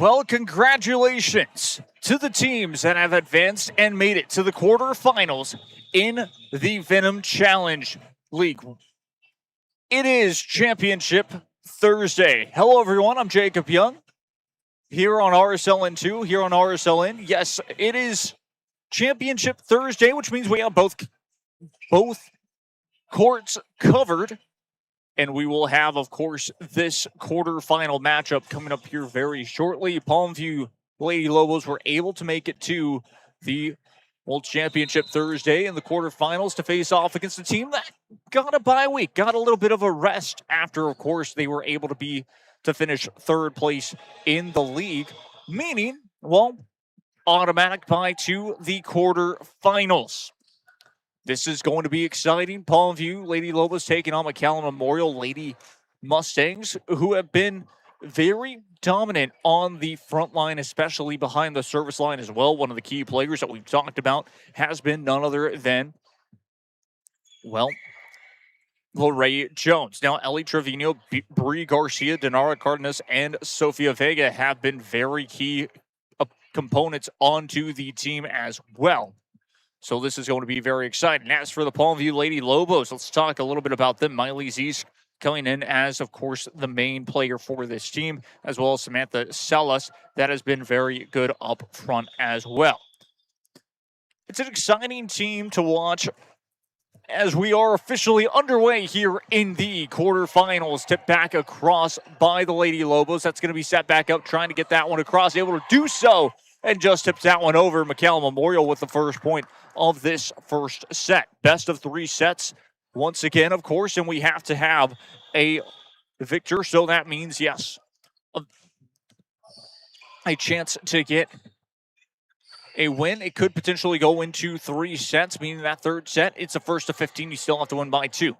Well, congratulations to the teams that have advanced and made it to the quarterfinals in the Venom Challenge League. It is Championship Thursday. Hello, everyone. I'm Jacob Young here on RSLN2, here on RSLN. Yes, it is Championship Thursday, which means we have both courts covered. And we will have, of course, this quarterfinal matchup coming up here very shortly. Palmview Lady Lobos were able to make it to the World Championship Thursday in the quarterfinals to face off against a team that got a bye week, got a little bit of a rest after, of course, they were able to finish third place in the league, meaning, well, automatic bye to the quarterfinals. This is going to be exciting. Palmview Lady Lobos taking on McAllen Memorial Lady Mustangs, who have been very dominant on the front line, especially behind the service line as well. One of the key players that we've talked about has been none other than, well, Lorraine Jones. Now, Ellie Trevino, Brie Garcia, Denara Cardenas, and Sofia Vega have been very key components onto the team as well. So this is going to be very exciting. As for the Palmview Lady Lobos, let's talk a little bit about them. Miley Zeese coming in as, of course, the main player for this team, as well as Samantha Salas. That has been very good up front as well. It's an exciting team to watch as we are officially underway here in the quarterfinals. Tipped back across by the Lady Lobos. That's going to be set back up, trying to get that one across, able to do so, and just tips that one over. McAllen Memorial with the first point of this first set. Best of three sets once again, of course, and we have to have a victor. So that means, yes, a chance to get a win. It could potentially go into three sets, meaning that third set, it's a first to 15. You still have to win by 2.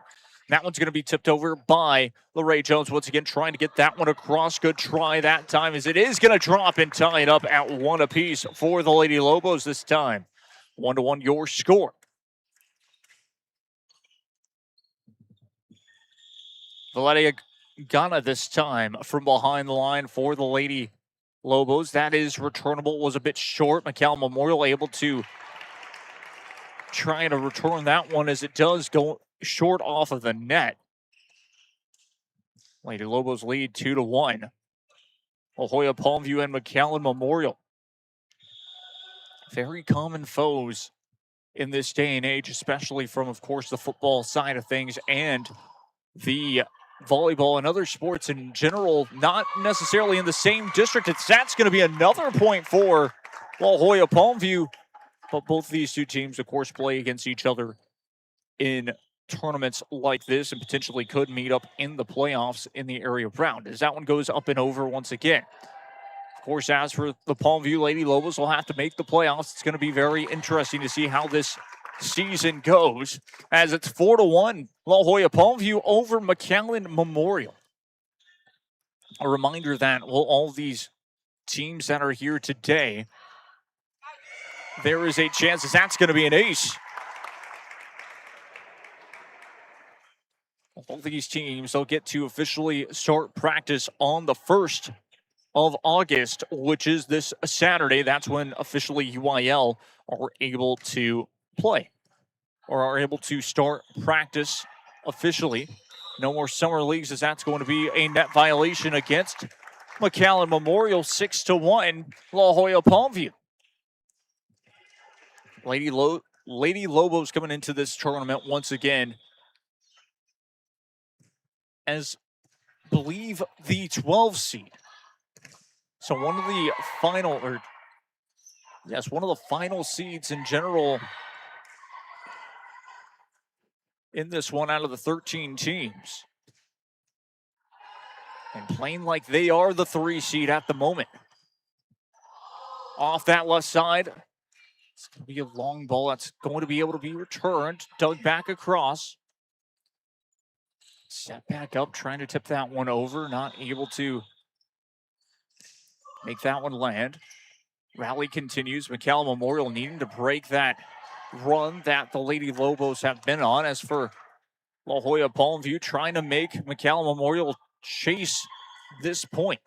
That one's going to be tipped over by Lorraine Jones. Once again, trying to get that one across. Good try that time, as it is going to drop and tie it up at 1 apiece for the Lady Lobos this time. 1-1 your score. Valeria Ghana this time from behind the line for the Lady Lobos. That is returnable. Was a bit short. McAllen Memorial able to try to return that one, as it does go short off of the net. Lady Lobos lead 2-1. La Jolla Palmview and McAllen Memorial. Very common foes in this day and age, especially from, of course, the football side of things and the volleyball and other sports in general, not necessarily in the same district. That's going to be another point for La Jolla Palmview. But both these two teams, of course, play against each other in tournaments like this and potentially could meet up in the playoffs in the area round, as that one goes up and over once again. Of course, as for the Palmview Lady Lobos, will have to make the playoffs. It's going to be very interesting to see how this season goes, as it's 4-1 La Jolla Palmview over McAllen Memorial. A reminder that, well, all these teams that are here today, there is a chance that that's going to be an ace. All these teams, they'll get to officially start practice on the 1st of August, which is this Saturday. That's when officially UIL are able to play or are able to start practice officially. No more summer leagues, as that's going to be a net violation against McAllen Memorial. 6-1 La Jolla Palmview. Lady Lobos coming into this tournament once again as, believe, the 12 seed. So one of the final seeds in general in this one out of the 13 teams. And playing like they are the 3 seed at the moment. Off that left side, it's going to be a long ball that's going to be able to be returned. Dug back across. Set back up, trying to tip that one over. Not able to make that one land. Rally continues. McAllen Memorial needing to break that run that the Lady Lobos have been on. As for La Jolla Palmview, trying to make McAllen Memorial chase this point.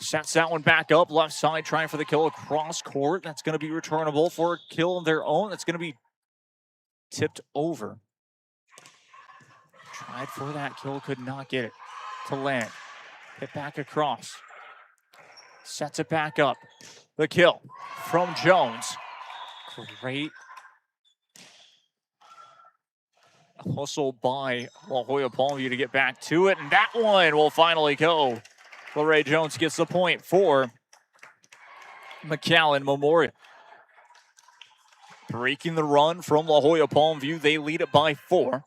Sets that one back up, left side, trying for the kill across court. That's going to be returnable for a kill of their own. That's going to be tipped over. Tried for that kill, could not get it to land. Hit back across. Sets it back up. The kill from Jones. Great hustle by La Jolla Palmview to get back to it. And that one will finally go. LaRae Jones gets the point for McAllen Memorial. Breaking the run from La Jolla Palmview. They lead it by 4.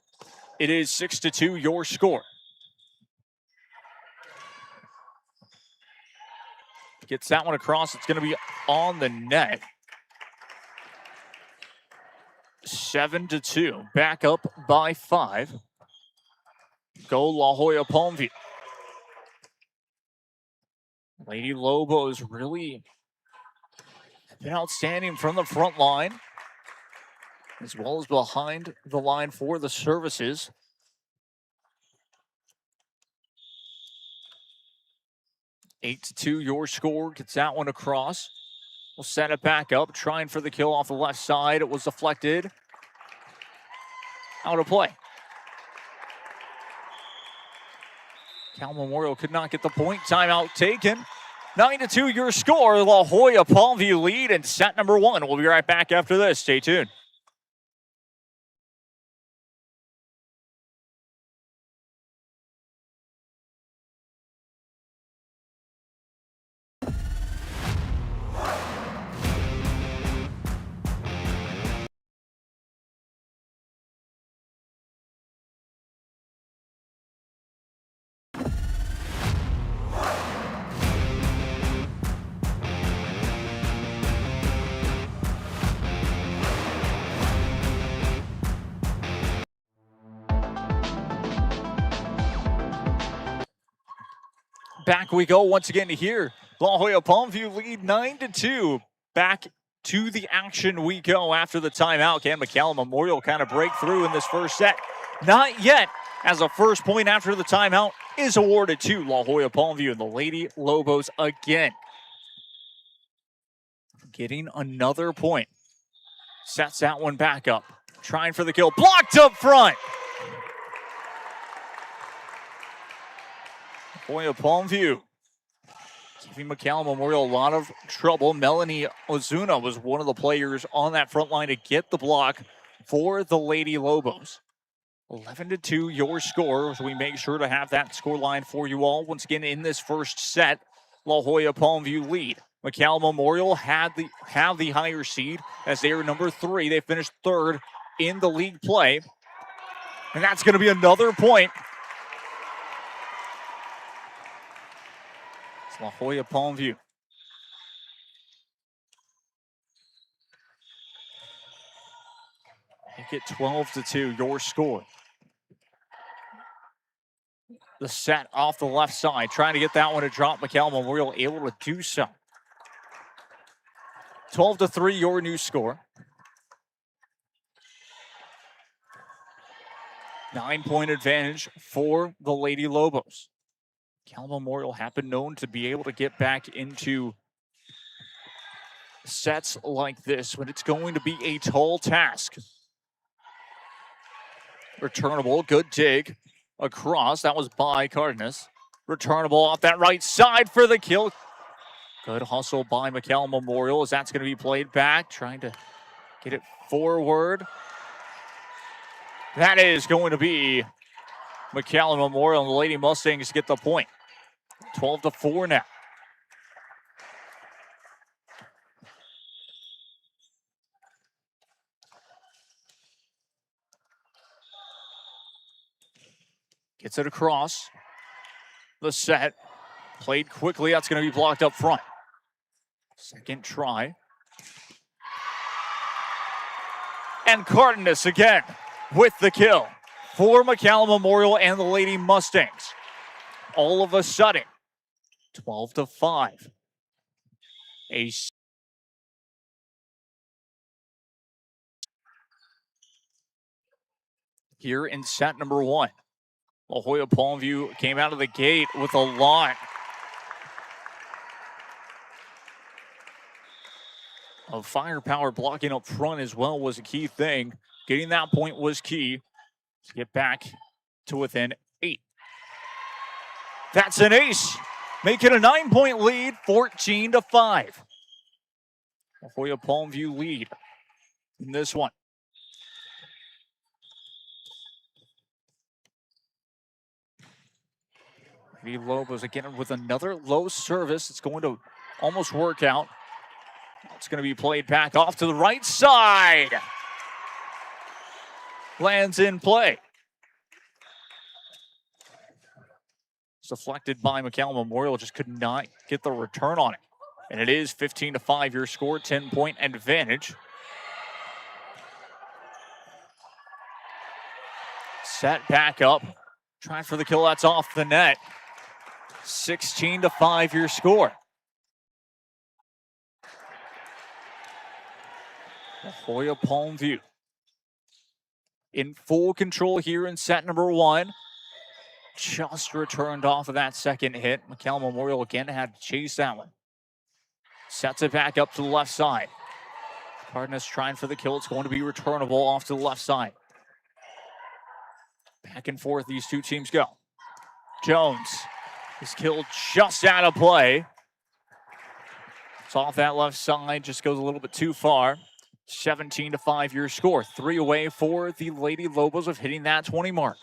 It is 6-2 your score. Gets that one across. It's going to be on the net. 7-2. Back up by 5. Go La Jolla Palmview. Lady Lobos really been outstanding from the front line, as well as behind the line for the services. Eight to 2 your score. Gets that one across. We'll set it back up, trying for the kill off the left side. It was deflected. Out of play. Cal Memorial could not get the point. Timeout taken. 9-2 your score. La Jolla Palmview lead in set number 1. We'll be right back after this. Stay tuned. Back we go once again to here. La Jolla Palmview lead 9-2. Back to the action we go after the timeout. Can McAllen Memorial kind of break through in this first set? Not yet, as a first point after the timeout is awarded to La Jolla Palmview and the Lady Lobos again. Getting another point. Sets that one back up. Trying for the kill. Blocked up front. La Jolla Palmview giving McAllen Memorial a lot of trouble. Melanie Ozuna was one of the players on that front line to get the block for the Lady Lobos. 11-2 your score, so we make sure to have that score line for you all. Once again, in this first set, La Jolla Palmview lead. McAllen Memorial have the higher seed as they are number 3. They finished 3rd in the league play. And that's going to be another point. It's La Jolla Palmview. Make it 12-2 your score. The set off the left side, trying to get that one to drop. McAllen Memorial able to do so. 12-3 your new score. 9-point advantage for the Lady Lobos. Cal Memorial have been known to be able to get back into sets like this, but it's going to be a tall task. Returnable, good dig across. That was by Cardenas. Returnable off that right side for the kill. Good hustle by McAllen Memorial as that's going to be played back. Trying to get it forward. That is going to be McAllen Memorial, and the Lady Mustangs get the point. 12-4 now. Gets it across. The set. Played quickly. That's going to be blocked up front. Second try. And Cardenas again with the kill for McAllen Memorial and the Lady Mustangs. All of a sudden, 12-5. Here in set number 1. La Jolla Palmview came out of the gate with a lot of firepower blocking up front as well was a key thing. Getting that point was key to get back to within 8. That's an ace. Make it a 9-point lead, 14-5. La Jolla Palmview lead in this one. Lobos again with another low service. It's going to almost work out. It's going to be played back off to the right side. Lands in play. It's deflected by McAllen Memorial. Just could not get the return on it. And it is 15-5 your score, 10-point advantage. Set back up. Trying for the kill. That's off the net. 16-5 your score. La Jolla Palmview in full control here in set number 1. Just returned off of that second hit. McAllen Memorial again had to chase that one. Sets it back up to the left side. Cardenas trying for the kill. It's going to be returnable off to the left side. Back and forth these two teams go. Jones is killed just out of play. It's off that left side, just goes a little bit too far. 17-5 your score. 3 away for the Lady Lobos of hitting that 20 mark.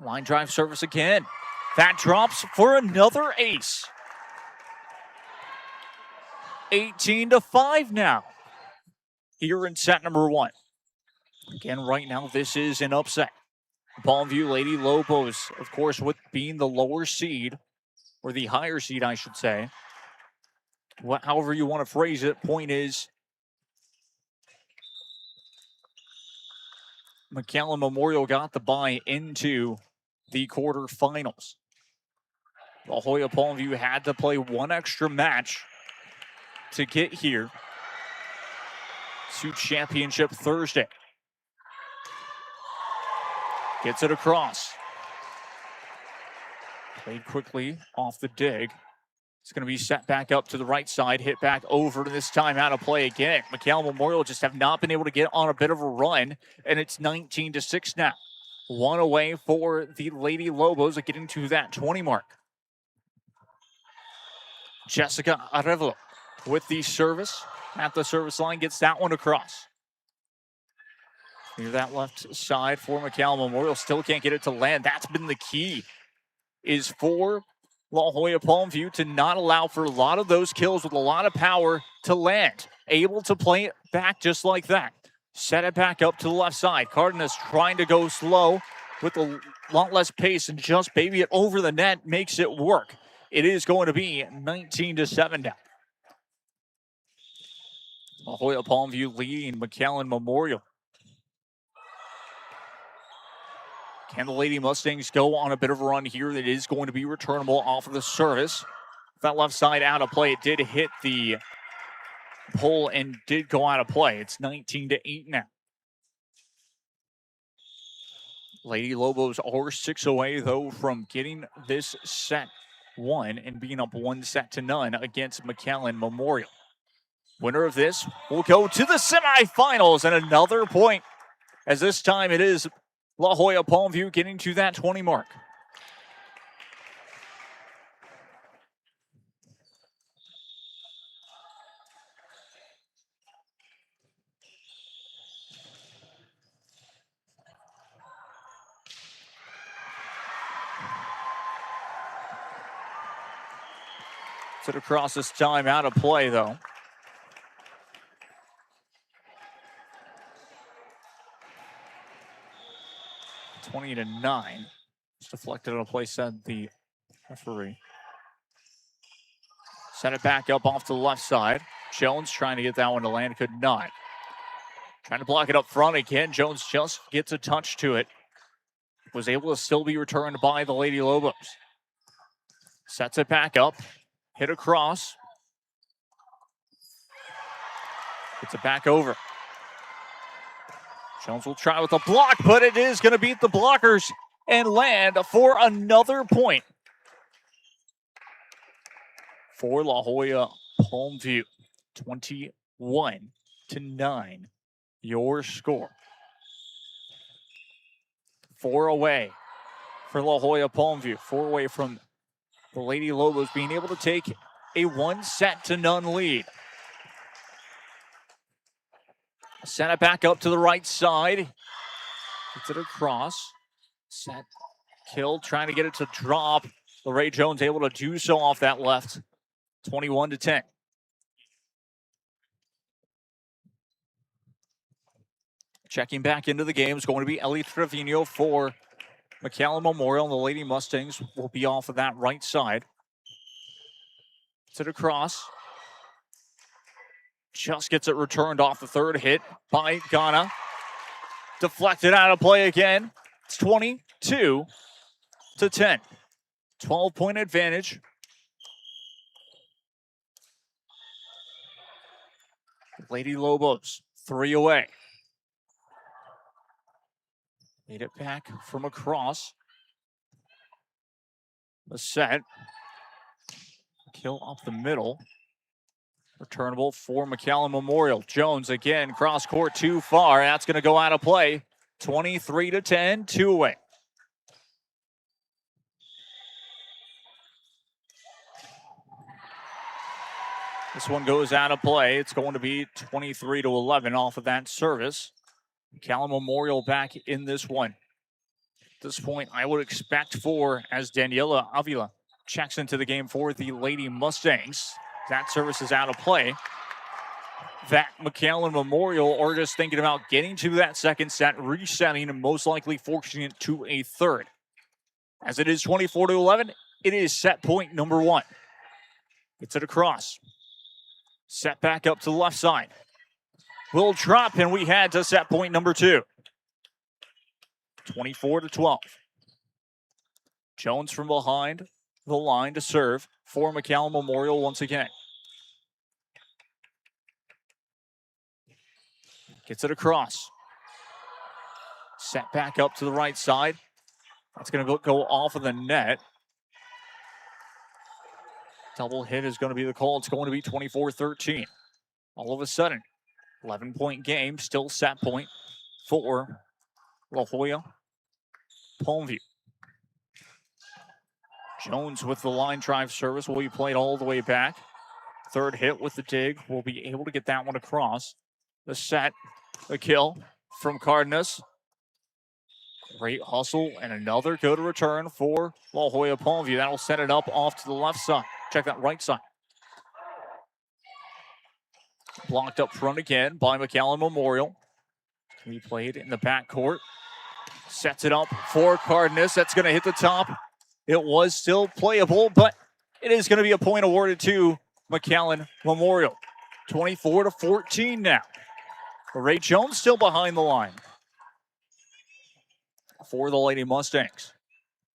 Line drive service again. That drops for another ace. 18-5 now here in set number 1. Again, right now, this is an upset. Palmview Lady Lobos, of course, with being the lower seed, or the higher seed, I should say. However you want to phrase it, point is, McAllen Memorial got the bye into the quarterfinals. La Jolla Palmview had to play one extra match to get here to Championship Thursday. Gets it across. Played quickly off the dig. It's going to be set back up to the right side, hit back over this time out of play again. McAllen Memorial just have not been able to get on a bit of a run, and it's 19-6 now. 1 away for the Lady Lobos of getting to that 20 mark. Jessica Arevalo with the service at the service line, gets that one across. Near that left side for McAllen Memorial, still can't get it to land. That's been the key, is for La Jolla Palmview to not allow for a lot of those kills with a lot of power to land. Able to play it back just like that. Set it back up to the left side. Cardenas trying to go slow with a lot less pace and just baby it over the net makes it work. It is going to be 19-7 now. La Jolla Palmview leading McAllen Memorial. Can the Lady Mustangs go on a bit of a run here? That is going to be returnable off of the service. That left side out of play. It did hit the pole and did go out of play. It's 19-8 now. Lady Lobos are 6 away, though, from getting this set 1 and being up 1-0 against McAllen Memorial. Winner of this will go to the semifinals and another point, as this time it is La Jolla Palmview getting to that 20 mark. Sit across this time out of play, though. It's 20-9. It's deflected on a play, said the referee. Set it back up off to the left side. Jones trying to get that one to land, could not. Trying to block it up front again. Jones just gets a touch to it. Was able to still be returned by the Lady Lobos. Sets it back up. Hit across. Gets it back over. Jones will try with a block, but it is going to beat the blockers and land for another point for La Jolla Palmview. 21-9, your score. 4 away for La Jolla Palmview. 4 away from the Lady Lobos being able to take a 1-0 lead. Send it back up to the right side. Gets it across. Set, kill, trying to get it to drop. LaRae Jones able to do so off that left. 21-10. Checking back into the game is going to be Ellie Trevino for McAllen Memorial. And the Lady Mustangs will be off of that right side. Gets it across. Just gets it returned off the third hit by Ghana. Deflected out of play again. It's 22-10. 12-point advantage. Lady Lobos, 3 away. Made it back from across. The set. Kill up the middle. Returnable for McAllen Memorial. Jones again, cross court too far. That's going to go out of play. 23-10, 2 away. This one goes out of play. It's going to be 23-11 off of that service. McAllen Memorial back in this one. At this point, I would expect as Daniela Avila checks into the game for the Lady Mustangs. That service is out of play. That McAllen Memorial are just thinking about getting to that second set, resetting, and most likely forcing it to a third. As it is 24-11, it is set point number 1. Gets it across. Set back up to the left side. Will drop, and we head to set point number 2. 24-12. Jones from behind the line to serve for McAllen Memorial once again. Gets it across. Set back up to the right side. That's going to go off of the net. Double hit is going to be the call. It's going to be 24-13. All of a sudden, 11-point game, still set point for La Jolla Palmview. Jones with the line drive service will be played all the way back. Third hit with the dig. Will be able to get that one across. The set, the kill from Cardenas. Great hustle and another good return for La Jolla Palmview. That'll set it up off to the left side. Check that right side. Blocked up front again by McAllen Memorial. We played in the backcourt. Sets it up for Cardenas. That's going to hit the top. It was still playable, but it is going to be a point awarded to McAllen Memorial. 24-14 now. Ray Jones still behind the line for the Lady Mustangs.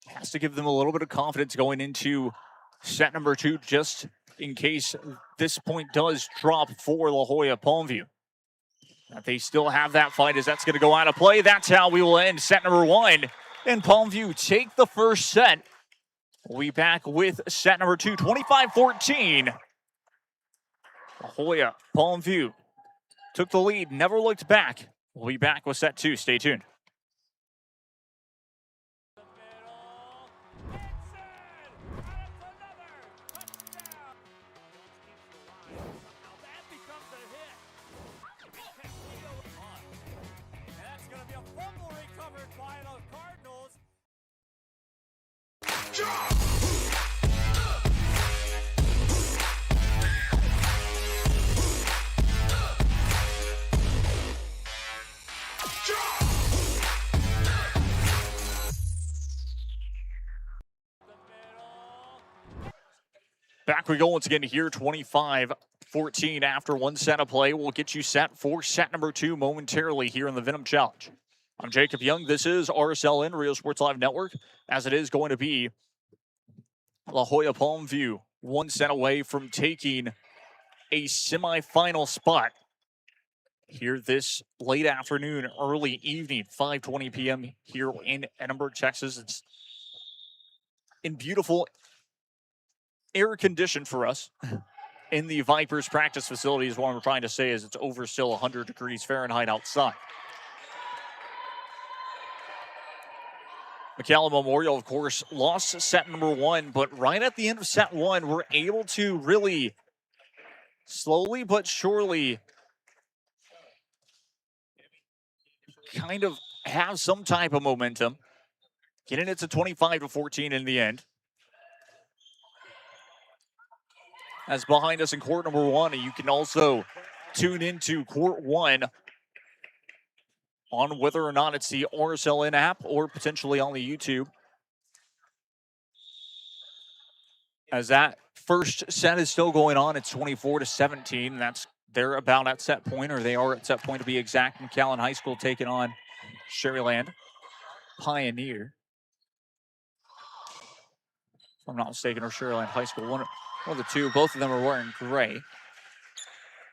Has to give them a little bit of confidence going into set number 2, just in case this point does drop for La Jolla Palmview. That they still have that fight, as that's going to go out of play. That's how we will end set number 1. And Palmview take the first set. We'll be back with set number 2, 25-14. La Jolla Palmview took the lead, never looked back. We'll be back with set 2. Stay tuned. Back we go once again here, 25-14 after 1 set of play. We'll get you set for set number 2 momentarily here in the Venom Challenge. I'm Jacob Young. This is RSLN, Rio Sports Live Network, as it is going to be La Jolla Palmview 1 set away from taking a semifinal spot here this late afternoon, early evening, 5:20 p.m. here in Edinburgh, Texas. It's in beautiful air condition for us. in the Vipers practice facility is what I'm trying to say, is it's over still 100 degrees Fahrenheit outside. McAllen Memorial, of course, lost set number 1, but right at the end of set 1, we're able to really slowly but surely kind of have some type of momentum, getting it to 25-14 in the end. As behind us in court number 1, you can also tune into court 1 on whether or not it's the RSLN app or potentially on the YouTube. As that first set is still going on, it's 24-17. They're about at set point, or they are at set point to be exact. McAllen High School taking on Sherryland Pioneer. If I'm not mistaken, or Sherryland High School. One of the two. Both of them are wearing gray.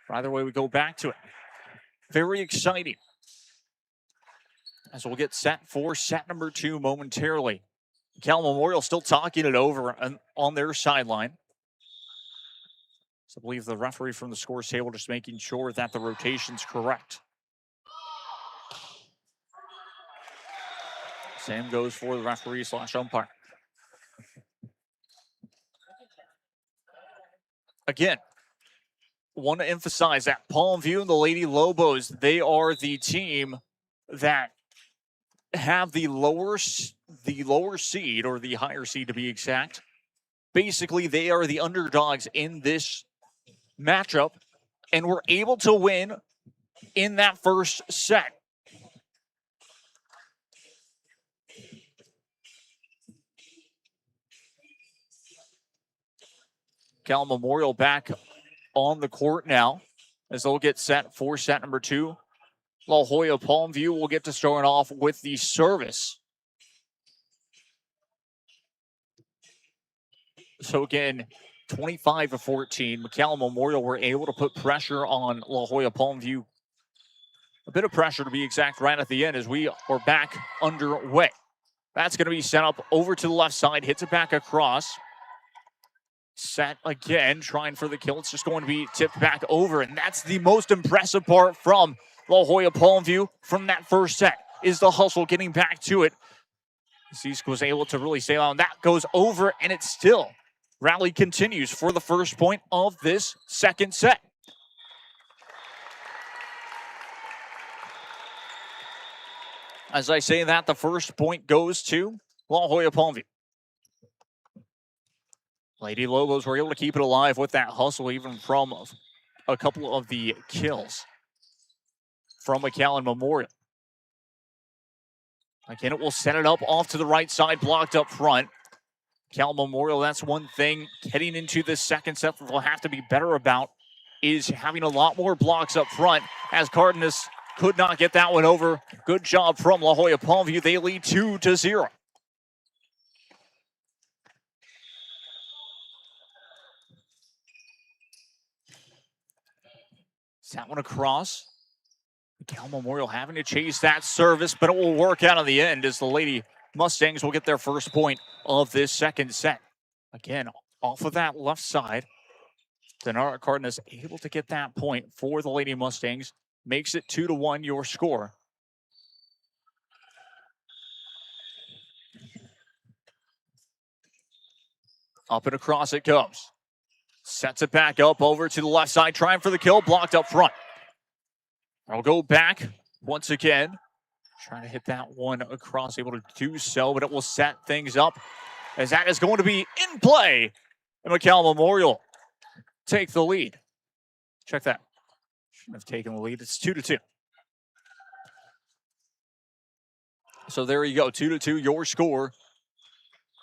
But either way, we go back to it. Very exciting. As we'll get set for set number 2 momentarily. McAllen Memorial still talking it over on their sideline. So I believe the referee from the scores table just making sure that the rotation's correct. Same goes for the referee / umpire. Again, want to emphasize that Palmview and the Lady Lobos, they are the team that have the lower seed, or the higher seed to be exact. Basically, they are the underdogs in this matchup, and were able to win in that first set. Cal Memorial back on the court now as they'll get set for set number 2. La Jolla Palmview will get to start off with the service. So again, 25-14. McAllen Memorial were able to put pressure on La Jolla Palmview. A bit of pressure to be exact right at the end as we are back underway. That's going to be set up over to the left side, hits it back across. Set again, trying for the kill. It's just going to be tipped back over, and that's the most impressive part from La Jolla Palmview from that first set, is the hustle getting back to it. Zesk was able to really sail on. That goes over, and it's still rally continues for the first point of this second set. As I say that, the first point goes to La Jolla Palmview. Lady Lobos were able to keep it alive with that hustle, even from a couple of the kills from McAllen Memorial. Again, it will set it up off to the right side, blocked up front. McAllen Memorial, that's one thing heading into this second set that they'll have to be better about, is having a lot more blocks up front, as Cardenas could not get that one over. Good job from La Jolla Palmview. They lead 2-0. That one across. McAllen Memorial having to chase that service, but it will work out in the end as the Lady Mustangs will get their first point of this second set. Again, off of that left side, Denara Cardenas able to get that point for the Lady Mustangs. Makes it 2-1 your score. Up and across it goes. Sets it back up over to the left side, trying for the kill, blocked up front. I'll go back once again. Trying to hit that one across, able to do so, but it will set things up as that is going to be in play. And McAllen Memorial take the lead. Check that. Shouldn't have taken the lead. It's 2-2. So there you go, 2-2, your score.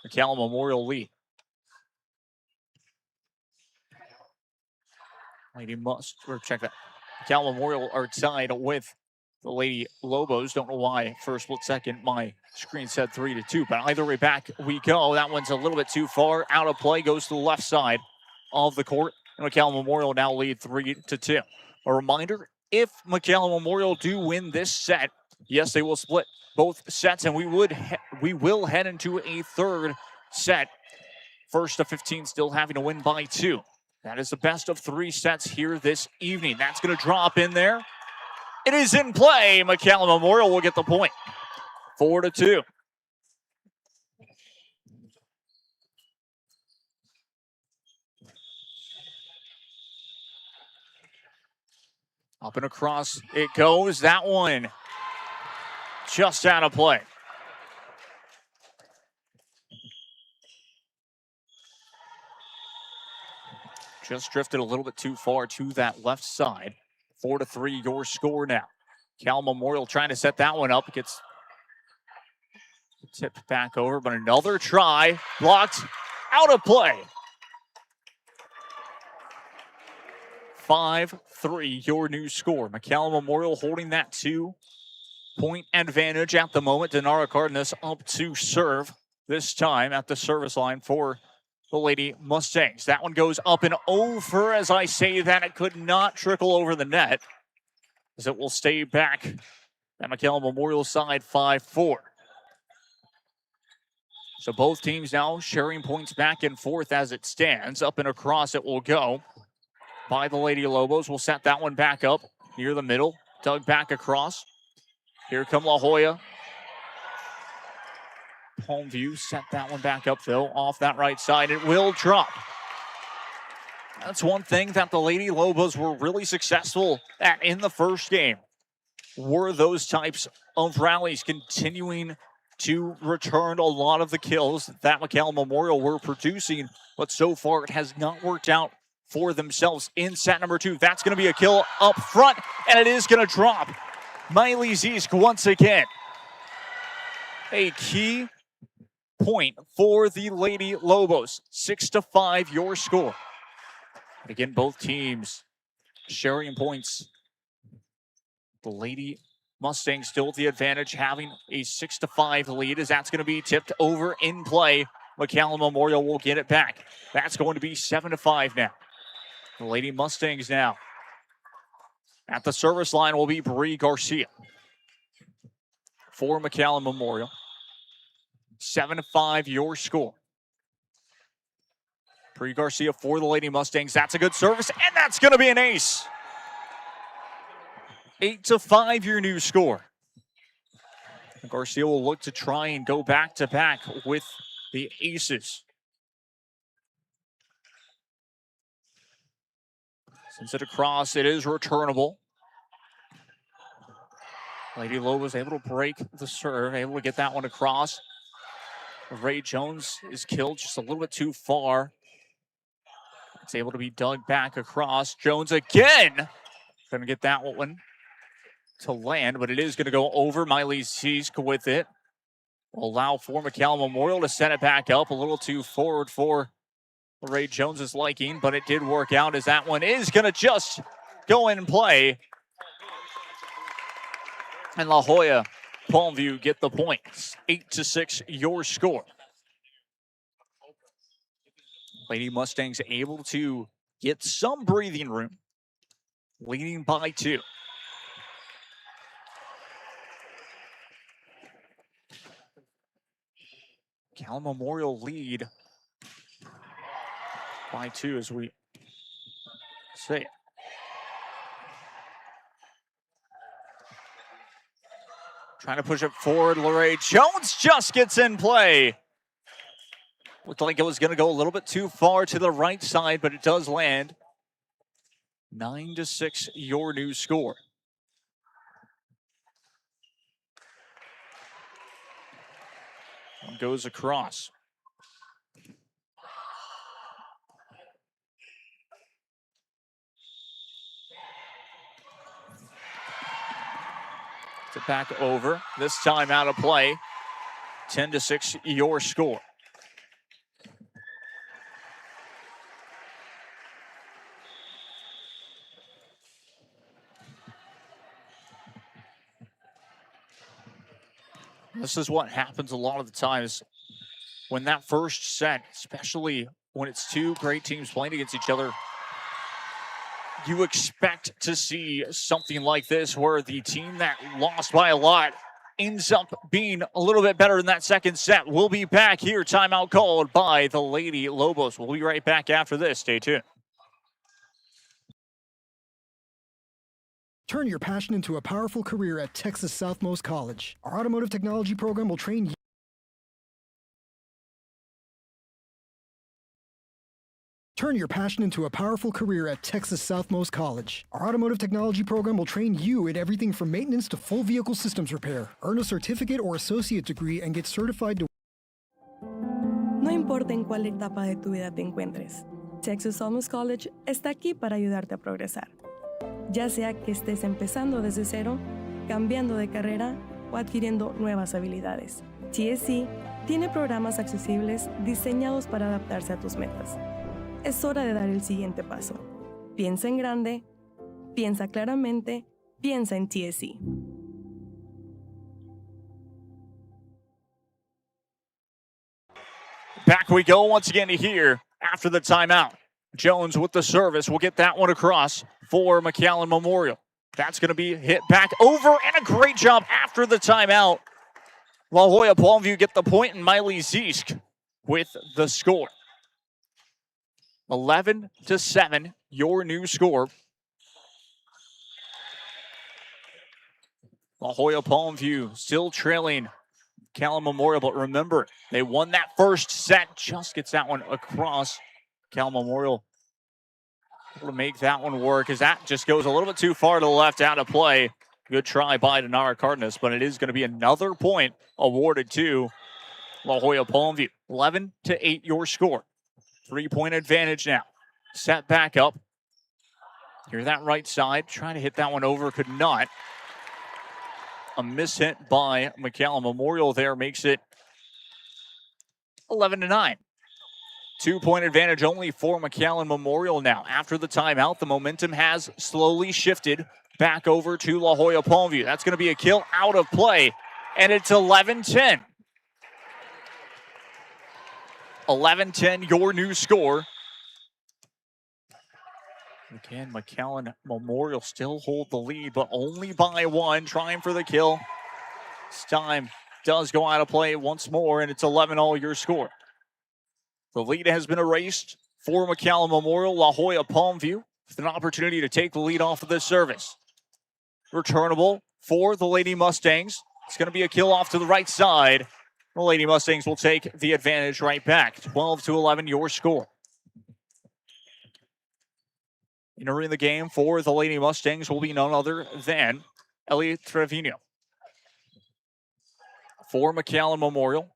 McAllen Memorial lead. Lady check that. McAllen Memorial are tied with the Lady Lobos. Don't know why for a split second my screen said 3-2, but either way back we go. That one's a little bit too far out of play, goes to the left side of the court. And McAllen Memorial now lead 3-2. A reminder, if McAllen Memorial do win this set, yes, they will split both sets, and we will head into a third set. First to 15 still having to win by 2. That is the best of 3 sets here this evening. That's going to drop in there. It is in play. McAllen Memorial will get the point. 4-2. Up and across it goes. That one just out of play. Just drifted a little bit too far to that left side. 4-3 your score now. Cal Memorial trying to set that one up. Gets tipped back over, but another try. Blocked out of play. 5-3 your new score. McAllen Memorial holding that 2-point advantage at the moment. Denara Cardenas up to serve this time at the service line for the Lady Mustangs. That one goes up and over. As I say that, it could not trickle over the net, as it will stay back at McAllen Memorial side 5-4. So both teams now sharing points back and forth as it stands. Up and across it will go by the Lady Lobos. We'll set that one back up near the middle. Dug back across. Here come La Jolla. Palmview set that one back up, though, off that right side. It will drop. That's one thing that the Lady Lobos were really successful at in the first game, were those types of rallies, continuing to return a lot of the kills that McAllen Memorial were producing, but so far it has not worked out for themselves in set number 2. That's going to be a kill up front, and it is going to drop. Miley Ziesk once again. A key point for the Lady Lobos. 6-5 your score. Again, both teams sharing points. The Lady Mustangs still with the advantage, having a 6-5 lead, as that's going to be tipped over in play. McAllen Memorial will get it back. That's going to be 7-5 now. The Lady Mustangs now. At the service line will be Bree Garcia for McAllen Memorial. 7-5 your score. Bree Garcia for the Lady Mustangs. That's a good service, and that's going to be an ace. 8-5 your new score. Garcia will look to try and go back-to-back with the aces. Sends it across. It is returnable. Lady Lobos able to break the serve, able to get that one across. Ray Jones is killed just a little bit too far. It's able to be dug back across. Jones again. Going to get that one to land, but it is going to go over. Miley Ziesk with it. Will allow for McAllen Memorial to set it back up. A little too forward for Ray Jones's liking, but it did work out, as that one is going to just go in and play. And La Jolla Palmview get the points. 8-6 your score. Lady Mustangs able to get some breathing room, leading by 2. Cal Memorial lead by 2 as we say it. Trying to push it forward. Lorraine Jones just gets in play. Looked like it was going to go a little bit too far to the right side, but it does land. 9-6 your new score. One goes across. To back over. This time out of play. 10-6 your score. This is what happens a lot of the times when that first set, especially when it's 2 great teams playing against each other, you expect to see something like this where the team that lost by a lot ends up being a little bit better in that second set. We'll be back here. Timeout called by the Lady Lobos. We'll be right back after this. Stay tuned. Turn your passion into a powerful career at Texas Southmost College. Our automotive technology program will train you. Turn your passion into a powerful career at Texas Southmost College. Our automotive technology program will train you in everything from maintenance to full vehicle systems repair. Earn a certificate or associate degree and get certified to... No importa en cuál etapa de tu vida te encuentres, Texas Southmost College está aquí para ayudarte a progresar. Ya sea que estés empezando desde cero, cambiando de carrera o adquiriendo nuevas habilidades. TSC tiene programas accesibles diseñados para adaptarse a tus metas. Es hora de dar el siguiente paso. Piensa en grande, piensa claramente, piensa en TSC. Back we go once again to here after the timeout. Jones with the service will get that one across for McAllen Memorial. That's going to be hit back over, and a great job after the timeout. La Jolla Palmview get the point, and Miley Ziesk with the score. 11-7, your new score. La Jolla Palmview still trailing McAllen Memorial, but remember, they won that first set. Just gets that one across. McAllen Memorial able to make that one work, as that just goes a little bit too far to the left, out of play. Good try by Denara Cardenas, but it is going to be another point awarded to La Jolla Palmview. 11-8, your score. 3-point advantage now. Set back up. Here's that right side. Trying to hit that one over. Could not. A mishit by McAllen Memorial there makes it 11-9. 2-point advantage only for McAllen Memorial now. After the timeout, the momentum has slowly shifted back over to La Jolla Palmview. That's going to be a kill out of play, and it's 11-10. 11-10, your new score. Again, McAllen Memorial still hold the lead, but only by one, trying for the kill. This time does go out of play once more, and it's 11-all your score. The lead has been erased for McAllen Memorial. La Jolla Palmview with an opportunity to take the lead off of this service. Returnable for the Lady Mustangs. It's going to be a kill off to the right side. The Lady Mustangs will take the advantage right back. 12-11, your score. Entering the game for the Lady Mustangs will be none other than Ellie Trevino. For McAllen Memorial.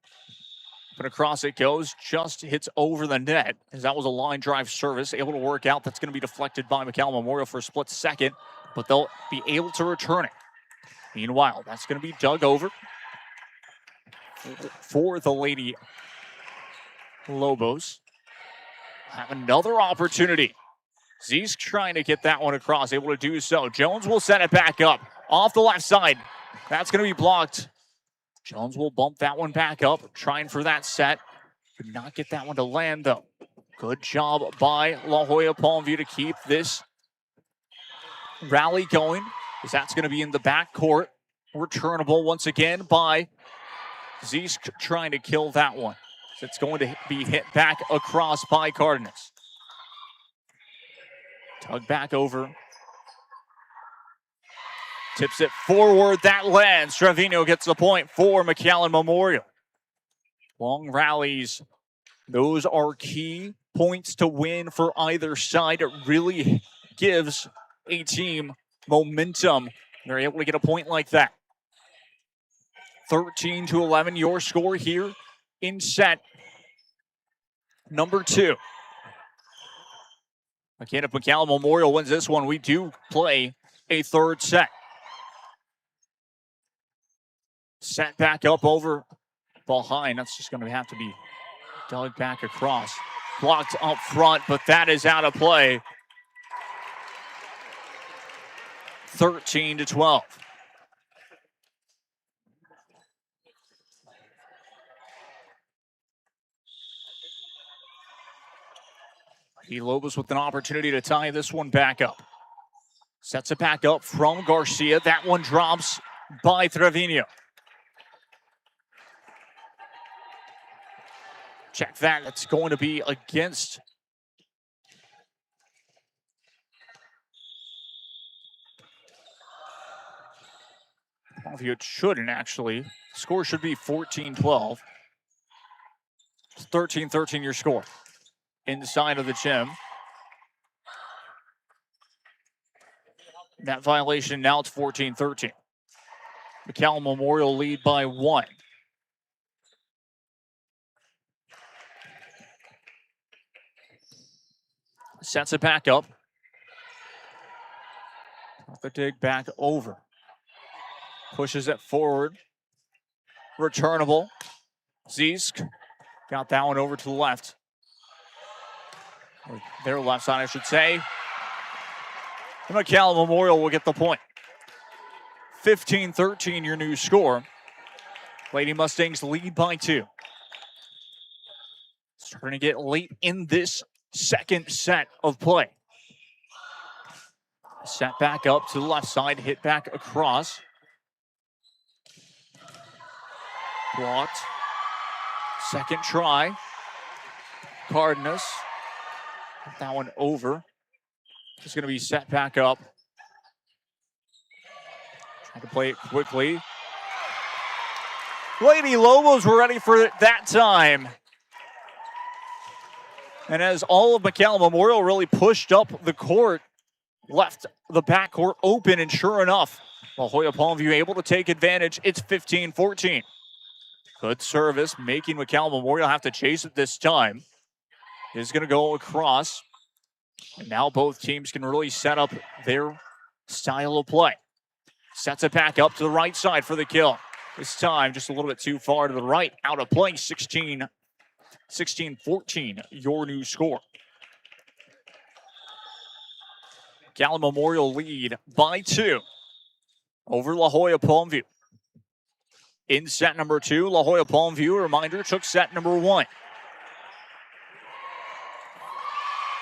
But across it goes, just hits over the net, as that was a line drive service. Able to work out. That's going to be deflected by McAllen Memorial for a split second, but they'll be able to return it. Meanwhile, that's going to be dug over for the Lady Lobos. Have another opportunity. Ziesk trying to get that one across, able to do so. Jones will set it back up off the left side. That's going to be blocked. Jones will bump that one back up, trying for that set. Could not get that one to land, though. Good job by La Jolla Palmview to keep this rally going, because that's going to be in the back court. Returnable once again by Ziesk, trying to kill that one. So it's going to be hit back across by Cardenas. Tug back over. Tips it forward. That lands. Trevino gets the point for McAllen Memorial. Long rallies. Those are key points to win for either side. It really gives a team momentum. They're able to get a point like that. 13-11, your score here in set number 2. Again, if McAllen Memorial wins this one, we do play a third set. Set back up over behind. That's just going to have to be dug back across. Blocked up front, but that is out of play. 13-12. Lobos with an opportunity to tie this one back up. Sets it back up from Garcia. That one drops by Trevino. Check that. That's going to be against Longview, it shouldn't actually. Score should be 14-12. It's 13-13 your score. Inside of the gym. That violation, now it's 14-13. McAllen Memorial lead by 1. Sets it back up. The dig back over. Pushes it forward. Returnable. Zeesk got that one over to the left. Or their left side, I should say. And McAllen Memorial will get the point. 15-13 your new score. Lady Mustangs lead by 2. Starting to get late in this second set of play. Set back up to the left side, hit back across. Blocked. Second try. Cardenas. Got that one over. It's going to be set back up. Trying to play it quickly. Lady Lobos were ready for it that time. And as all of McAllen Memorial really pushed up the court, left the backcourt open, and sure enough, La Jolla Palmview able to take advantage. It's 15-14. Good service, making McAllen Memorial have to chase it this time. Is going to go across. And now both teams can really set up their style of play. Sets it back up to the right side for the kill. This time just a little bit too far to the right. Out of play, 16-14, your new score. McAllen Memorial lead by 2 over La Jolla Palmview. In set number 2, La Jolla Palmview, a reminder, took set number 1.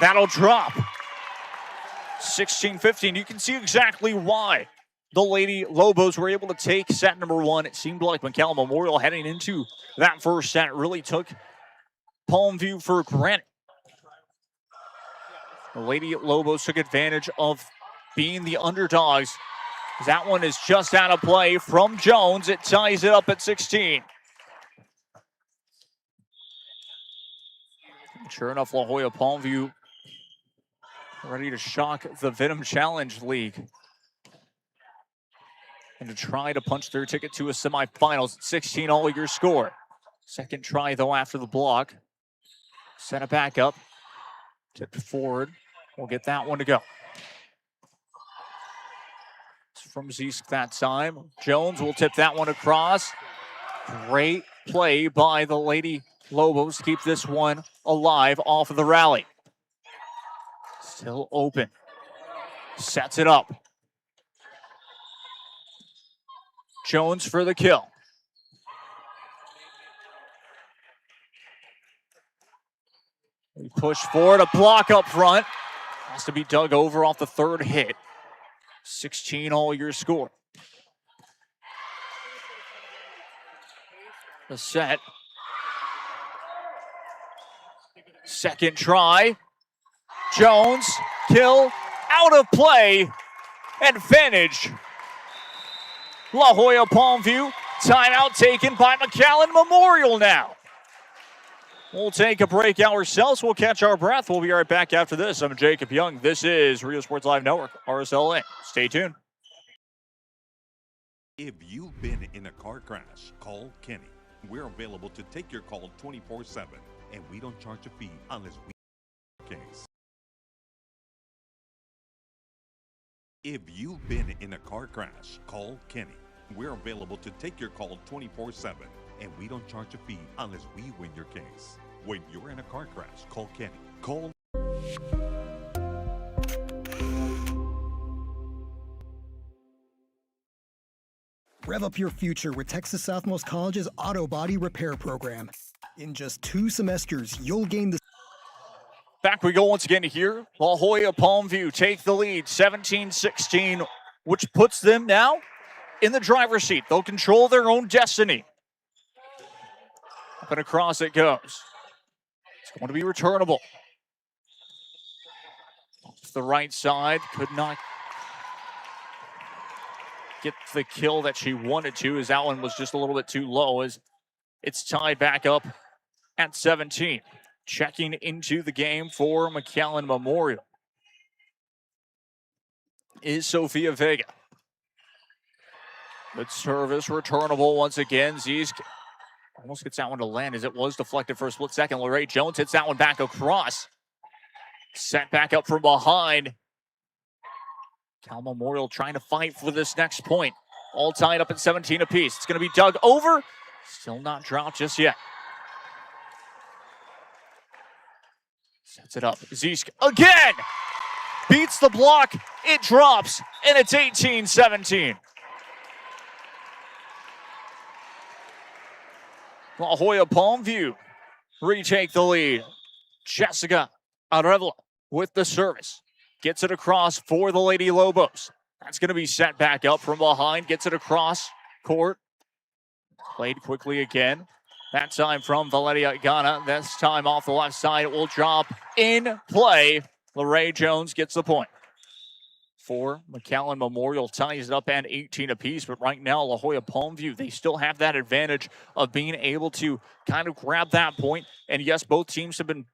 That'll drop. 16-15. You can see exactly why the Lady Lobos were able to take set number 1. It seemed like McAllen Memorial heading into that first set really took Palmview for granted. The Lady Lobos took advantage of being the underdogs. That one is just out of play from Jones. It ties it up at 16. Sure enough, La Jolla Palmview ready to shock the Venom Challenge League and to try to punch their ticket to a semifinals. 16 all your score. Second try though after the block. Set it back up. Tipped forward. We'll get that one to go. It's from Zeesk that time. Jones will tip that one across. Great play by the Lady Lobos to keep this one alive off of the rally. Still open. Sets it up. Jones for the kill. We push forward, a block up front. Has to be dug over off the third hit. 16 all your score. The set. Second try. Jones, kill, out of play, advantage. La Jolla Palmview, timeout taken by McAllen Memorial now. We'll take a break ourselves. We'll catch our breath. We'll be right back after this. I'm Jacob Young. This is Rio Sports Live Network, RSLA. Stay tuned. If you've been in a car crash, call Kenny. We're available to take your call 24/7, and we don't charge a fee unless we case. If you've been in a car crash, call Kenny. We're available to take your call 24/7, and we don't charge a fee unless we win your case. When you're in a car crash, call Kenny. Call. Rev up your future with Texas Southmost College's Auto Body Repair Program. In just 2 semesters, you'll gain the... Back we go once again here. La Jolla Palmview take the lead, 17-16, which puts them now in the driver's seat. They'll control their own destiny. Up and across it goes. It's going to be returnable. Off the right side, could not get the kill that she wanted to, as that one was just a little bit too low, as it's tied back up at 17. Checking into the game for McAllen Memorial is Sophia Vega. Good service, returnable once again. Zeisk almost gets that one to land as it was deflected for a split second. Lorraine Jones hits that one back across. Set back up from behind. Cal Memorial trying to fight for this next point. All tied up at 17 apiece. It's going to be dug over. Still not dropped just yet. Sets it up. Zeisk again. Beats the block. It drops. And it's 18-17. La Jolla Palmview retake the lead. Jessica Arevalo with the service. Gets it across for the Lady Lobos. That's going to be set back up from behind. Gets it across court. Played quickly again. That time from Valeria Ghana. This time off the left side. It will drop in play. Lorraine Jones gets the point. For McAllen Memorial ties it up at 18 apiece, but right now La Jolla Palmview, they still have that advantage of being able to kind of grab that point. And yes, both teams have been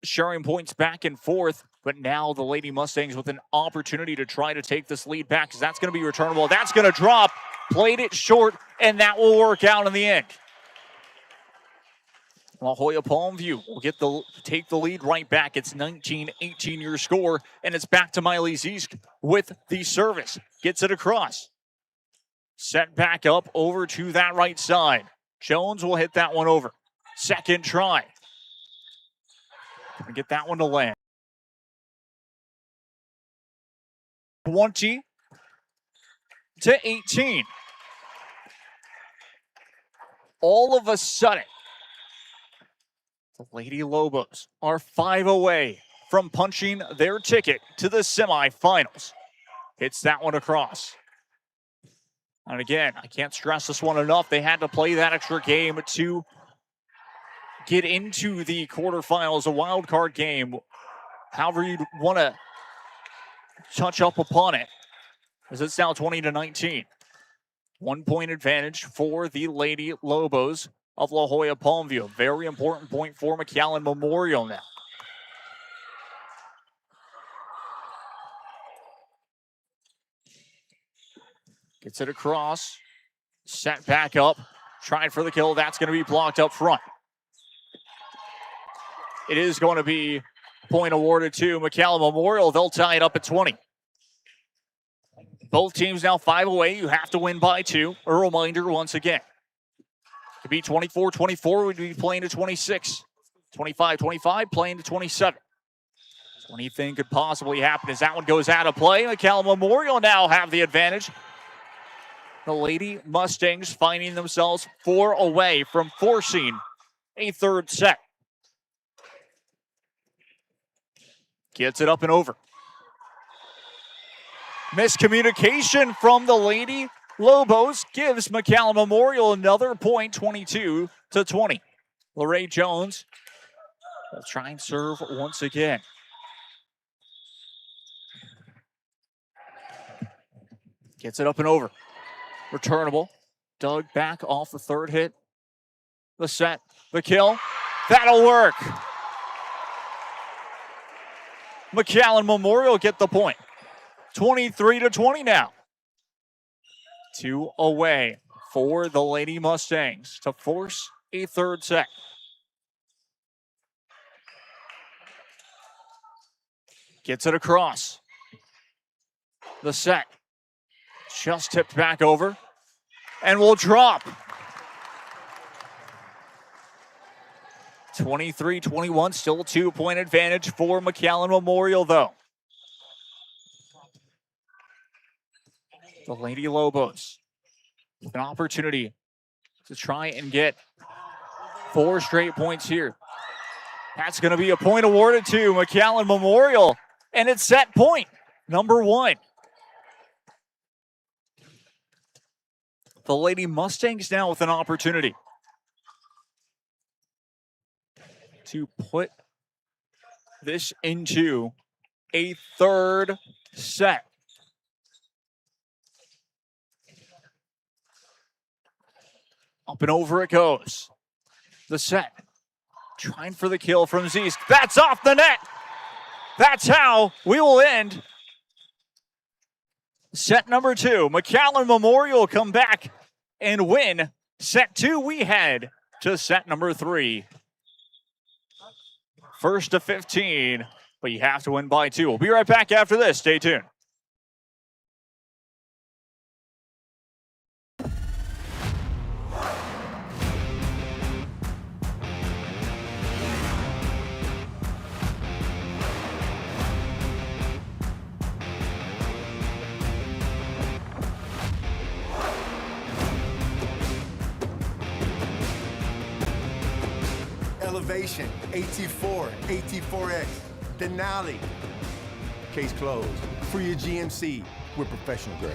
sharing points back and forth, but now the Lady Mustangs with an opportunity to try to take this lead back, because that's going to be returnable. That's going to drop. Played it short, and that will work out in the end. La Jolla Palmview will take the lead right back. It's 19-18 your score, and it's back to Miley Zeisk with the service. Gets it across. Set back up over to that right side. Jones will hit that one over. Second try. Gonna get that one to land. 20-18. All of a sudden, the Lady Lobos are 5 away from punching their ticket to the semifinals. Hits that one across. And again, I can't stress this one enough. They had to play that extra game to get into the quarterfinals, a wild card game. However you'd want to touch up upon it, as it's now 20-19. 1 point advantage for the Lady Lobos of La Jolla Palmview. Very important point for McAllen Memorial now. Gets it across. Set back up. Trying for the kill. That's going to be blocked up front. It is going to be point awarded to McAllen Memorial. They'll tie it up at 20. Both teams now 5 away. You have to win by 2. A reminder once again. To be 24-24, we'd be playing to 26. 25-25, playing to 27. So anything could possibly happen as that one goes out of play. McAllen Memorial now have the advantage. The Lady Mustangs finding themselves 4 away from forcing a third set. Gets it up and over. Miscommunication from the Lady Lobos gives McAllen Memorial another point, 22-20. Lorraine Jones will try and serve once again. Gets it up and over. Returnable. Dug back off the third hit. The set, the kill. That'll work. McAllen Memorial get the point. 23-20 now. 2 away for the Lady Mustangs to force a third set. Gets it across. The set just tipped back over and will drop. 23-21, still a 2-point advantage for McAllen Memorial though. The Lady Lobos with an opportunity to try and get 4 straight points here. That's going to be a point awarded to McAllen Memorial, and it's set point number 1. The Lady Mustangs now with an opportunity to put this into a third set. Up and over it goes. The set. Trying for the kill from Zeesk. That's off the net. That's how we will end set number 2. McAllen Memorial come back and win set 2. We head to set number 3. First to 15, but you have to win by 2. We'll be right back after this. Stay tuned. Elevation, AT4, AT4X, Denali. Case closed. For your GMC, we're professional grade.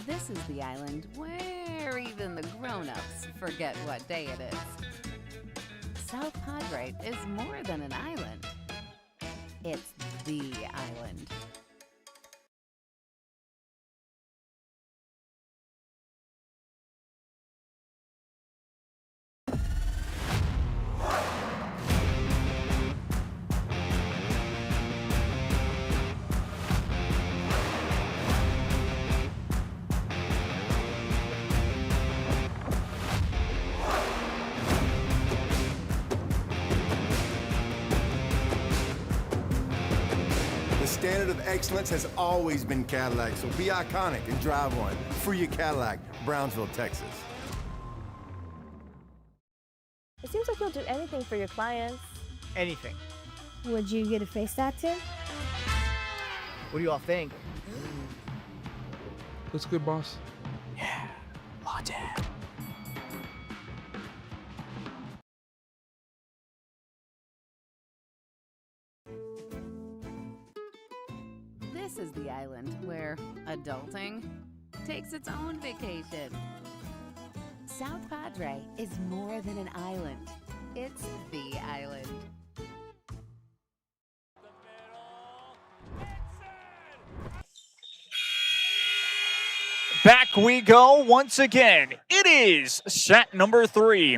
This is the island where even the grown-ups forget what day it is. South Padre is more than an island. It's the island. The standard of excellence has always been Cadillac, so be iconic and drive one. Free your Cadillac, Brownsville, Texas. It seems like you'll do anything for your clients. Anything. Would you get a face tattoo? What do you all think? Looks good, boss. Yeah, latte. This is the island where adulting takes its own vacation. South Padre is more than an island. It's the island. Back we go once again. It is set number 3.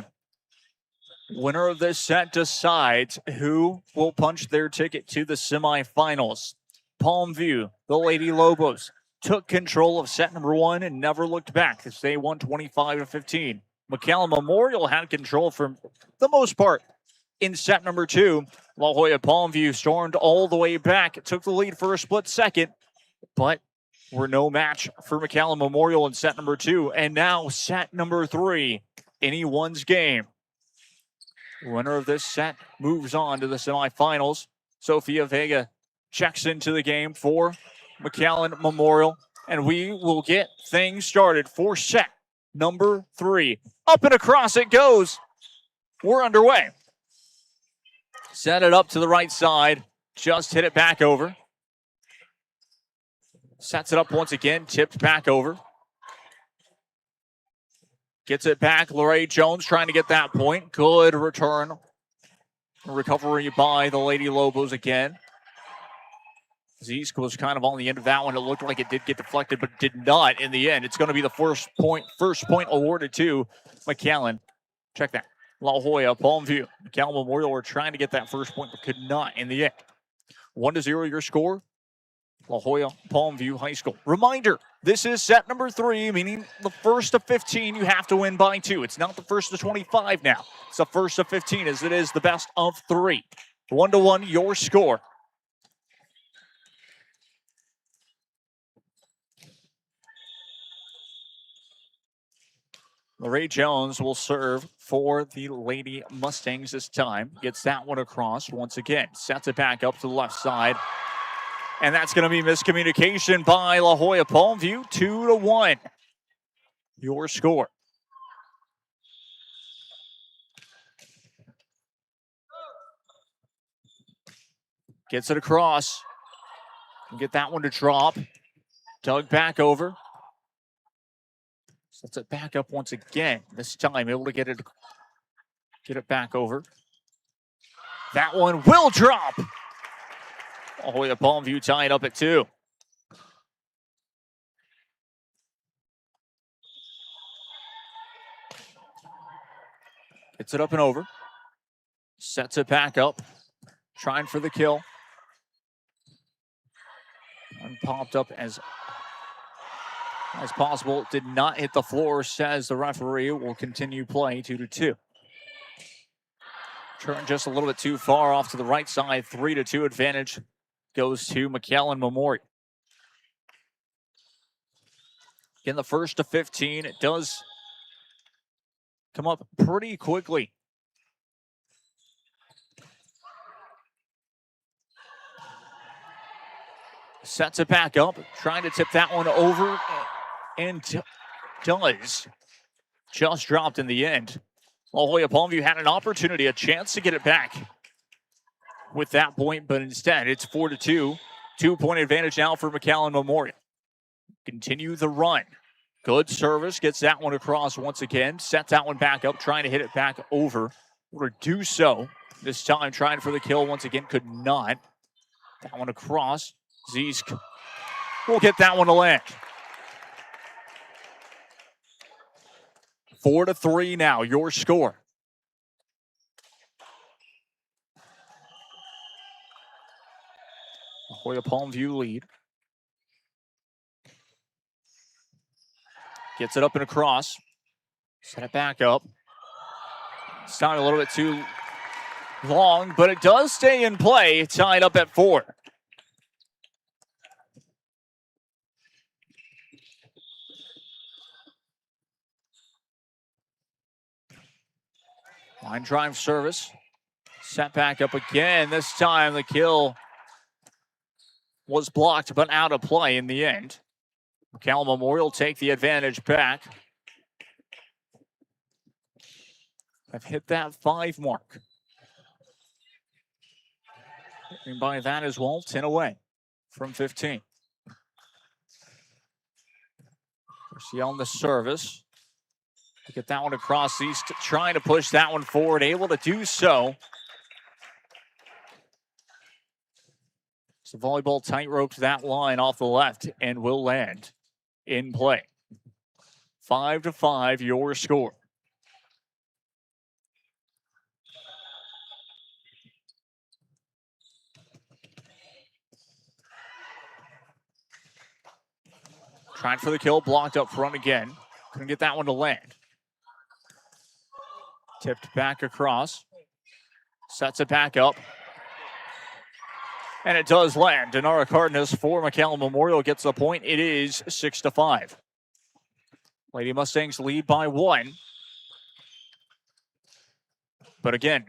Winner of this set decides who will punch their ticket to the semifinals. Palmview, the Lady Lobos, took control of set number 1 and never looked back as they won 25-15. McAllen Memorial had control for the most part in set number 2. La Jolla Palmview stormed all the way back, took the lead for a split second, but were no match for McAllen Memorial in set number 2. And now set number 3, anyone's game. Winner of this set moves on to the semifinals. Sofia Vega checks into the game for McAllen Memorial, and we will get things started for set number 3. Up and across it goes. We're underway. Set it up to the right side, just hit it back over. Sets it up once again, tipped back over. Gets it back, Lorraine Jones trying to get that point. Good return. Recovery by the Lady Lobos again. Zeesk was kind of on the end of that one. It looked like it did get deflected, but did not in the end. It's going to be the first point awarded to McAllen. Check that. La Jolla, Palmview. McAllen Memorial were trying to get that first point, but could not in the end. 1-0 your score. La Jolla, Palmview High School. Reminder, this is set number 3, meaning the first of 15 you have to win by 2. It's not the first of 25 now. It's the first of 15 as it is the best of 3. 1-1 your score. Lorraine Jones will serve for the Lady Mustangs this time. Gets that one across once again. Sets it back up to the left side. And that's going to be miscommunication by La Jolla Palmview. 2-1. Your score. Gets it across. Get that one to drop. Dug back over. Sets it back up once again. This time able to get it back over. That one will drop. La Jolla Palmview tied up at 2. Gets it up and over. Sets it back up. Trying for the kill. And popped up as possible. Did not hit the floor, says the referee. Will continue play 2-2. Turn just a little bit too far off to the right side. 3-2 advantage goes to McAllen Memorial. In the first to 15, it does come up pretty quickly. Sets it back up, trying to tip that one over, and does. Just dropped in the end. La Jolla Palmview had an opportunity, a chance to get it back with that point, but instead it's 4-2. 2-point advantage now for McAllen Memorial. Continue the run. Good service, gets that one across once again. Sets that one back up, trying to hit it back over. Or do so. This time trying for the kill once again, could not. That one across. Zeesk will get that one to land. 4-3 now, your score. La Jolla Palmview lead. Gets it up and across. Set it back up. It's not a little bit too long, but it does stay in play. Tied up at 4. Line drive service. Set back up again. This time the kill was blocked, but out of play in the end. McAllen Memorial take the advantage back. I've hit that 5 mark. And by that as well, 10 away from 15. Garcia on the service. To get that one across. He's trying to push that one forward, able to do so. So Volleyball tight-roped that line off the left and will land in play. 5-5, your score. Trying for the kill, blocked up front again. Couldn't get that one to land. Tipped back across. Sets it back up. And it does land. Denara Cardenas for McAllen Memorial gets the point. It is 6-5. Lady Mustangs lead by 1. But again,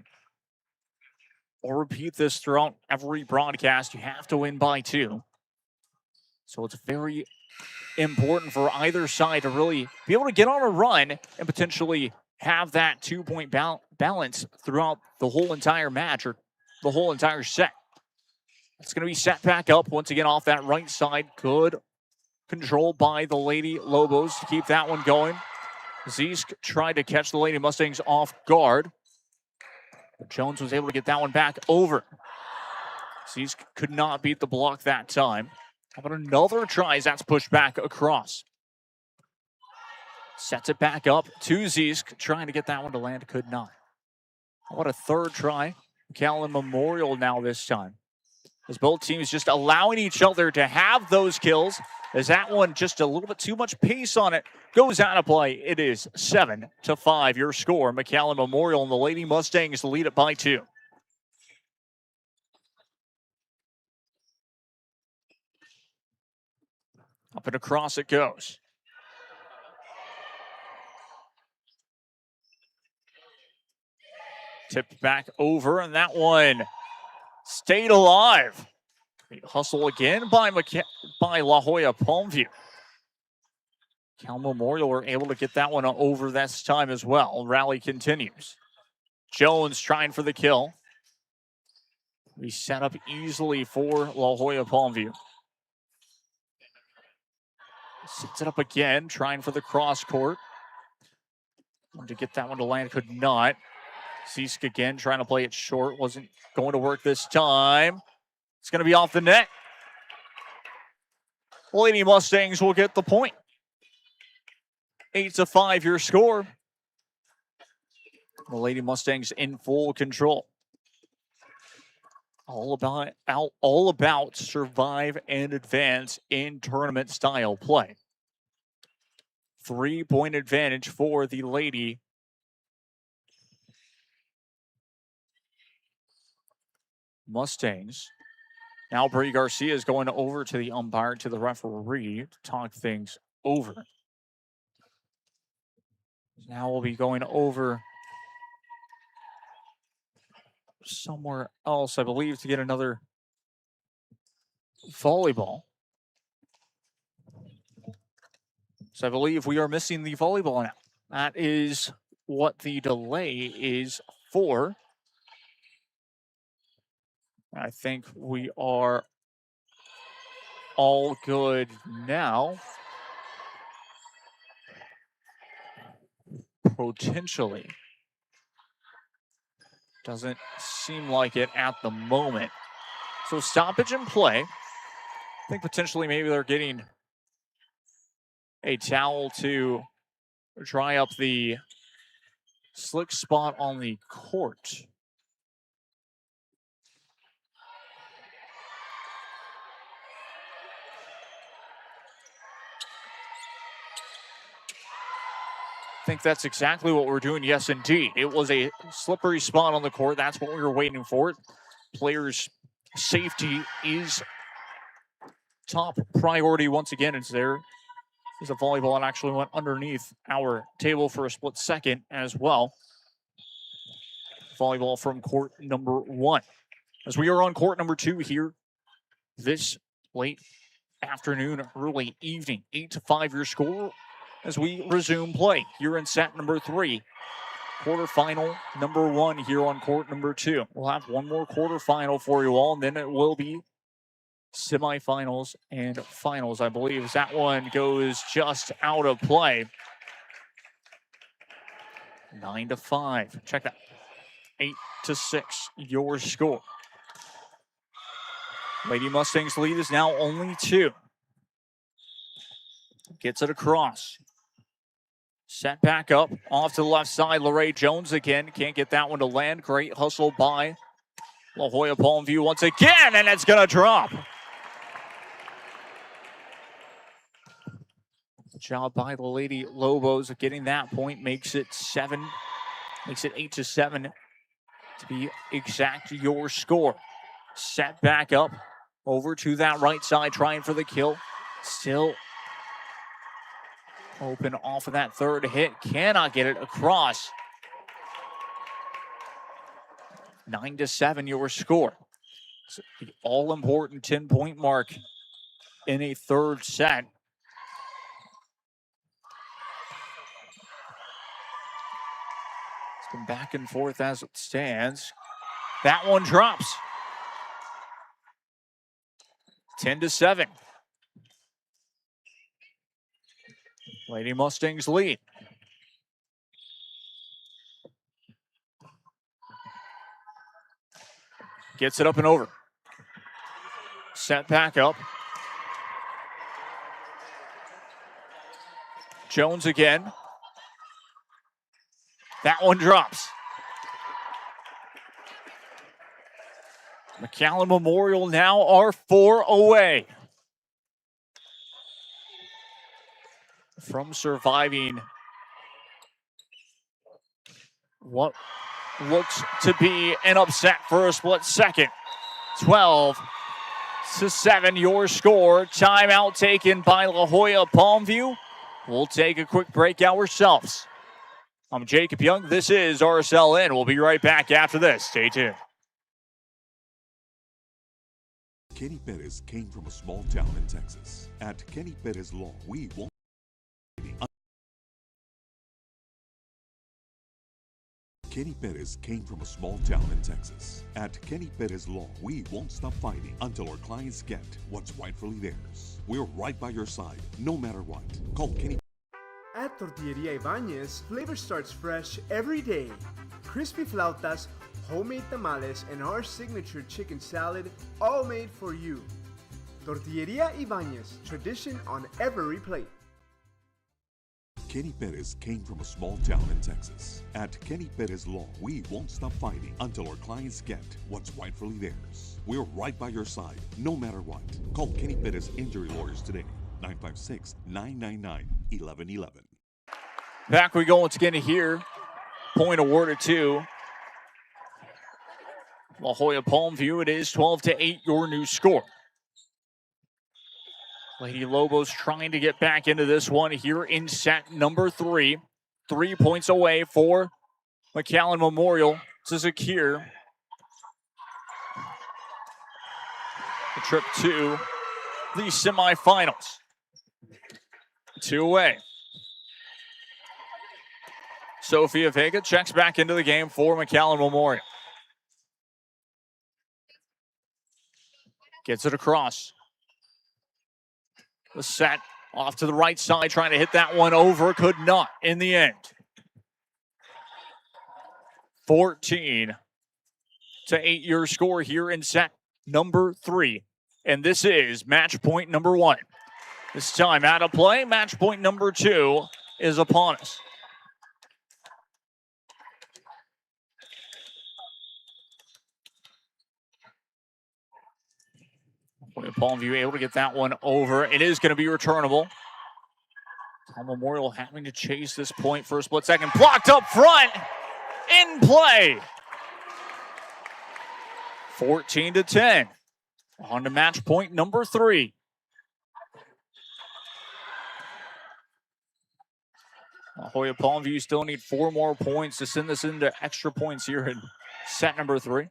I'll repeat this throughout every broadcast. You have to win by 2. So it's very important for either side to really be able to get on a run and potentially have that 2-point balance throughout the whole entire match or the whole entire set. It's going to be set back up once again off that right side. Good control by the Lady Lobos to keep that one going. Zeesk tried to catch the Lady Mustangs off guard, but Jones was able to get that one back over. Zeesk could not beat the block that time. How about another try as that's pushed back across? Sets it back up to Zeesk, trying to get that one to land, could not. How about a third try? McAllen Memorial now this time. As both teams just allowing each other to have those kills. As that one, just a little bit too much pace on it, goes out of play. It is 7-5, your score. McAllen Memorial and the Lady Mustangs lead it by 2. Up and across it goes. Tipped back over, and that one stayed alive. Hustle again by La Jolla Palmview. Cal Memorial were able to get that one over this time as well. Rally continues. Jones trying for the kill. We set up easily for La Jolla Palmview. Sets it up again, trying for the cross court. Wanted to get that one to land, could not. Ciesk again trying to play it short. Wasn't going to work this time. It's going to be off the net. Lady Mustangs will get the point. 8-5 your score. The Lady Mustangs in full control. All about survive and advance in tournament style play. 3-point advantage for the Lady Mustangs. Now Bree Garcia is going over to the umpire, to the referee, to talk things over. Now we'll be going over somewhere else, I believe, to get another volleyball. So I believe we are missing the volleyball now. That is what the delay is for. I think we are all good now. Potentially. Doesn't seem like it at the moment. So stoppage in play. I think potentially maybe they're getting a towel to dry up the slick spot on the court. I think that's exactly what we're doing. Yes, indeed. It was a slippery spot on the court. That's what we were waiting for. Players' safety is top priority once again. It's there. There's a volleyball and actually went underneath our table for a split second as well. Volleyball from court number 1. As we are on court number 2 here this late afternoon, early evening. 8-5 your score as we resume play here in set number 3. Quarterfinal number 1 here on court number 2. We'll have one more quarterfinal for you all, and then it will be semifinals and finals, I believe. That one goes just out of play. 9-5. Check that. 8-6 your score. Lady Mustangs lead is now only 2. Gets it across. Set back up, off to the left side. LaRae Jones again. Can't get that one to land. Great hustle by La Jolla Palmview once again, and it's going to drop. Job by the Lady Lobos of getting that point. Makes it 8-7 to be exact your score. Set back up over to that right side, trying for the kill. Still open off of that third hit. Cannot get it across. 9-7 your score. So the all-important 10-point mark in a third set. It's been back and forth as it stands. That one drops. 10-7. Lady Mustangs lead. Gets it up and over. Set back up. Jones again. That one drops. McAllen Memorial now are 4 away from surviving what looks to be an upset for a split second. 12-7 your score. Timeout taken by La Jolla Palmview. We'll take a quick break ourselves. I'm Jacob Young. This is RSLN. We'll be right back after this. Stay tuned. Kenny Perez came from a small town in Texas. At Kenny Perez Law, we won't. Kenny Perez came from a small town in Texas. At Kenny Perez Law, we won't stop fighting until our clients get what's rightfully theirs. We're right by your side, no matter what. Call Kenny. At Tortilleria Ibañez, flavor starts fresh every day. crispy flautas, homemade tamales, and our signature chicken salad, all made for you. Tortilleria Ibañez, tradition on every plate. Kenny Perez came from a small town in Texas. At Kenny Perez Law, we won't stop fighting until our clients get what's rightfully theirs. We're right by your side, no matter what. Call Kenny Perez Injury Lawyers today, 956-999-1111. Back we go once again here. Point awarded to La Jolla Palmview. It is 12-8, your new score. Lady Lobos trying to get back into this one here in set number 3. 3 points away for McAllen Memorial to secure the trip to the semifinals. 2 away. Sophia Vega checks back into the game for McAllen Memorial. Gets it across. The set off to the right side, trying to hit that one over. Could not in the end. 14-8 your score here in set number 3. And this is match point number 1. This time out of play, match point number 2 is upon us. Palmview able to get that one over. It is going to be returnable. Memorial having to chase this point for a split second. Blocked up front. In play. 14-10. On to match point number 3. La Jolla Palmview still need 4 more points to send this into extra points here in set number 3.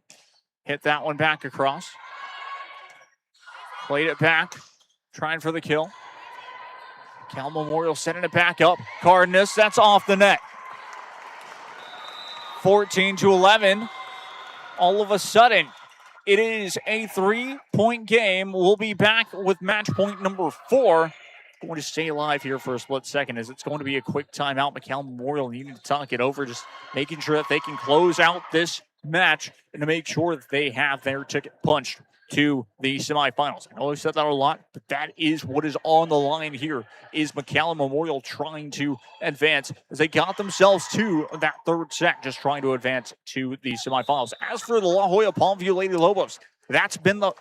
Hit that one back across. Played it back, trying for the kill. Cal Memorial setting it back up. Cardenas, that's off the net. 14-11. All of a sudden, it is a 3-point game. We'll be back with match point number 4. Going to stay live here for a split second as it's going to be a quick timeout. McAllen Memorial needing to talk it over, just making sure that they can close out this match and to make sure that they have their ticket punched to the semifinals. I know I said that a lot, but that is what is on the line here, is McAllen Memorial trying to advance as they got themselves to that 3rd set, just trying to advance to the semifinals. As for the La Jolla Palmview Lady Lobos, that's been the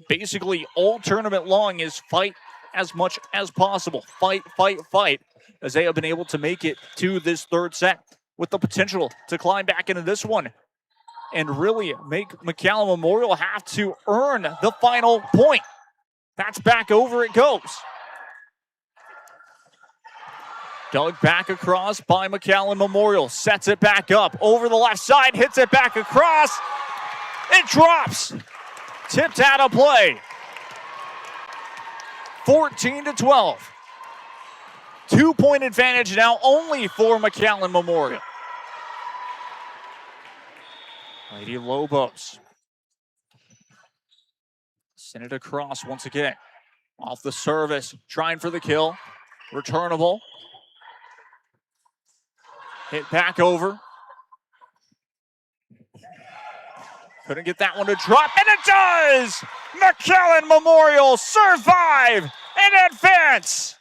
basically all tournament long, is fight as much as possible. Fight, fight, fight, as they have been able to make it to this 3rd set with the potential to climb back into this one and really make McAllen Memorial have to earn the final point. That's back over it goes. Dug back across by McAllen Memorial. Sets it back up over the left side. Hits it back across. It drops. Tipped out of play. 14-12. 2-point advantage now only for McAllen Memorial. Lady Lobos. Send it across once again. Off the service, trying for the kill. Returnable. Hit back over. Couldn't get that one to drop, and it does! McAllen Memorial survive and advance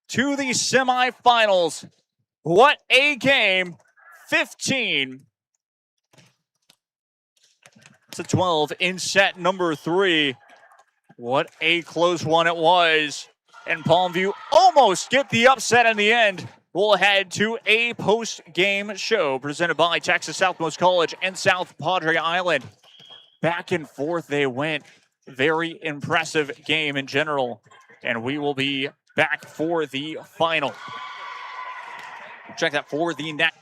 to the semifinals. What a game. 15-12 in set number 3. What a close one it was. And Palmview almost get the upset in the end. We'll head to a post-game show presented by Texas Southmost College and South Padre Island. Back and forth they went. Very impressive game in general. And we will be back for the final. Check that for the next.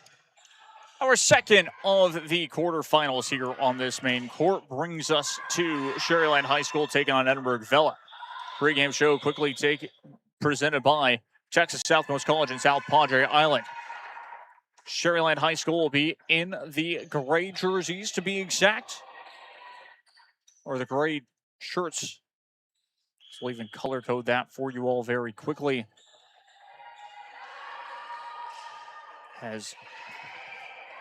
Our second of the quarterfinals here on this main court brings us to Sherryland High School taking on Edinburgh Vela. Pre-game show quickly presented by Texas Southmost College and South Padre Island. Sherryland High School will be in the gray jerseys to be exact. Or the gray shirts. So we'll even color code that for you all very quickly. As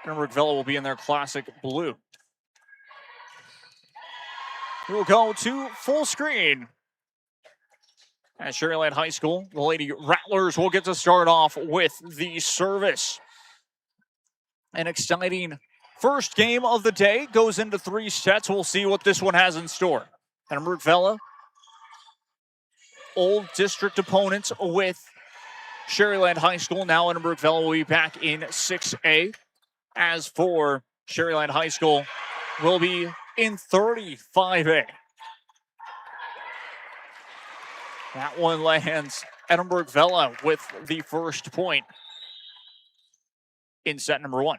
Edinburgh Villa will be in their classic blue. We will go to full screen. At Sharyland High School, the Lady Rattlers will get to start off with the service. An exciting first game of the day goes into 3 sets. We'll see what this one has in store. Edinburgh Villa, old district opponents with Sharyland High School. Now Edinburgh Villa will be back in 6A. As for Sharyland High School, will be in 35A. That one lands Edinburgh Villa with the first point in set number 1.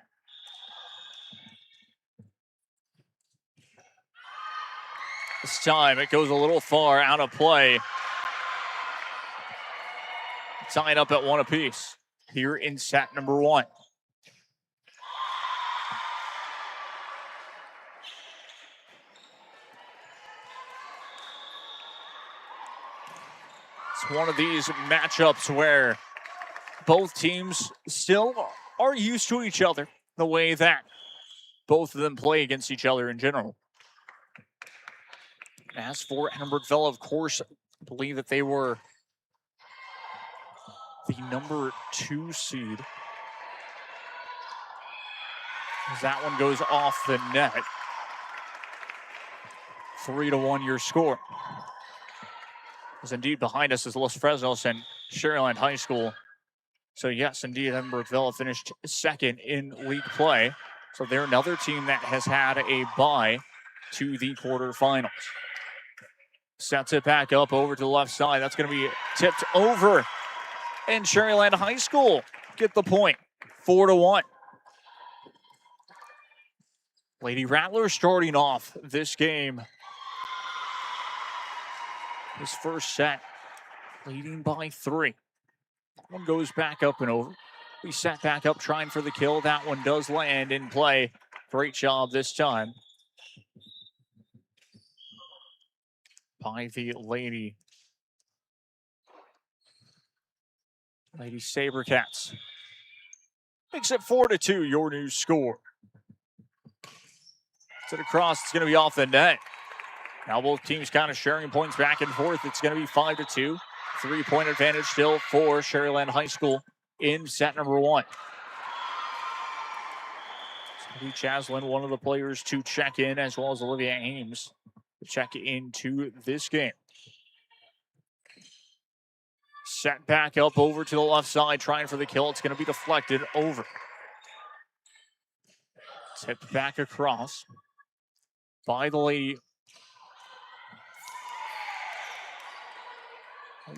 This time it goes a little far out of play. Tied up at 1 apiece here in set number 1. It's one of these matchups where both teams still are used to each other, the way that both of them play against each other in general. As for Edinburgh Villa, of course, I believe that they were the number 2 seed. As that one goes off the net. 3-1 your score. As indeed behind us is Los Fresnos and Sharyland High School. So yes, indeed, Edinburgh Villa finished second in league play. So they're another team that has had a bye to the quarterfinals. Sets it back up over to the left side. That's going to be tipped over. And Sharyland High School get the point. 4-1. Lady Rattlers starting off this game. This first set, leading by 3. One goes back up and over. We set back up trying for the kill. That one does land in play. Great job this time by the Lady Sabercats. Makes it 4-2, your new score. Set across, it's going to be off the net. Now both teams kind of sharing points back and forth. It's going to be 5-2. 3-point advantage still for Sharyland High School in set number 1. So Chaslin, one of the players to check in, as well as Olivia Ames to check into this game. Set back up over to the left side, trying for the kill. It's going to be deflected over. Tipped back across by the Lady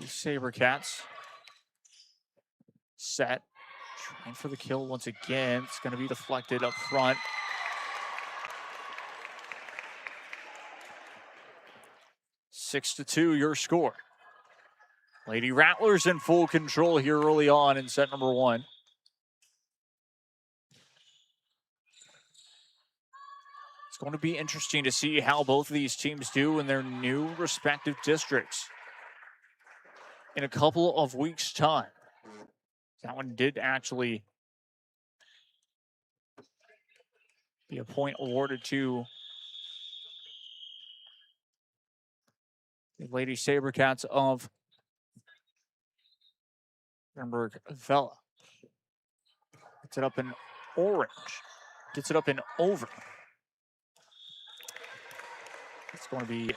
Sabercats. Set. Trying for the kill once again. It's going to be deflected up front. Six to 2, your score. Lady Rattlers in full control here early on in set number 1. It's going to be interesting to see how both of these teams do in their new respective districts in a couple of weeks' time. That one did actually be a point awarded to the Lady Sabercats of Edinburgh Villa. Gets it up in orange. Gets it up in over. It's going to be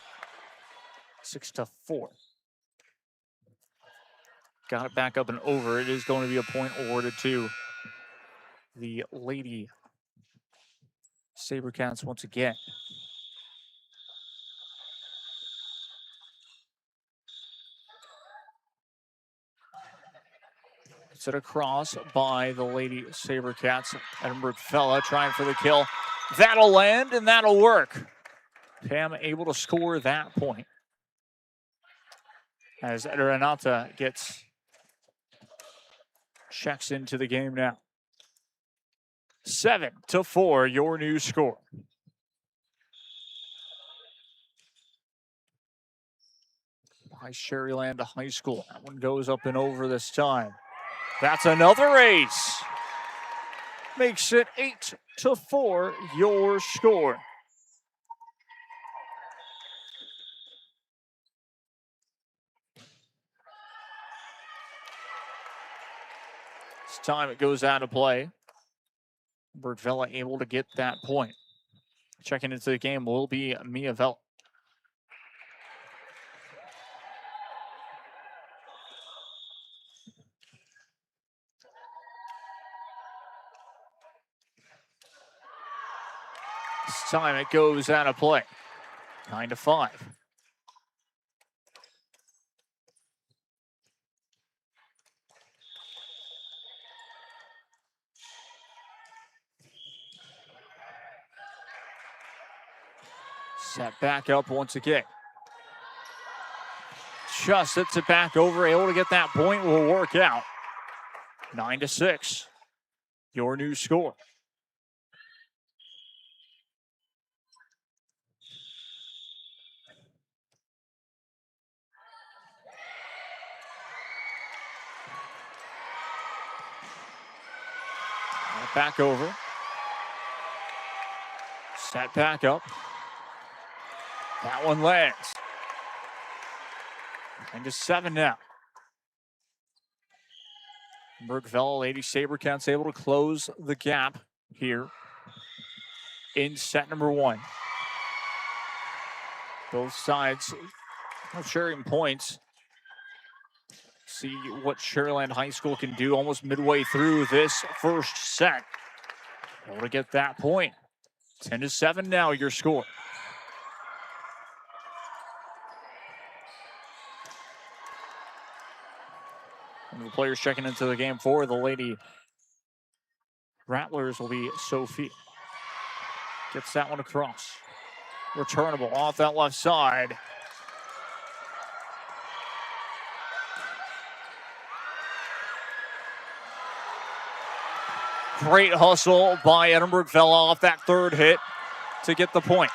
6-4. Got it back up and over. It is going to be a point awarded to the Lady Sabercats once again. Gets it across by the Lady Sabercats. Edinburgh Villa trying for the kill. That'll land and that'll work. Pam able to score that point. As Renata checks into the game now. 7-4, your new score. By Sharyland High School. That one goes up and over this time. That's another ace. makes it 8-4 your score. This time it goes out of play. Bergvella able to get that point. Checking into the game will be Mia Vella. This time it goes out of play. 9-5. Set back up once again. Just sets it back over, able to get that point, will work out. 9-6, your new score. Back over. Set back up. That one lands. 9-7 now. Bergvella, Lady Sabercats able to close the gap here in set number 1. Both sides sharing points. See what Sharyland High School can do almost midway through this first set. Able to get that point. 10-7 now, your score. One of the players checking into the game for the Lady Rattlers will be Sophie. Gets that one across. Returnable off that left side. Great hustle by Edinburgh Vella off that third hit to get the point.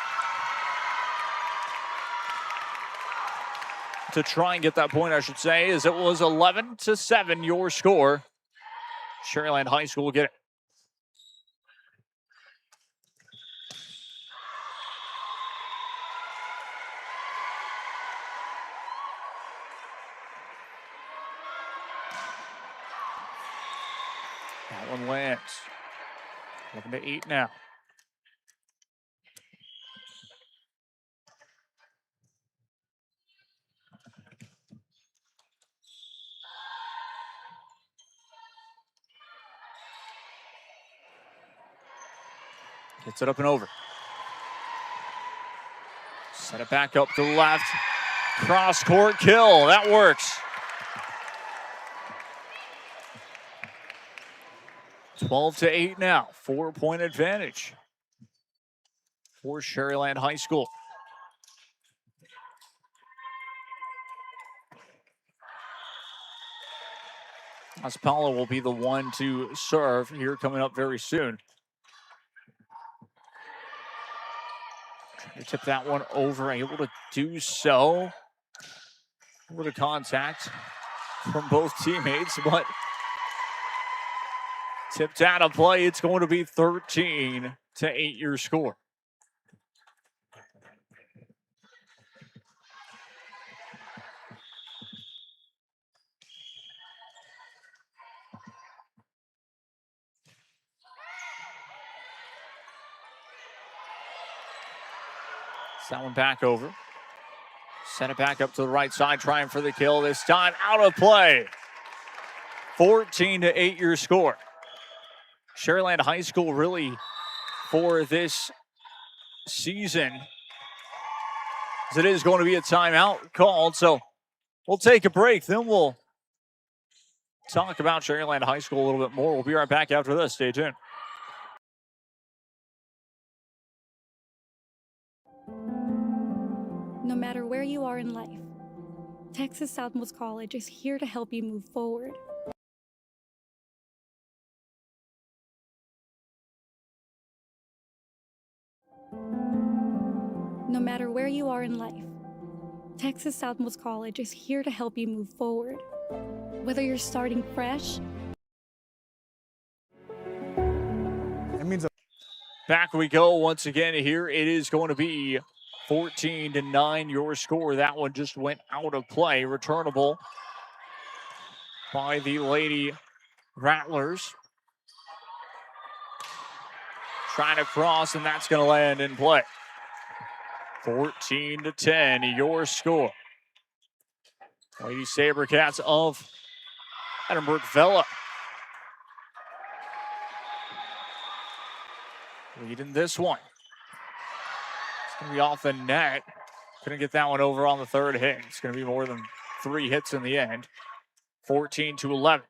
To try and get that point, I should say, as it was 11-7 your score. Sharyland High School will get it. That one lands. 11-8 now. Gets it up and over. Set it back up to the left. Cross court kill. That works. 12-8 now. 4-point advantage for Sharyland High School. Aspala will be the one to serve here coming up very soon. Trying to tip that one over, able to do so. A little contact from both teammates, but tipped out of play. It's going to be 13-8 your score. That one back over. Send it back up to the right side, trying for the kill. This time out of play. 14-8 your score. Sharyland High School really for this season, as it is going to be a timeout called. So we'll take a break. Then we'll talk about Sharyland High School a little bit more. We'll be right back after this. Stay tuned. No matter where you are in life, Texas Southmost College is here to help you move forward. No matter where you are in life, Texas Southmost College is here to help you move forward. Whether you're starting fresh Back we go once again here. It is going to be 14-9 your score. That one just went out of play. Returnable by the Lady Rattlers. Trying to cross, and that's going to land in play. 14-10 your score. Lady Sabercats of Edinburgh Vella leading this one. It's going to be off the net. Couldn't get that one over on the third hit. It's going to be more than 3 hits in the end. 14-11.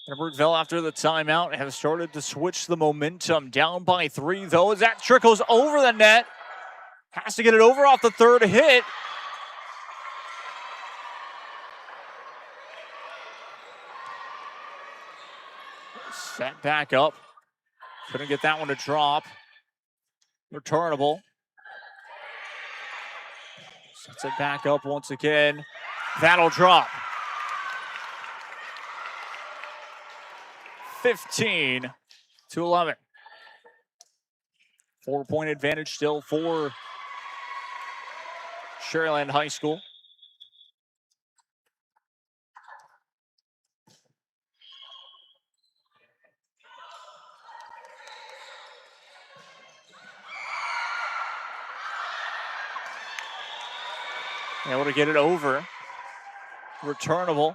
Edinburgh Vella, after the timeout, have started to switch the momentum. Down by 3, though, as that trickles over the net. Has to get it over off the third hit. Set back up. Couldn't get that one to drop. Returnable. Sets it back up once again. That'll drop. 15-11. 4-point advantage still for Sharyland High School. Able to get it over. Returnable.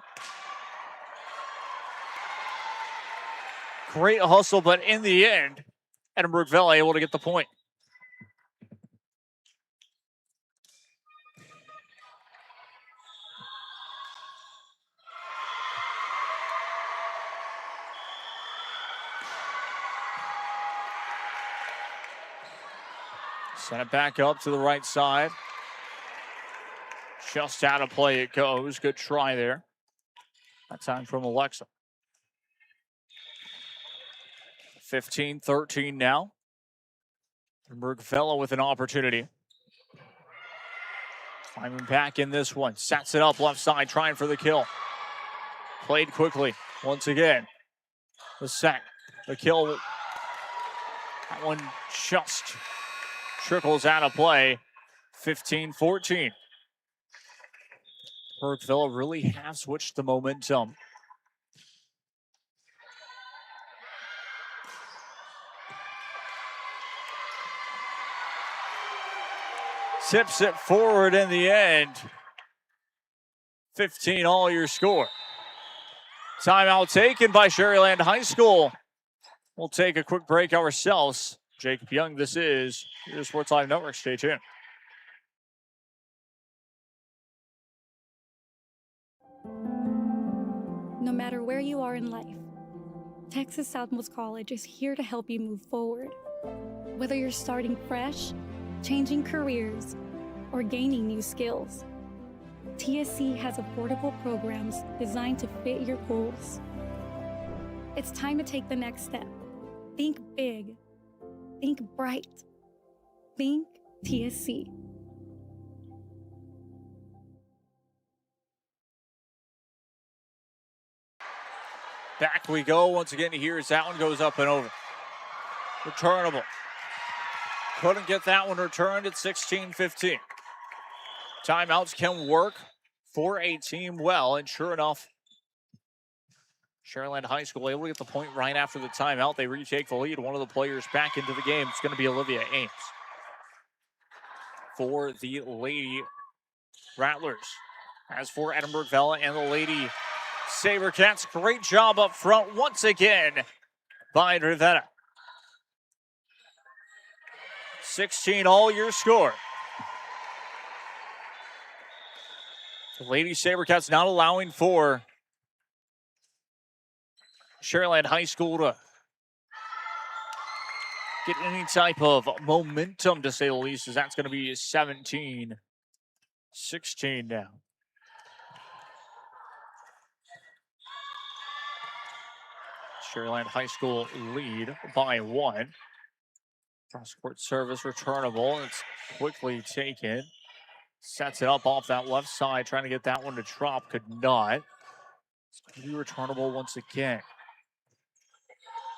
Great hustle, but in the end, Edinburgh Vella able to get the point. Send it back up to the right side. Just out of play it goes. Good try there. That time from Alexa. 15-13 now. Edinburgh Vella with an opportunity. Climbing back in this one. Sets it up left side, trying for the kill. Played quickly once again. The set. The kill. That one just trickles out of play. 15-14. Edinburgh Vella really have switched the momentum. Tips it forward in the end. 15 all your score. Timeout taken by Sharyland High School. We'll take a quick break ourselves. Jacob Young, this is your Sports Live Network. Stay tuned. No matter where you are in life, Texas Southmost College is here to help you move forward. Whether you're starting fresh, changing careers, or gaining new skills, TSC has affordable programs designed to fit your goals. It's time to take the next step. Think big. Think bright. Think TSC. Back we go once again here as that one goes up and over. Returnable. Couldn't get that one returned at 16-15. Timeouts can work for a team well, and sure enough, Sharyland High School able to get the point right after the timeout. They retake the lead. One of the players back into the game. It's going to be Olivia Ames for the Lady Rattlers. As for Edinburgh Vella and the Lady Sabercats, great job up front once again by Rivera. 16 all your score. The Lady Sabercats not allowing for Sharyland High School to get any type of momentum, to say the least, as that's going to be 17-16 now. Sharyland High School lead by 1. Cross-court service returnable. It's quickly taken. Sets it up off that left side, trying to get that one to drop. Could not. It's going to be returnable once again.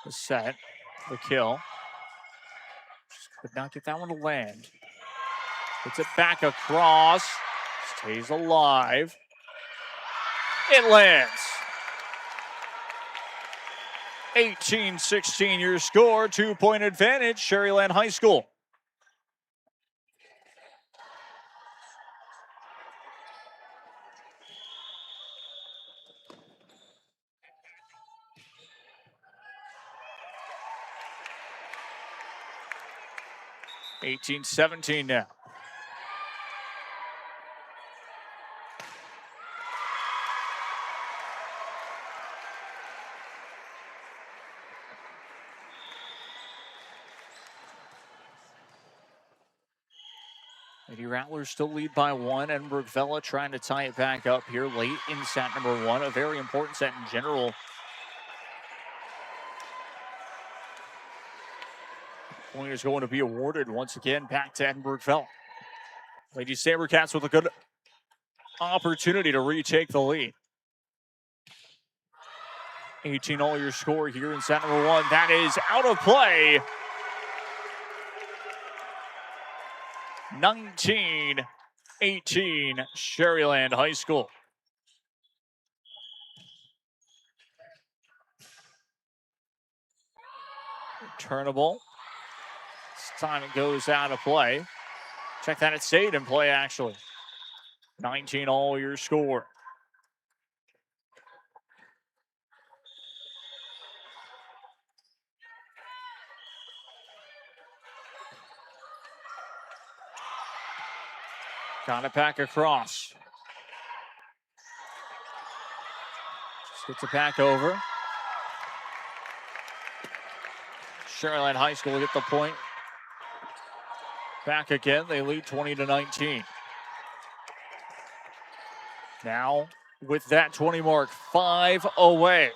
The set, the kill. Could not get that one to land. Puts it back across. Stays alive. It lands. 18-16 your score. 2-point advantage, Sherryland High School. (18-17) now. Lady Rattlers still lead by 1. Edinburgh Vella trying to tie it back up here late in set number 1. A very important set in general. Point is going to be awarded once again back to Edinburgh Vella. Lady Sabercats with a good opportunity to retake the lead. 18 all your score here in set number 1. That is out of play. 19-18 Sherryland High School. Returnable. This time it goes out of play. Check that, it stayed in play actually. 19 all your score. Got it back across. Just gets it back over. Sherryland High School get the point. Back again, they lead 20-19. Now, with that 20 mark, 5 away.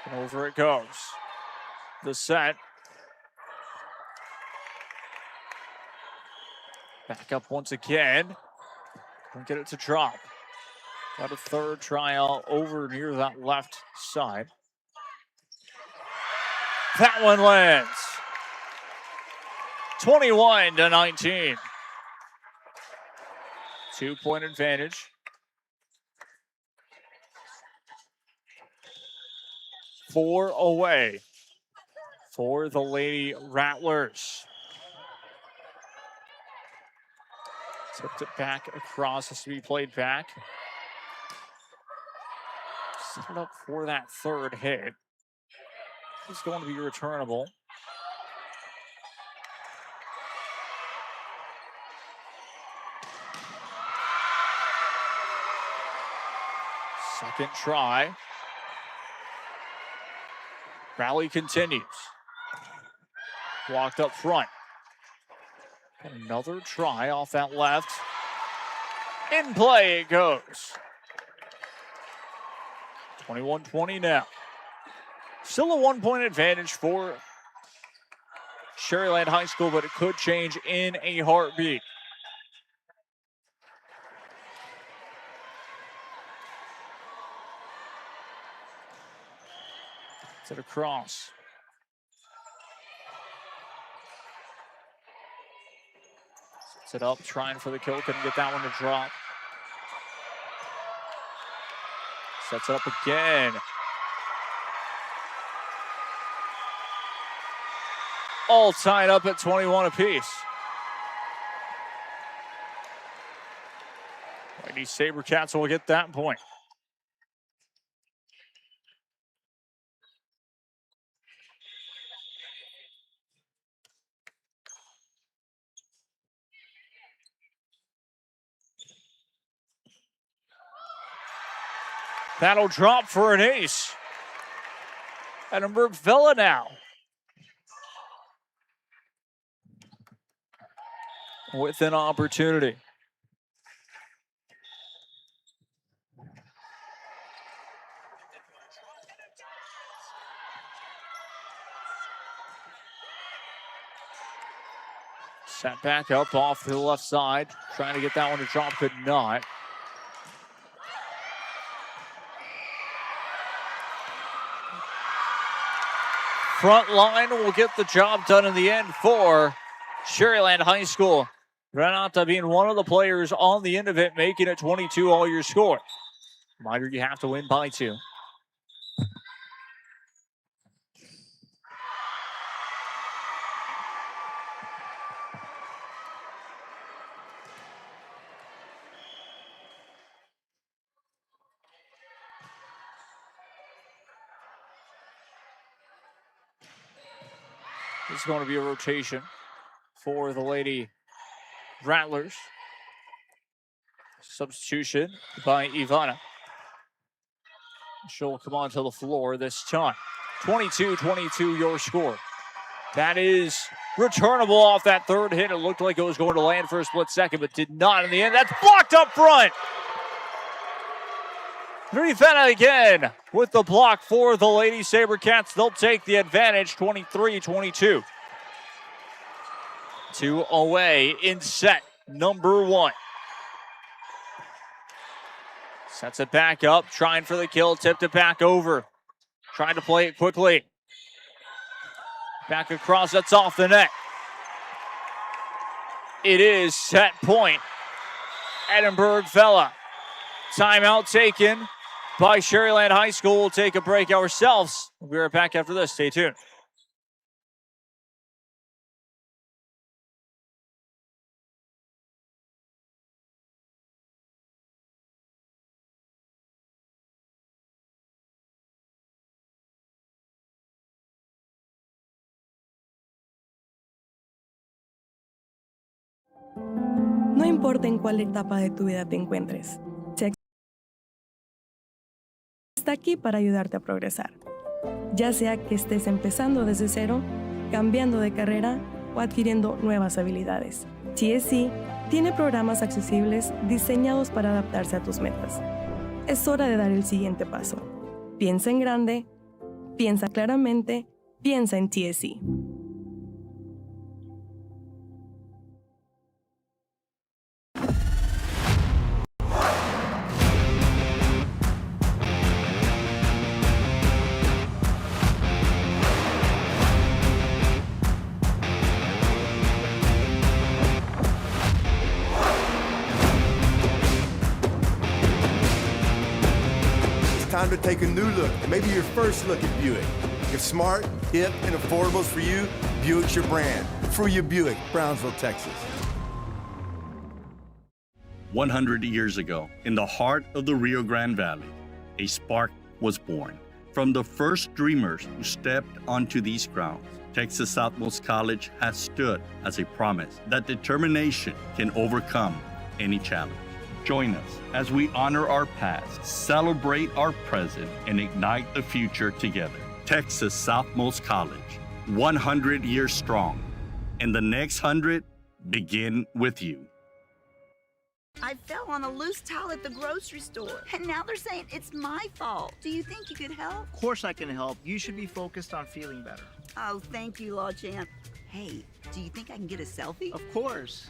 And over it goes. The set. Back up once again. Don't get it to drop. Got a third tryout over near that left side. That one lands. 21-19. 2-point advantage. Four away for the Lady Rattlers. Tipped it back across, has to be played back. Set it up for that third hit. It's going to be returnable. Second try. Rally continues. Walked up front. Another try off that left. In play it goes. 21-20 now. Still a 1-point advantage for Sherryland High School, but it could change in a heartbeat. Set across. Sets it up, trying for the kill, couldn't get that one to drop. Sets it up again. All tied up at 21 apiece. Lady Sabercats will get that point. That'll drop for an ace. Edinburgh Villa now. With an opportunity. Set back up off to the left side. Trying to get that one to drop, could not. front line will get the job done in the end for Cherryland High School. Renata being one of the players on the end of it, making it 22 all your score. Reminder, you have to win by 2. This is going to be a rotation for the Lady Rattlers. Substitution by Ivana. She'll come onto the floor this time. 22-22 your score. That is returnable off that third hit. It looked like it was going to land for a split second, but did not in the end. That's blocked up front. Rivera again with the block for the Lady Sabercats. They'll take the advantage, 23-22. 2 away in set number 1. Sets it back up, trying for the kill, tipped it back over. Trying to play it quickly. Back across, that's off the net. It is set point. Edinburgh Vella. Timeout taken by Cherryland High School. We'll take a break ourselves. We'll be right back after this. Stay tuned. No importa en cuál etapa de tu vida te encuentres, Texas está aquí para ayudarte a progresar. Ya sea que estés empezando desde cero, cambiando de carrera o adquiriendo nuevas habilidades. TSC tiene programas accesibles diseñados para adaptarse a tus metas. Es hora de dar el siguiente paso. Piensa en grande, piensa claramente, piensa en TSC. Time to take a new look, maybe your first look at Buick. If smart, hip, and affordable is for you, Buick's your brand. For you, Buick, Brownsville, Texas. 100 years ago, in the heart of the Rio Grande Valley, a spark was born. From the first dreamers who stepped onto these grounds, Texas Southmost College has stood as a promise that determination can overcome any challenge. Join us as we honor our past, celebrate our present, and ignite the future together. Texas Southmost College, 100 years strong, and the next 100 begin with you. I fell on a loose towel at the grocery store, and now they're saying it's my fault. Do you think you could help? Of course I can help. You should be focused on feeling better. Oh, thank you, Law Champ. Hey, do you think I can get a selfie? Of course.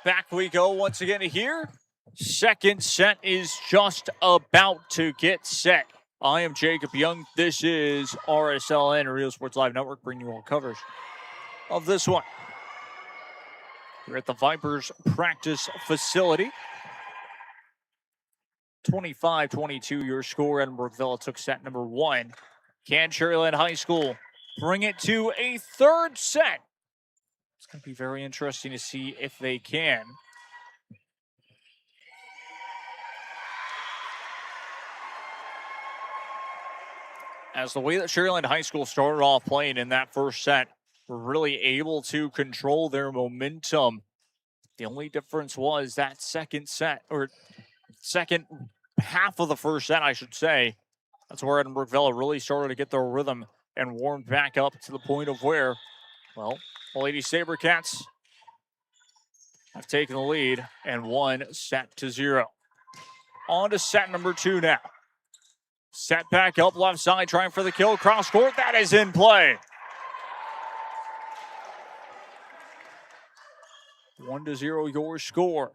Back we go once again here. Second set is just about to get set. I am Jacob Young. This is RSLN, Rio Sports Live Network, bringing you all coverage of this one. We're at the Vipers practice facility. 25-22 your score. Edinburgh Villa took set number 1. Can Cherryland High School bring it to a third set? It's going to be very interesting to see if they can. As the way that Cherryland High School started off playing in that first set, were really able to control their momentum. The only difference was that second set, or second half of the first set, I should say. That's where Edinburgh Villa really started to get their rhythm and warmed back up to the point of where, well, the Lady Sabercats have taken the lead and won set to 0. On to set number 2 now. Set back up left side, trying for the kill. Cross court, that is in play. 1-0 your score.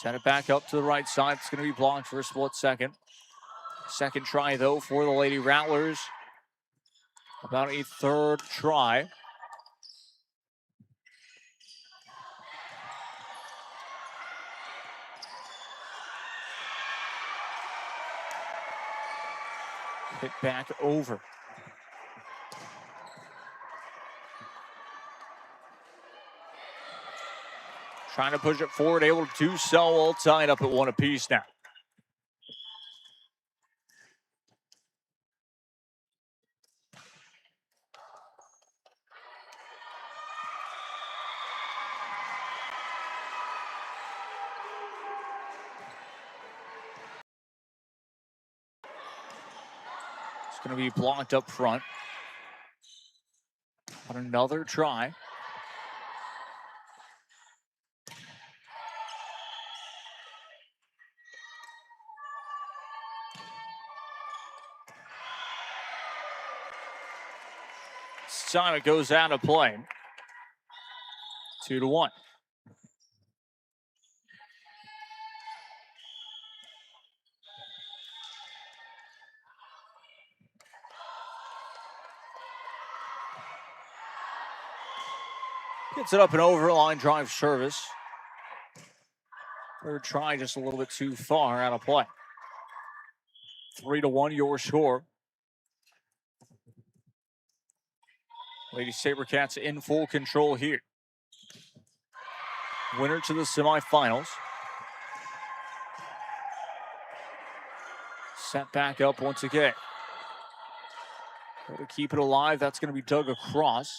Send it back up to the right side. It's going to be blocked for a split second. Second try, though, for the Lady Rattlers. About a third try. Hit back over. Trying to push it forward, able to do so, all tied up at one apiece now. It's going to be blocked up front. On another try. This time it goes out of play. 2-1. Gets it up and over, line drive service. Third try just a little bit too far out of play. 3-1 your score. Lady Sabercats in full control here. Winner to the semifinals. Set back up once again. Got to keep it alive. That's going to be dug across.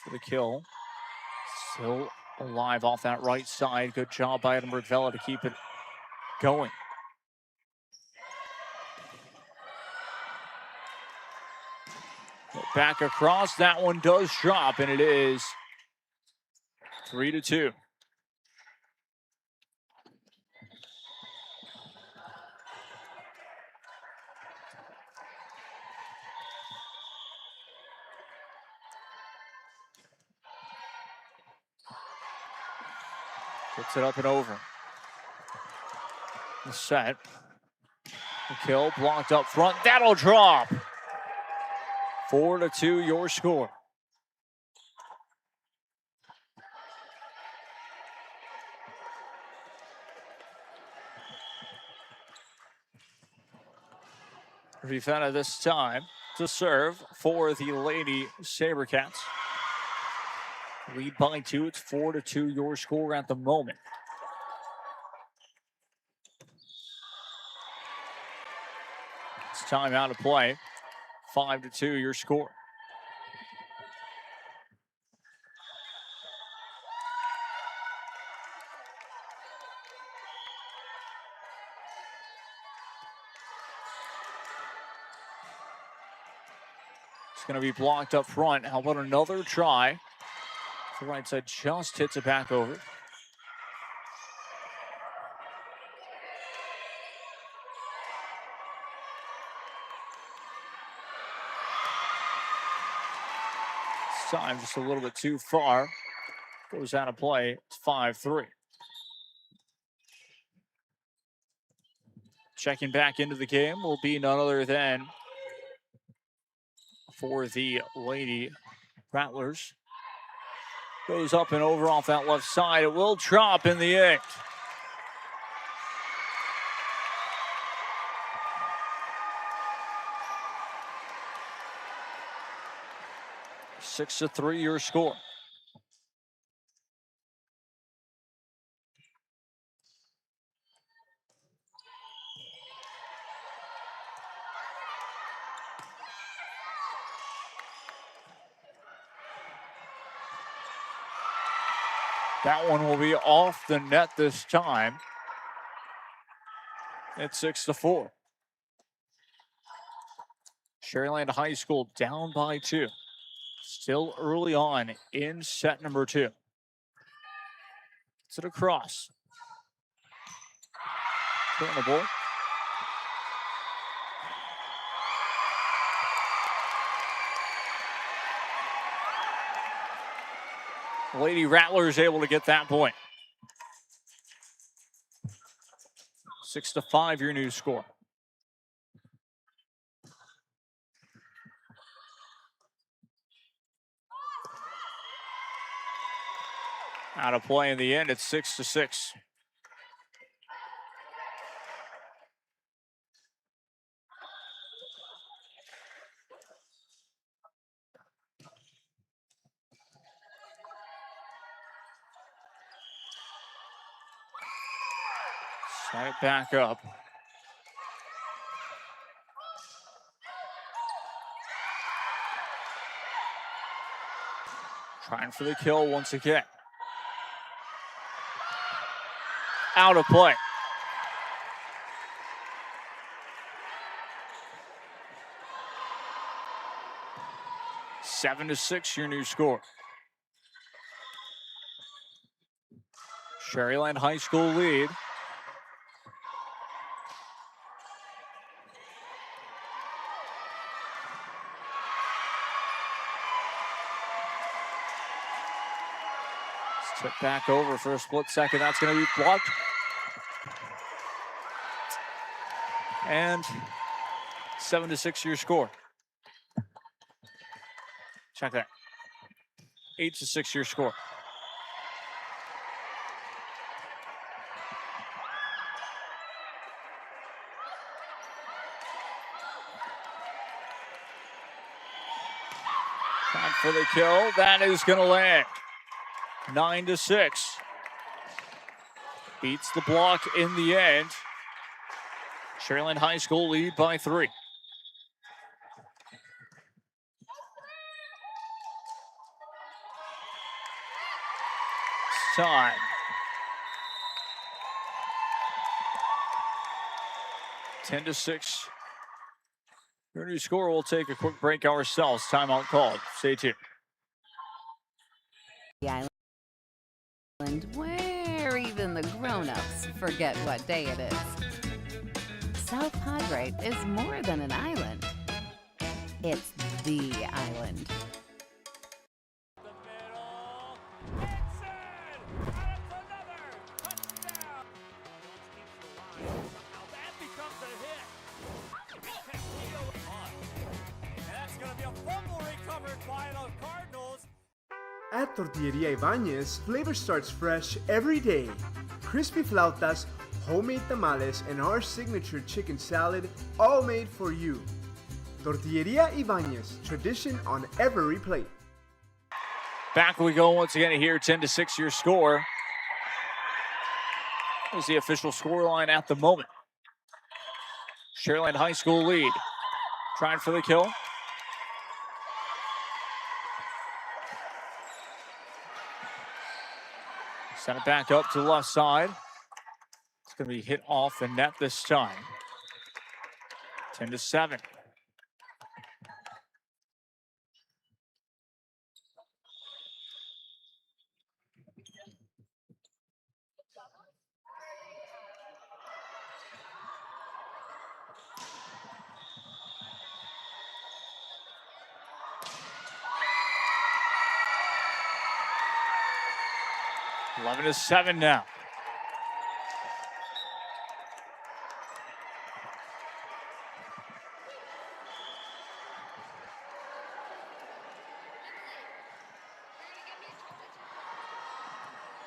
For the kill. Still alive off that right side. Good job by Edinburgh Vella to keep it going. Back across. That one does drop, and it is 3-2. Gets it up and over. The set. The kill blocked up front. That'll drop. 4-2 your score. Rivera this time to serve for the Lady Sabercats. Lead by 2. It's 4-2 your score at the moment. It's time out of play. 5-2 your score. It's going to be blocked up front. How about another try? The right side just hits it back over. This time just a little bit too far. Goes out of play. It's 5-3. Checking back into the game will be none other than for the Lady Rattlers. Goes up and over off that left side. It will drop in the end. Six to 3 your score. That one will be off the net this time. It's 6-4. Sharyland High School down by 2. Still early on in set number 2. It's it across. Turnable. Lady Rattlers able to get that point. 6-5, your new score. Out of play in the end, it's 6-6. Set it back up. Trying for the kill once again. Out of play. Seven to 6, your new score. Sherryland High School lead. Tip back over for a split second. That's going to be blocked. And 7-6 your score. Check that. 8-6 your score. Time for the kill. That is going to land. 9-6. Beats the block in the end. Sherryland High School lead by 3. Time. Ten to 6. Your new score. We'll take a quick break ourselves. Timeout called. Stay tuned. The island where even the grown-ups forget what day it is. South Padre is more than an island. It's the island. At Tortilleria Ibañez, flavor starts fresh every day. Crispy flautas, homemade tamales, and our signature chicken salad, all made for you. Tortilleria Ibañez, tradition on every plate. Back we go once again here, 10-6 your score. Is the official scoreline at the moment. Sherryland High School lead. Trying for the kill. Send it back up to the left side. It's going to be hit off the net this time. 10-7. Eleven to 7 now.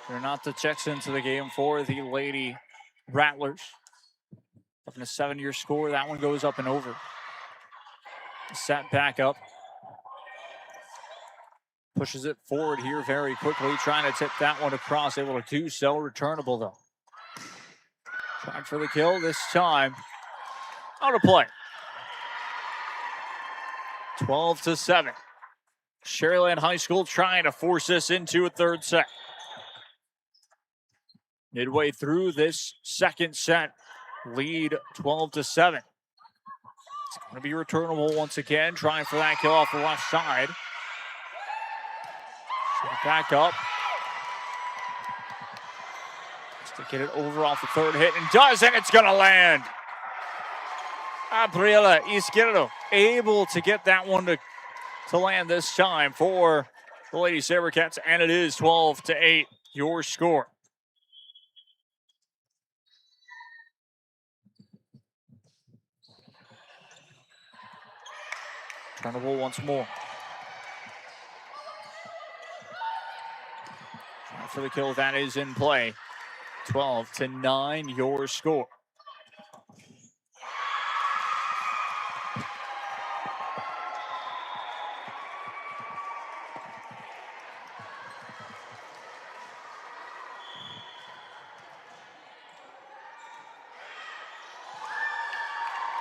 Renata checks into the game for the Lady Rattlers. 11 to 7 your score. That one goes up and over. Set back up. Pushes it forward here very quickly, trying to tip that one across. Able to do so. Returnable though. Trying for the kill this time. Out of play. 12 to 7. Sherryland High School trying to force this into a third set. Midway through this second set, lead 12 to 7. It's going to be returnable once again, trying for that kill off the left side. Back up. Just to get it over off the third hit, and does, and it's going to land. Gabriela Izquierdo able to get that one to land this time for the Lady Sabercats, and it is 12-8, your score. Turnable once more. Try for the kill, that is in play. 12-9, your score.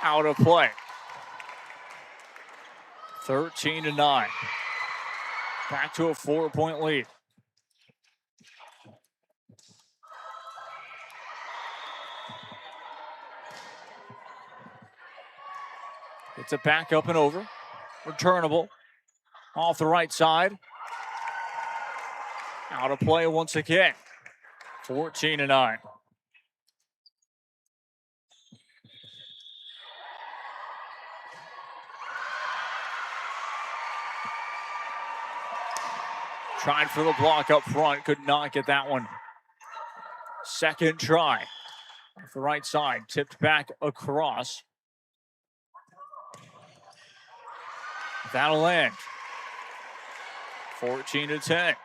Out of play. 13-9. Back to a 4-point lead. It's a back up and over. Returnable. Off the right side. Out of play once again. 14-9. Tried for the block up front. Could not get that one. Second try. Off the right side. Tipped back across. That'll end. 14-10.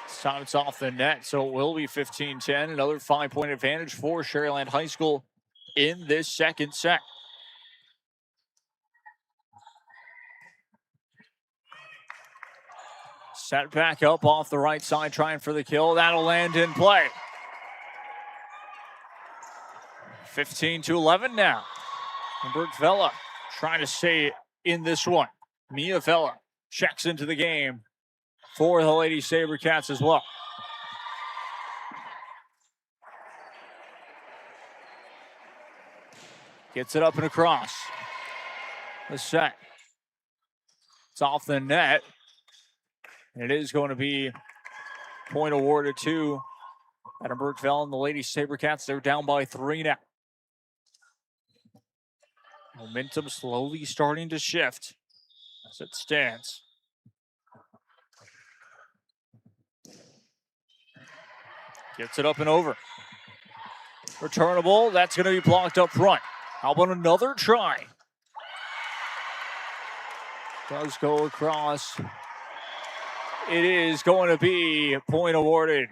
This time it's off the net, so it will be 15-10. Another 5-point advantage for Sharyland High School in this second set. Set back up off the right side, trying for the kill. That'll land in play. 15-11 now. Berg Vella trying to stay in this one. Mia Vella checks into the game for the Lady Sabercats as well. Gets it up and across. The set. It's off the net. And it is going to be point awarded to Edinburgh Vell and the Lady Sabercats. They're down by 3 now. Momentum slowly starting to shift as it stands. Gets it up and over. Returnable. That's going to be blocked up front. How about another try? Does go across. It is going to be point awarded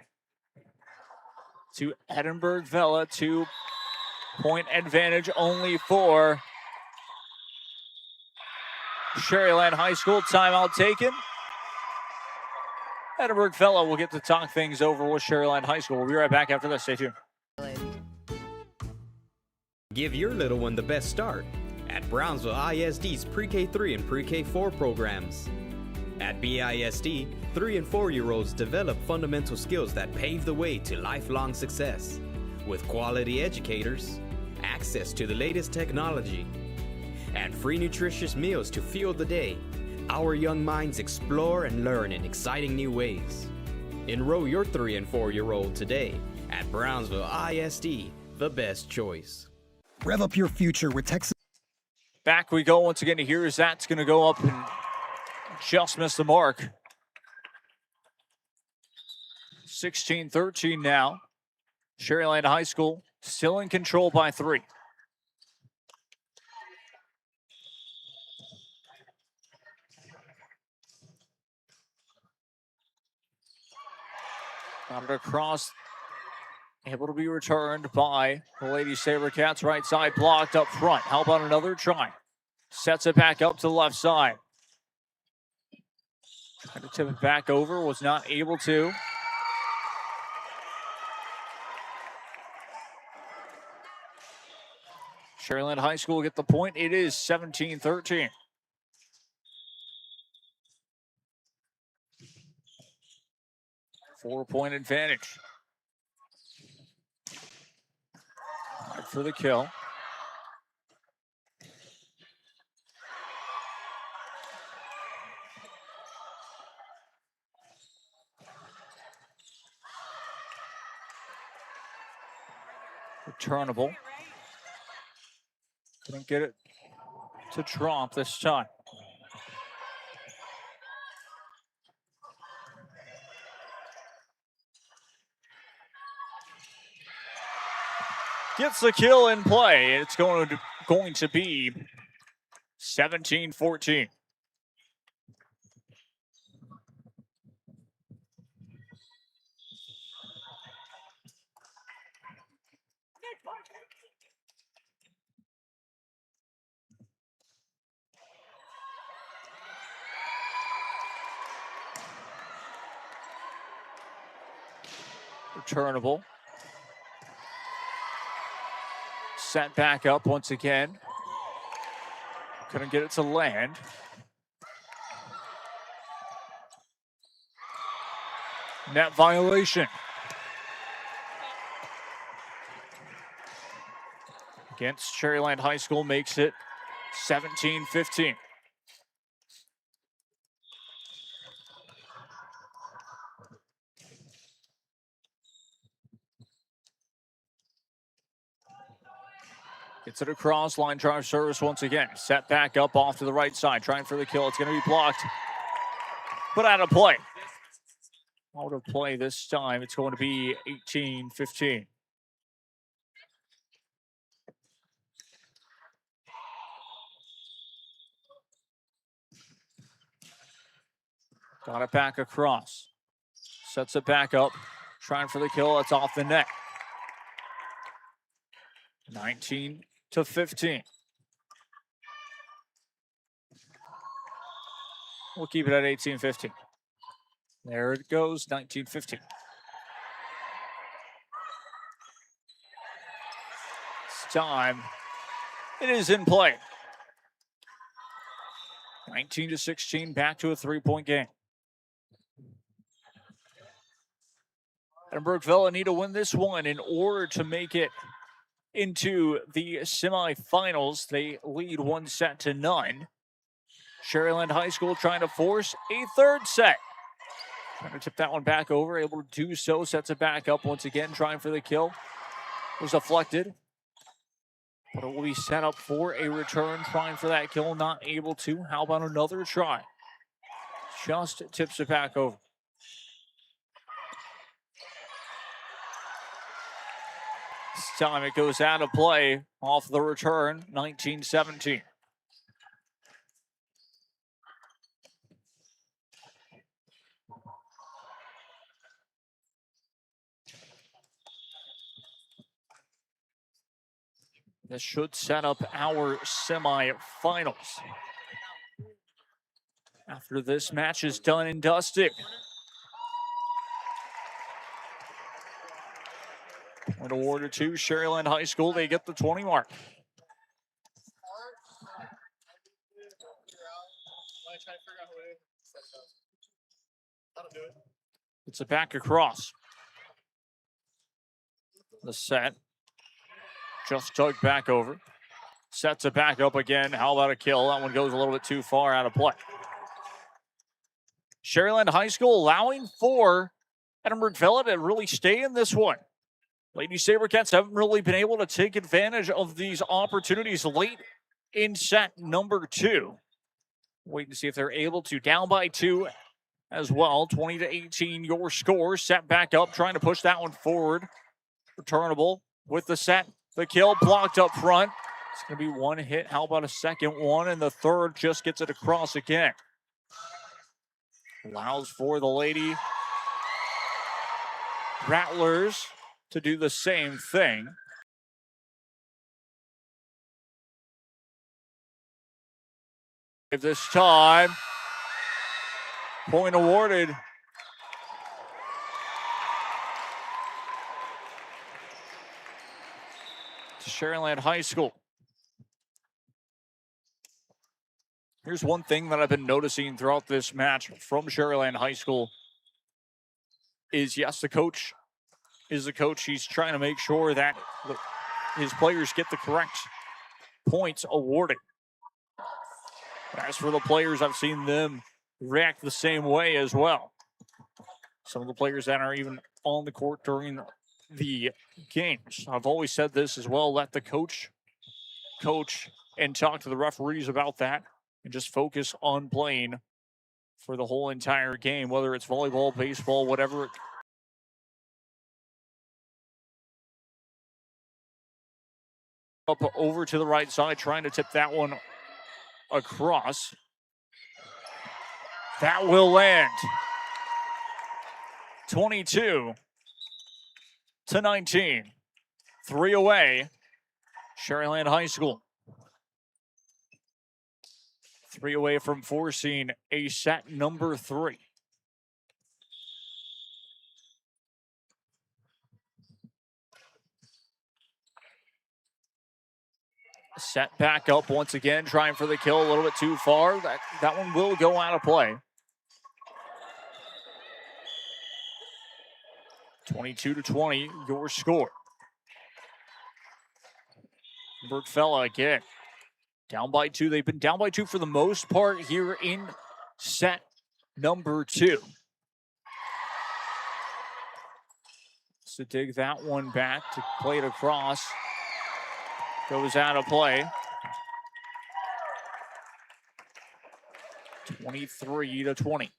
to Edinburgh Vella. 2-point advantage only for Sharyland High School. Timeout taken. Edinburgh Vella will get to talk things over with Sharyland High School. We'll be right back after this. Stay tuned. Give your little one the best start at Brownsville ISD's Pre-K 3 and Pre-K 4 programs. At BISD, 3 and 4-year-olds develop fundamental skills that pave the way to lifelong success. With quality educators, access to the latest technology, and free nutritious meals to fuel the day, our young minds explore and learn in exciting new ways. Enroll your 3 and 4-year-old today at Brownsville ISD, the best choice. Rev up your future with Texas. Back we go once again. Here's that's going to go up and just missed the mark. 16-13 now. Sharyland High School still in control by 3. Got it across. Able to be returned by the Lady Sabercats. Right side blocked up front. How about another try? Sets it back up to the left side. Tried to tip it back over. Was not able to. Sharyland High School get the point. It is 17-13. Four-point advantage. Right for the kill. Returnable. Couldn't get it to drop this time. Gets the kill in play. It's going to be 17-14. Returnable. Set back up once again. Couldn't get it to land. Net violation. Against Cherryland High School, makes it 17-15. Gets it across, line drive service once again. Set back up off to the right side, trying for the kill. It's going to be blocked, but out of play. Out of play this time. It's going to be 18-15. Got it back across. Sets it back up, trying for the kill. It's off the net. 19-15. We'll keep it at 18-15. There it goes, 19-15. This time, it is in play. 19-16, back to a three-point game. Edinburgh Villa need to win this one in order to make it into the semifinals. They lead 1-0. Cherryland High School trying to force a third set. Trying to tip that one back over, able to do so. Sets it back up once again, trying for the kill. Was deflected, but it will be set up for a return. Trying for that kill, not able to. How about another try? Just tips it back over. This time it goes out of play off the return, 19-17. This should set up our semifinals. After this match is done and dusted. Point awarded to Cherryland High School. They get the 20 mark. It's a back across. The set. Just tugged back over. Sets it back up again. How about a kill? That one goes a little bit too far out of play. Cherryland High School allowing for Edinburgh Villa to really stay in this one. Lady Sabercats haven't really been able to take advantage of these opportunities late in set number 2. Wait to see if they're able to. Down by 2 as well. 20-18 your score. Set back up, trying to push that one forward. Returnable with the set. The kill blocked up front. It's going to be one hit. How about a second one? And the third just gets it across again. Allows for the Lady Rattlers to do the same thing. This time, point awarded to Cherryland High School. Here's one thing that I've been noticing throughout this match from Cherryland High School is, yes, the coach is the coach. He's trying to make sure that his players get the correct points awarded. But as for the players, I've seen them react the same way as well. Some of the players that are even on the court during the games. I've always said this as well. Let the coach and talk to the referees about that and just focus on playing for the whole entire game, whether it's volleyball, baseball, whatever. Up over to the right side, trying to tip that one across. That will land. 22-19. 3 away. Sharyland High School. 3 away from forcing a set number 3. Set back up once again, trying for the kill a little bit too far. That one will go out of play. 22-20, your score. Bergfella again. Down by 2. They've been down by 2 for the most part here in set number 2. So dig that one back to play it across. Goes out of play. 23-20.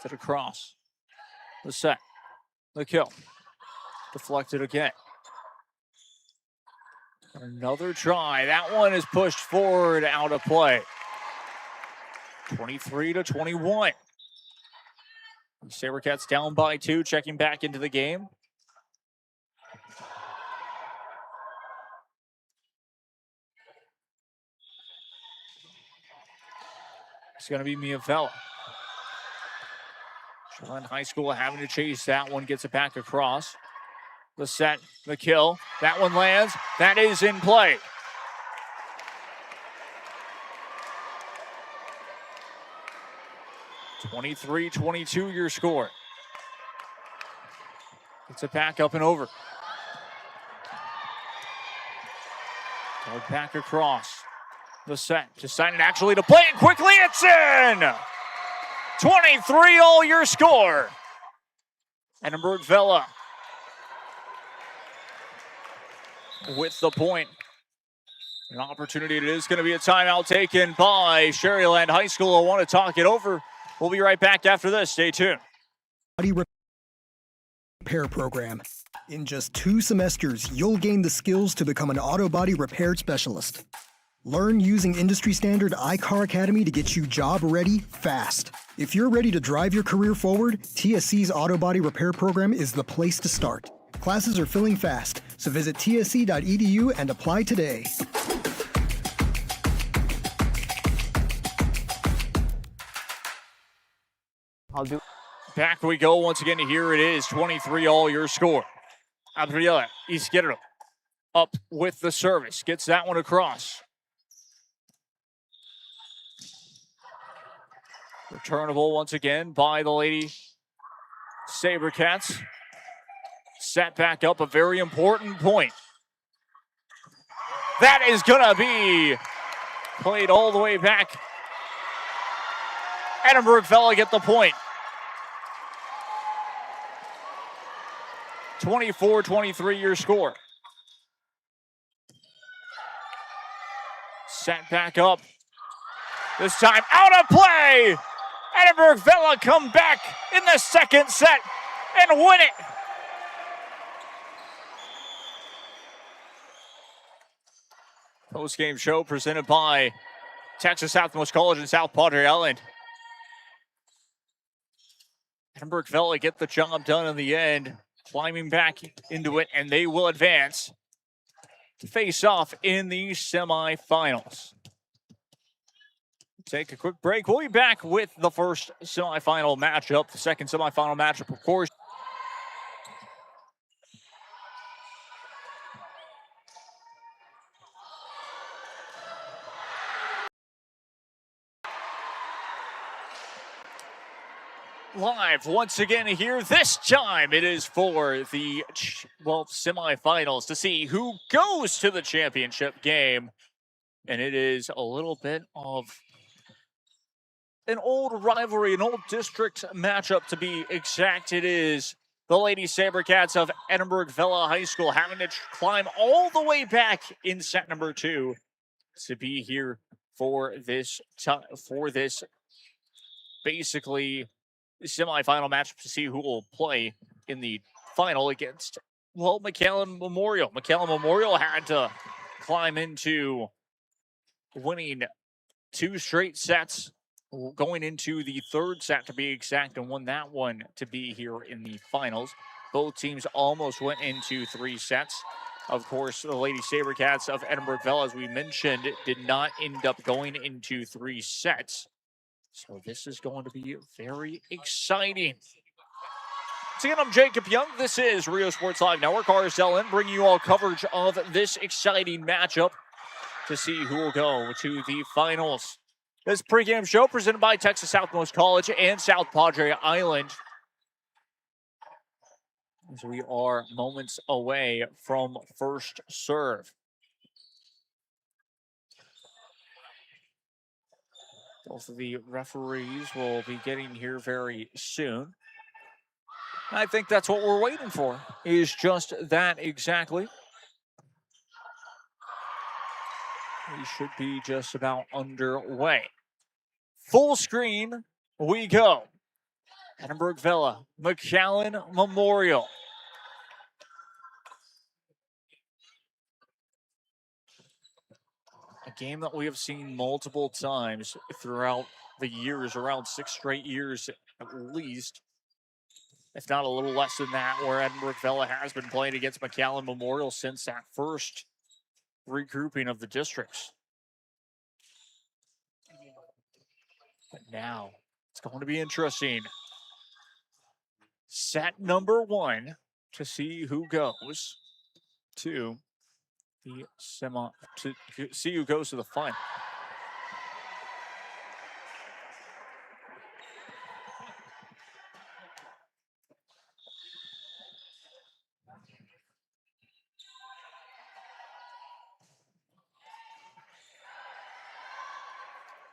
To the cross. The set. The kill. Deflected again. Another try. That one is pushed forward, out of play. 23-21. Sabercats down by 2, checking back into the game. It's going to be Miavella. Sharyland High School having to chase that one, gets it back across. The set, the kill. That one lands. That is in play. (23-22) your score. Gets it back up and over. Going back across. The set, decided actually to play it quickly. It's in! 23 all your score. Edinburgh Vella with the point. An opportunity. It is going to be a timeout taken by Sharyland High School. I want to talk it over. We'll be right back after this. Stay tuned. Body repair program. In just 2 semesters, you'll gain the skills to become an auto body repair specialist. Learn using industry standard iCar Academy to get you job ready fast. If you're ready to drive your career forward, TSC's auto body repair program is the place to start. Classes are filling fast, so visit tsc.edu and apply today. Back we go once again. Here it is, 23 all your score. Gabriela Izquierdo up with the service. Gets that one across. Returnable once again by the Lady Sabercats. Set back up, a very important point. That is gonna be played all the way back. Edinburgh Vella get the point. 24-23 your score. Set back up. This time out of play. Edinburgh Vella come back in the second set and win it. Post-game show presented by Texas Southmost College in South Padre Island. Edinburgh Vella get the job done in the end, climbing back into it, and they will advance to face off in the semifinals. Take a quick break. We'll be back with the first semifinal matchup, the second semifinal matchup, of course. Live once again here. This time it is for the semifinals to see who goes to the championship game. And it is a little bit of an old rivalry, an old district matchup to be exact. It is the Lady Sabercats of Edinburgh Villa High School having to climb all the way back in set number 2 to be here for this basically semifinal matchup to see who will play in the final against, well, McAllen Memorial. McAllen Memorial had to climb into winning 2 straight sets, going into the 3rd set to be exact, and won that one to be here in the finals. Both teams almost went into 3 sets. Of course, the Lady Sabercats of Edinburgh Villa, as we mentioned, did not end up going into 3 sets. So this is going to be very exciting. Once again, I'm Jacob Young. This is Rio Sports Live Network, RSLN, bringing you all coverage of this exciting matchup to see who will go to the finals. This pregame show presented by Texas Southmost College and South Padre Island, as we are moments away from first serve. Both of the referees will be getting here very soon. I think that's what we're waiting for, is just that exactly. We should be just about underway. Full screen, we go. Edinburgh Villa, McAllen Memorial. A game that we have seen multiple times throughout the years, around 6 straight years at least, if not a little less than that, where Edinburgh Villa has been playing against McAllen Memorial since that first regrouping of the districts. But now it's going to be interesting. Set number 1 to see who goes to the to see who goes to the final.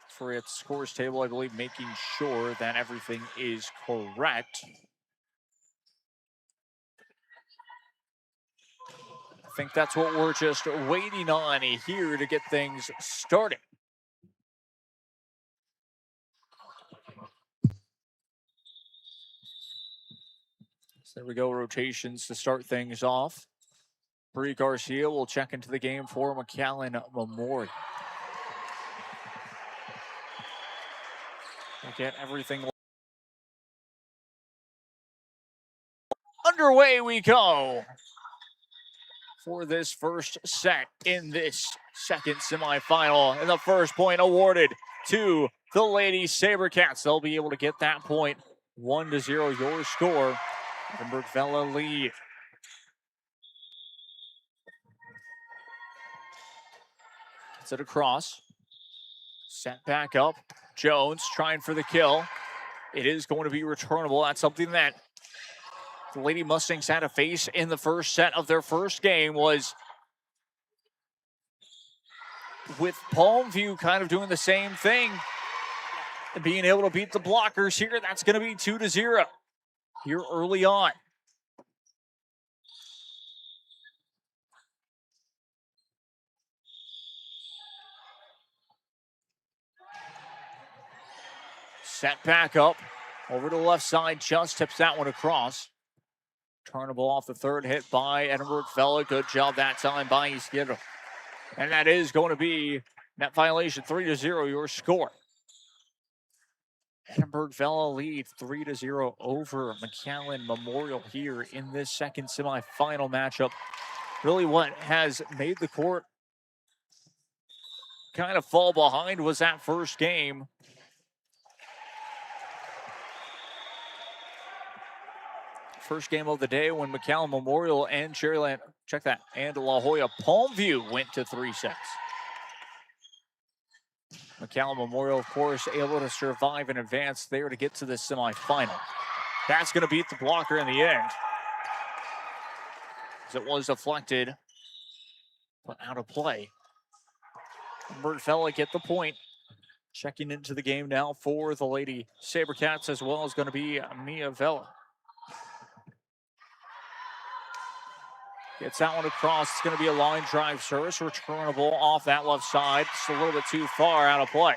For its scores table, I believe, making sure that everything is correct. I think that's what we're just waiting on here to get things started. So there we go, rotations to start things off. Bree Garcia will check into the game for McAllen Memorial. We'll get everything underway. We go for this first set in this second semifinal, and the first point awarded to the Lady Sabercats. They'll be able to get that point. 1-0 your score. Edinburgh Villa lead. Gets it across. Set back up. Jones trying for the kill. It is going to be returnable. That's something that the Lady Mustangs had to face in the first set of their first game, was with Palmview kind of doing the same thing and being able to beat the blockers here. That's going to be 2-0 here early on. Set back up over to the left side, just tips that one across. Turnable off the third hit by Edinburgh Villa. Good job that time by Izquierdo. And that is going to be net violation. 3-0 your score. Edinburgh Villa lead 3-0 over McAllen Memorial here in this second semifinal matchup. Really what has made the court kind of fall behind was that first game. First game of the day when McAllen Memorial and Cherryland, check that, and La Jolla Palmview went to 3 sets. McAllen Memorial, of course, able to survive and advance there to get to the semifinal. That's going to beat the blocker in the end, as it was deflected, but out of play. Fella get the point. Checking into the game now for the Lady Sabercats as well is going to be Mia Vella. Gets that one across. It's going to be a line drive service. Returnable off that left side. Just a little bit too far out of play.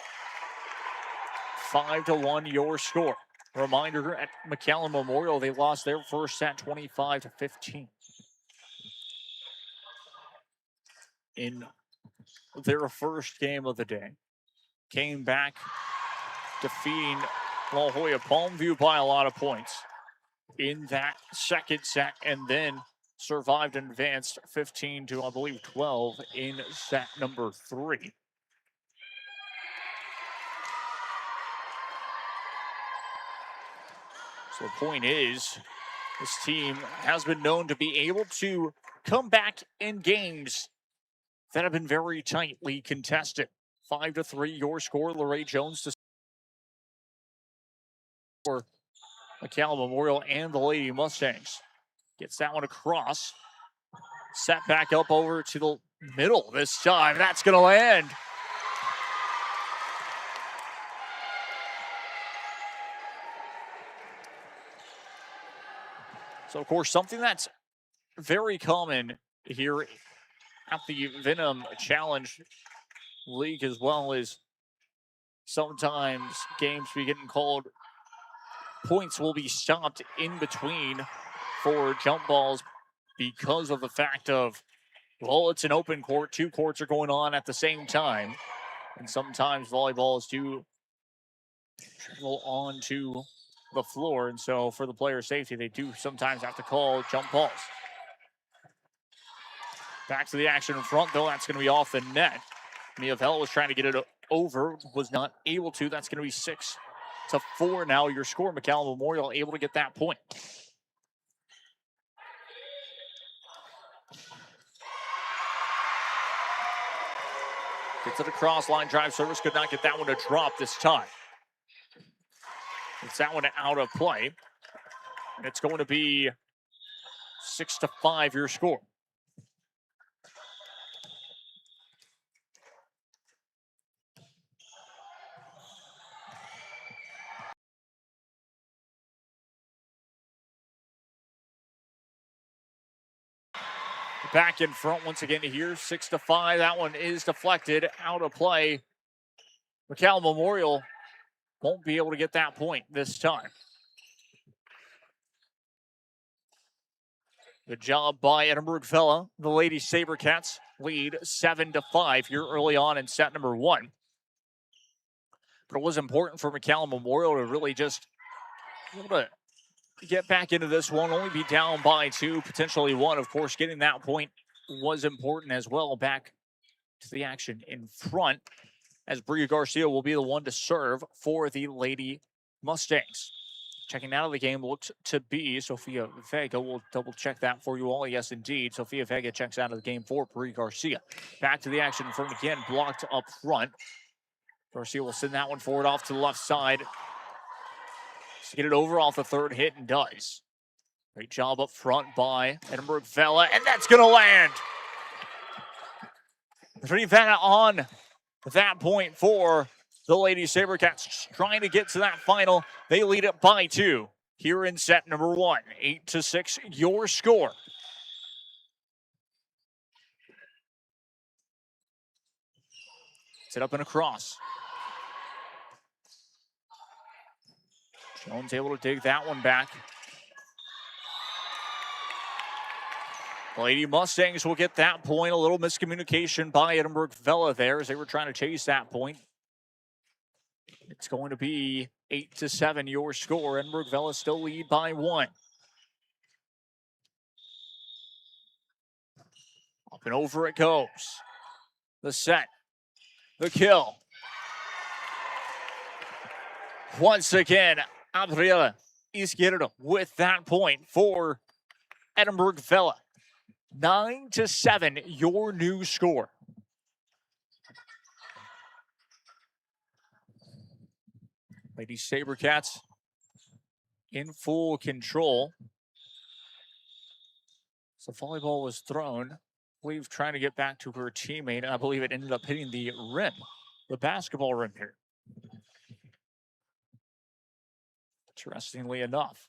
5-1 your score. Reminder, at McAllen Memorial, they lost their first set 25-15. In their first game of the day. Came back, defeating La Jolla Palmview by a lot of points in that second set, and then survived and advanced 15 to, I believe, 12 in set number 3. So the point is, this team has been known to be able to come back in games that have been very tightly contested. 5-3 your score. LeRae Jones to score McAllen Memorial and the Lady Mustangs. Gets that one across. Set back up over to the middle this time. That's going to land. So, of course, something that's very common here at the Venom Challenge League, as well as sometimes games be getting called, points will be stopped in between for jump balls because of the fact of, well, it's an open court. 2 courts are going on at the same time. And sometimes volleyballs do travel onto the floor. And so for the player safety, they do sometimes have to call jump balls. Back to the action in front, though. That's going to be off the net. Mia Vella was trying to get it over, was not able to. That's going to be 6-4 now. Your score, McAllen Memorial able to get that point. Gets it across, line drive service, could not get that one to drop this time. Gets that one out of play. And it's going to be 6-5 your score. Back in front once again here, 6-5. That one is deflected, out of play. McAllen Memorial won't be able to get that point this time. Good job by Edinburgh Vella. The Lady Sabercats lead 7-5 here early on in set number 1. But it was important for McAllen Memorial to really just be able to get back into this one, only be down by 2, potentially 1. Of course, getting that point was important as well. Back to the action in front, as Bria Garcia will be the one to serve for the Lady Mustangs. Checking out of the game looks to be Sofia Vega. We'll double check that for you all. Yes, indeed. Sofia Vega checks out of the game for Bria Garcia. Back to the action in front again, blocked up front. Garcia will send that one forward off to the left side. To get it over off the third hit, and does. Great job up front by Edinburgh Vella, and that's going to land. Rivera on that point for the Lady Sabercats, trying to get to that final. They lead it by 2 here in set number 1. 8-6, your score. Set up and across. Jones able to dig that one back. Lady Mustangs will get that point. A little miscommunication by Edinburgh Vella there as they were trying to chase that point. It's going to be 8-7 your score. Edinburgh Vella still lead by 1. Up and over it goes. The set. The kill. Once again, Adriela Izquierdo with that point for Edinburgh Vella. 9-7, your new score. Lady Sabercats in full control. So volleyball was thrown. believe trying to get back to her teammate, and I believe it ended up hitting the rim, the basketball rim here. Interestingly enough.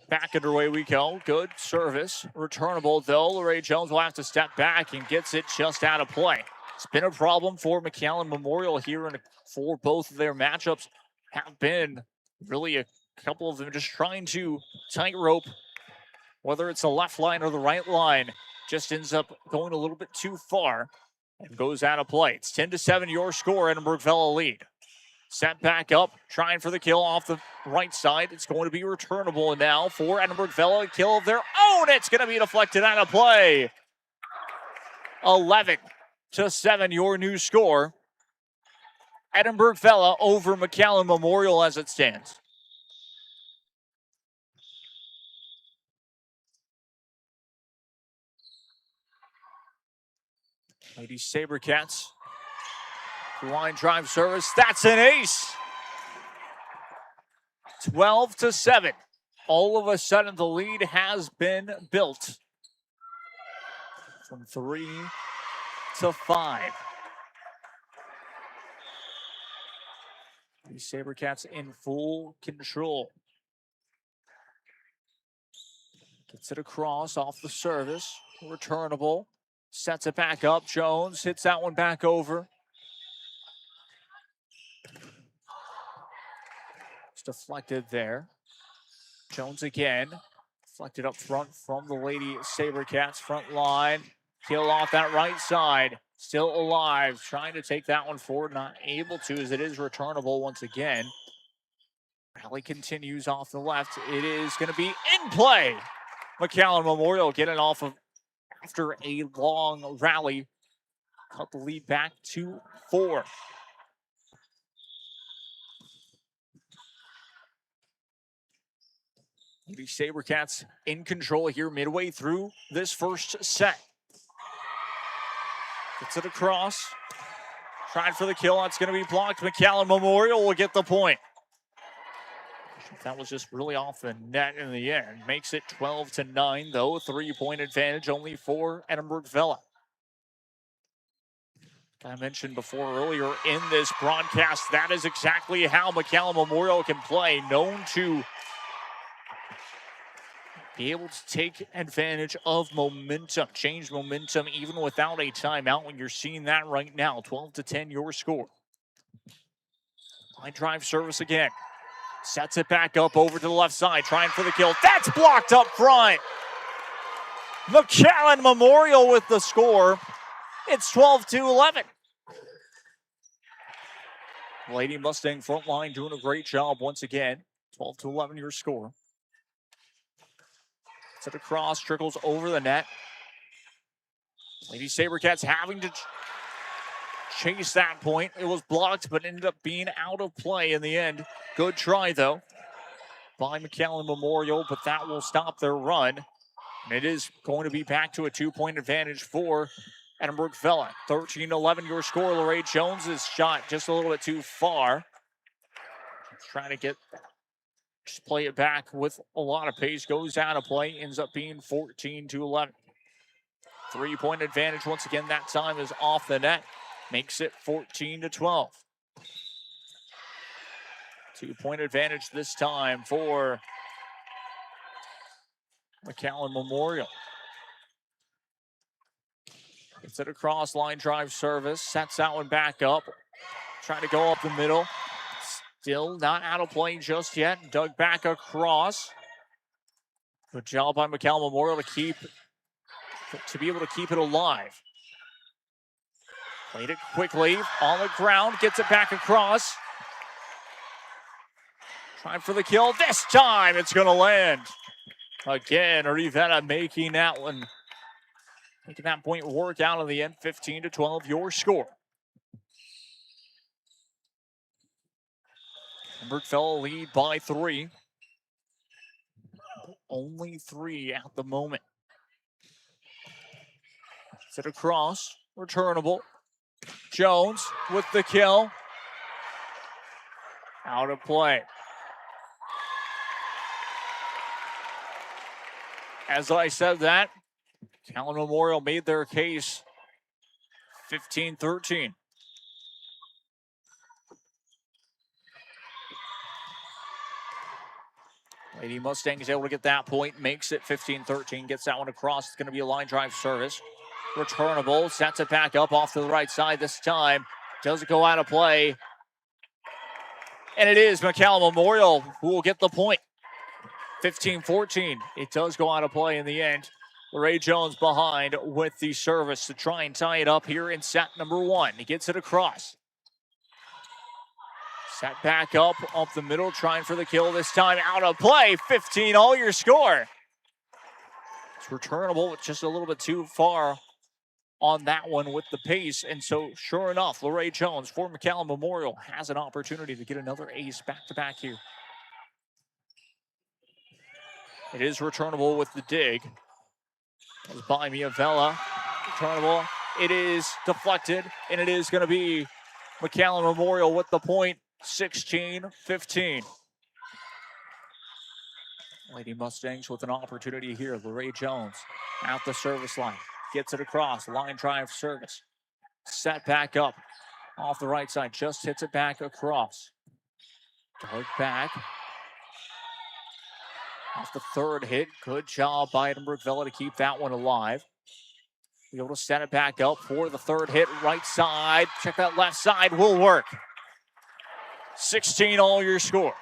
Back underway we go. Good service. Returnable though. Lorraine Jones will have to step back and gets it just out of play. It's been a problem for McAllen Memorial here, and for both of their matchups have been really a couple of them just trying to tightrope, whether it's the left line or the right line, just ends up going a little bit too far and goes out of play. It's 10-7 your score, Edinburgh Vella lead. Set back up, trying for the kill off the right side. It's going to be returnable now for Edinburgh Vella. Kill of their own. It's going to be deflected out of play. 11-7 your new score. Edinburgh Vella over McAllen Memorial as it stands. Lady Sabercats. Line drive service. That's an ace. 12-7. All of a sudden, the lead has been built from 3 to 5. The Sabercats in full control. Gets it across off the service. Returnable. Sets it back up. Jones hits that one back over. It's deflected there. Jones again. Deflected up front from the Lady Sabercats front line. Kill off that right side. Still alive. Trying to take that one forward. Not able to, as it is returnable once again. Rally continues off the left. It is going to be in play. McAllen Memorial getting off of after a long rally. Cut the lead back to 4. The Sabercats in control here midway through this first set. Gets it across. Tried for the kill. That's going to be blocked. McAllen Memorial will get the point. That was just really off the net in the end. Makes it 12-9, though. 3-point advantage only for Edinburgh Vella. I mentioned before earlier in this broadcast, that is exactly how McAllen Memorial can play. Known to be able to take advantage of momentum, change momentum even without a timeout, when you're seeing that right now. 12-10 your score. Line drive service again. Sets it back up over to the left side, trying for the kill. That's blocked up front. McAllen Memorial with the score. It's 12-11. Lady Mustang front line doing a great job once again. 12-11 your score. Set across, trickles over the net. Lady Sabercats having to chase that point. It was blocked, but ended up being out of play in the end. Good try, though, by McAllen Memorial, but that will stop their run. And it is going to be back to a 2-point advantage for Edinburgh Vella. 13-11 your score. Lorraine Jones' shot just a little bit too far. Trying to just play it back with a lot of pace. Goes out of play. Ends up being 14-11. 3-point advantage once again. That time is off the net. Makes it 14-12. 2-point advantage this time for McAllen Memorial. Gets it across, line drive service. Sets that one back up. Trying to go up the middle. Still not out of play just yet. Dug back across. Good job by McAllen Memorial to be able to keep it alive. Played it quickly on the ground. Gets it back across. Trying for the kill. This time it's going to land. Again, Rivera making that one. Making that point work out in the end. 15-12 your score. Edinburgh Vella lead by 3. Only 3 at the moment. Set across. Returnable. Jones with the kill. Out of play. As I said that, Callan Memorial made their case. 15-13. Lady Mustangs able to get that point, makes it 15-13, gets that one across. It's going to be a line drive service. Returnable, sets it back up off to the right side this time. Doesn't go out of play. And it is McCallum Memorial who will get the point. 15-14. It does go out of play in the end. Ray Jones behind with the service to try and tie it up here in set number 1. He gets it across. Set back up the middle, trying for the kill this time. Out of play, 15 all your score. It's returnable, just a little bit too far on that one with the pace. And so, sure enough, LeRae Jones for McCallum Memorial has an opportunity to get another ace back-to-back here. It is returnable with the dig. It's by Miavella. Returnable. It is deflected, and it is going to be McCallum Memorial with the point. 16-15. Lady Mustangs with an opportunity here. LeRae Jones at the service line. Gets it across. Line drive service. Set back up off the right side. Just hits it back across. Dug back. Off the third hit. Good job by Edinburgh Villa to keep that one alive. Be able to set it back up for the third hit. Right side. Check that left side. Will work. 16 all your score.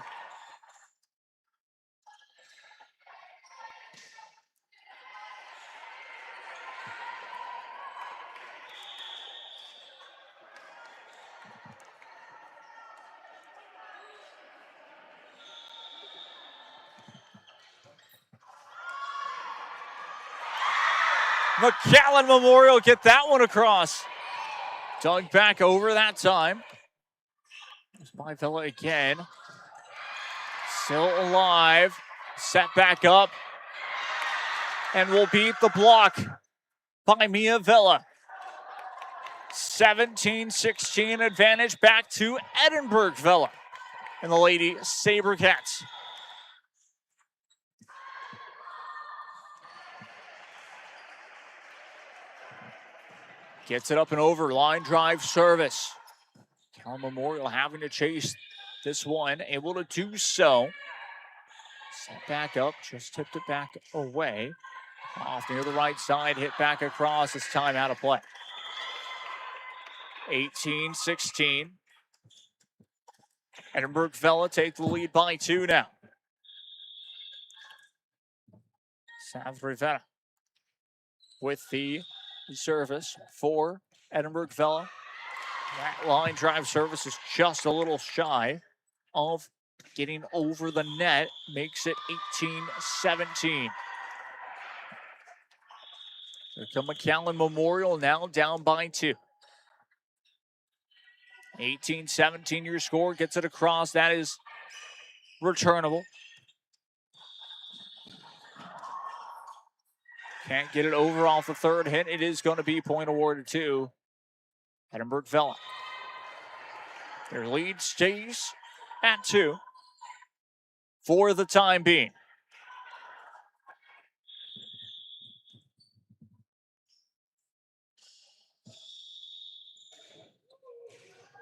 McCallum Memorial get that one across. Dug back over that time. It's by Villa again. Still alive. Set back up. And will beat the block by Mia Villa. 17-16 advantage back to Edinburgh Villa and the Lady Sabercats. Gets it up and over. Line drive service. Cal Memorial having to chase this one. Able to do so. Set back up. Just tipped it back away. Off near the right side. Hit back across. This time out of play. 18-16. Edinburgh Villa take the lead by 2 now. Sav Rivera with the service for Edinburgh Villa. That line drive service is just a little shy of getting over the net. Makes it 18-17. Here come McCallum Memorial now down by 2. 18-17 your score. Gets it across. That is returnable. Can't get it over off the third hit. It is going to be point awarded to Edinburgh Villa. Their lead stays at 2 for the time being.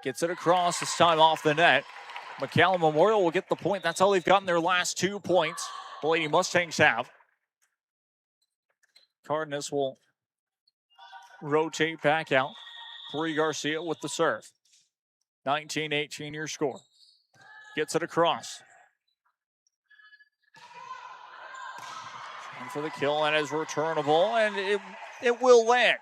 Gets it across, this time off the net. McCallum Memorial will get the point. That's all they've gotten their last 2 points. The Lady Mustangs have. Cardenas will rotate back out. Bree Garcia with the serve. 19-18 your score. Gets it across. And for the kill, and is returnable, and it will land.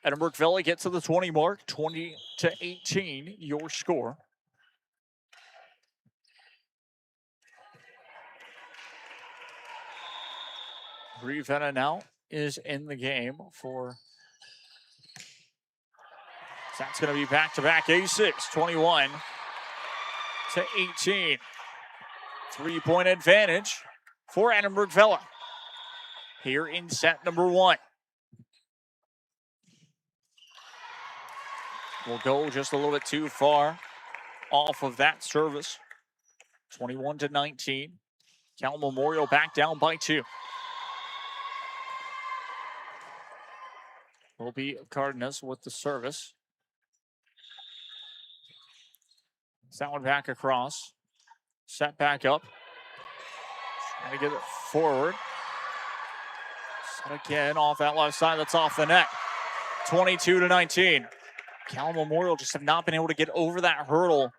Edinburgh Valley gets to the 20 mark, 20-18 your score. Ravenna now is in the game for. That's going to be back-to-back aces, 21-18. 3-point advantage for Edinburgh Villa here in set number 1. Will go just a little bit too far off of that service. 21-19. Cal Memorial back down by 2. Will be Cardenas with the service. That one back across. Set back up. Trying to get it forward. Set again off that left side. That's off the net. 22-19. Cal Memorial just have not been able to get over that hurdle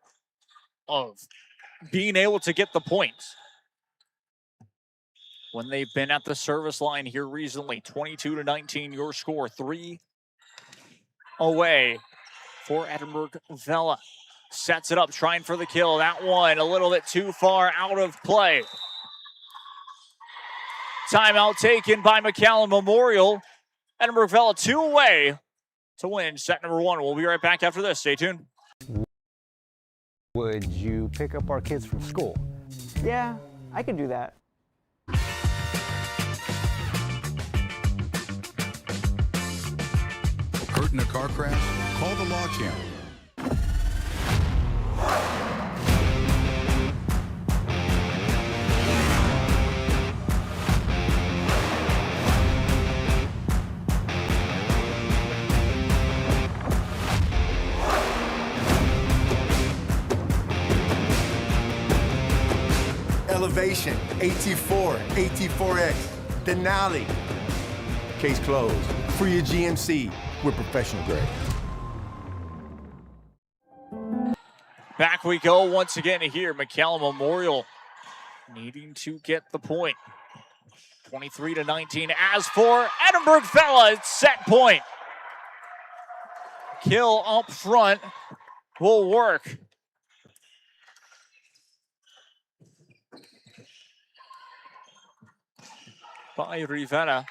of being able to get the points when they've been at the service line here recently. 22-19 your score. 3 away for Edinburgh Vela. Sets it up, trying for the kill. That one a little bit too far out of play. Timeout taken by McAllen Memorial. Edinburgh Vela 2 away to win set number 1. We'll be right back after this. Stay tuned. Would you pick up our kids from school? Yeah, I could do that. Hurt in a car crash? Call the Law Channel. Elevation, AT4, AT4X, Denali. Case closed. For your GMC, we're professional grade. Back we go once again here. McAllen Memorial needing to get the point. 23-19. As for Edinburgh Vela, it's set point. Kill up front will work. By Rivera.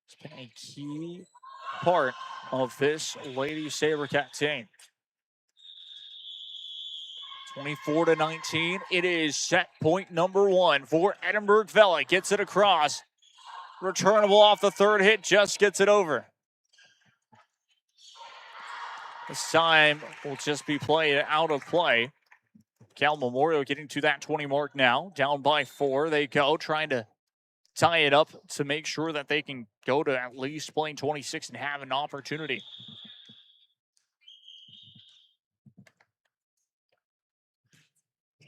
It's been a key part of this Lady Sabercat team. 24-19. It is set point number 1 for Edinburgh Vela. Gets it across. Returnable off the third hit. Just gets it over. This time will just be played out of play. Cal Memorial getting to that 20 mark now. Down by 4. They go trying to tie it up to make sure that they can go to at least playing 26 and have an opportunity.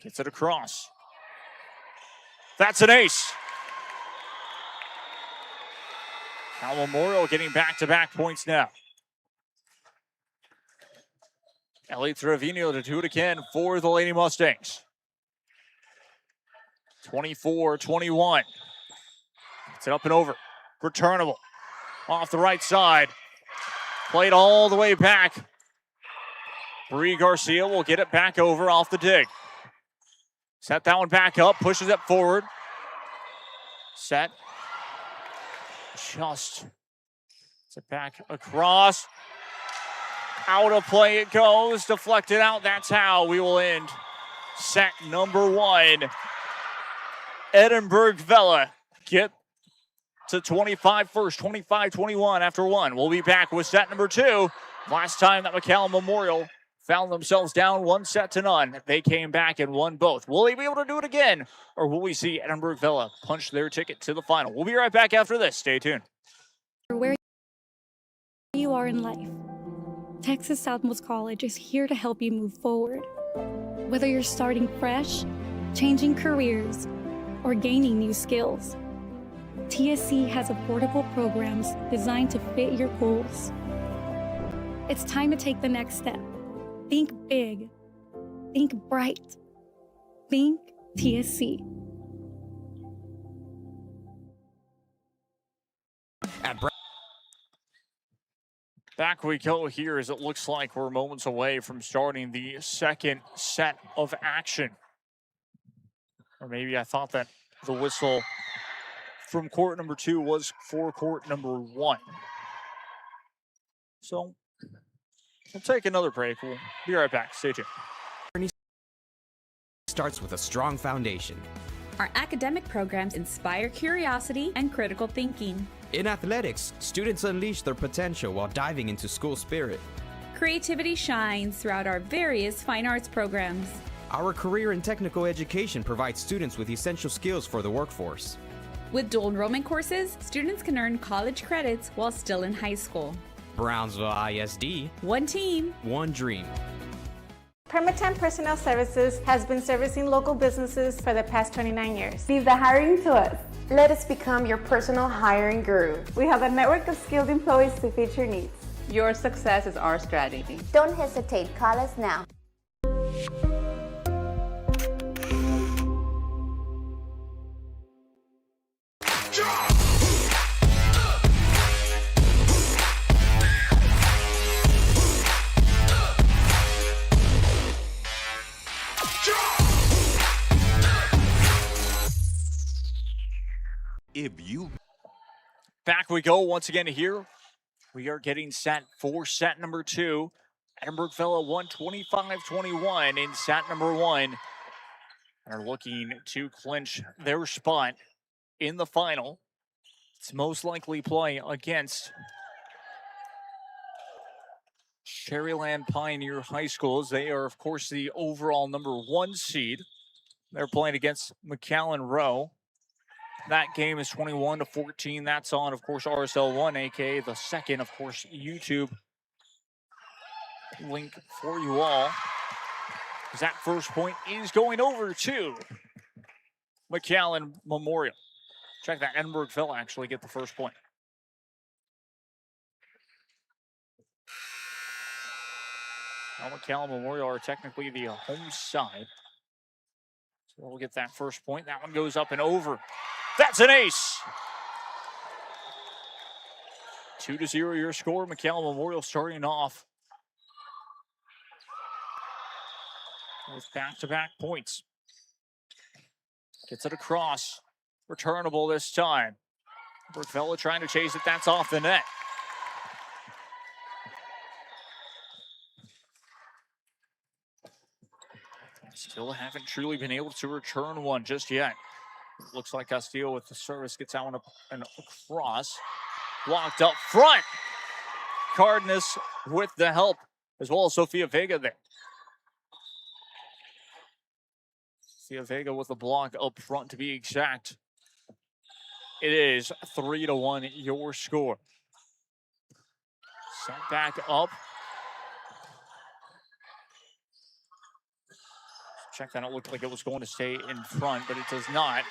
Gets it across. That's an ace. Cal Memorial getting back-to-back points now. Ellie Trevino to do it again for the Lady Mustangs. 24-21. Gets it up and over. Returnable. Off the right side. Played all the way back. Bree Garcia will get it back over off the dig. Set that one back up. Pushes it forward. Set. Just. It's it back across. Out of play it goes. Deflected out. That's how we will end set number 1. Edinburgh Vela get to 25 first, 25-21 after 1. We'll be back with set number 2. Last time that McAllen Memorial found themselves down 1-0. They came back and won both. Will they be able to do it again? Or will we see Edinburgh Vela punch their ticket to the final? We'll be right back after this. Stay tuned. Where you are in life, Texas Southmost College is here to help you move forward. Whether you're starting fresh, changing careers, or gaining new skills, TSC has affordable programs designed to fit your goals. It's time to take the next step. Think big. Think bright. Think TSC. Back we go here as it looks like we're moments away from starting the second set of action. Or maybe I thought that the whistle from court number 2 was for court number 1. So we'll take another break. We'll be right back. Stay tuned. Starts with a strong foundation. Our academic programs inspire curiosity and critical thinking. In athletics, students unleash their potential while diving into school spirit. Creativity shines throughout our various fine arts programs. Our career and technical education provides students with essential skills for the workforce. With dual enrollment courses, students can earn college credits while still in high school. Brownsville ISD, one team, one dream. Permatemp Personnel Services has been servicing local businesses for the past 29 years. Leave the hiring to us. Let us become your personal hiring guru. We have a network of skilled employees to fit your needs. Your success is our strategy. Don't hesitate, call us now. If you Back we go once again here. We are getting set for set number 2. Edinburgh Villa won 25-21 in set number 1. And are looking to clinch their spot in the final. It's most likely play against Cherryland Pioneer High Schools. They are, of course, the overall number 1 seed. They're playing against McAllen Rowe. That game is 21-14. That's on, of course, RSL 1, aka the second, of course, YouTube link for you all. That first point is going over to McAllen Memorial. Check that. Edinburgh Villa actually get the first point. Now McAllen Memorial are technically the home side. So we'll get that first point. That one goes up and over. That's an ace. 2-0 your score. McAllen Memorial starting off with back-to-back points. Gets it across. Returnable this time. Brookvella trying to chase it. That's off the net. Still haven't truly been able to return one just yet. Looks like Castillo with the service gets that one up and across. Blocked up front. Cardenas with the help, as well as Sofia Vega there. Sofia Vega with the block up front to be exact. It is 3-1 your score. Set back up. Check that. It looked like it was going to stay in front, but it does not.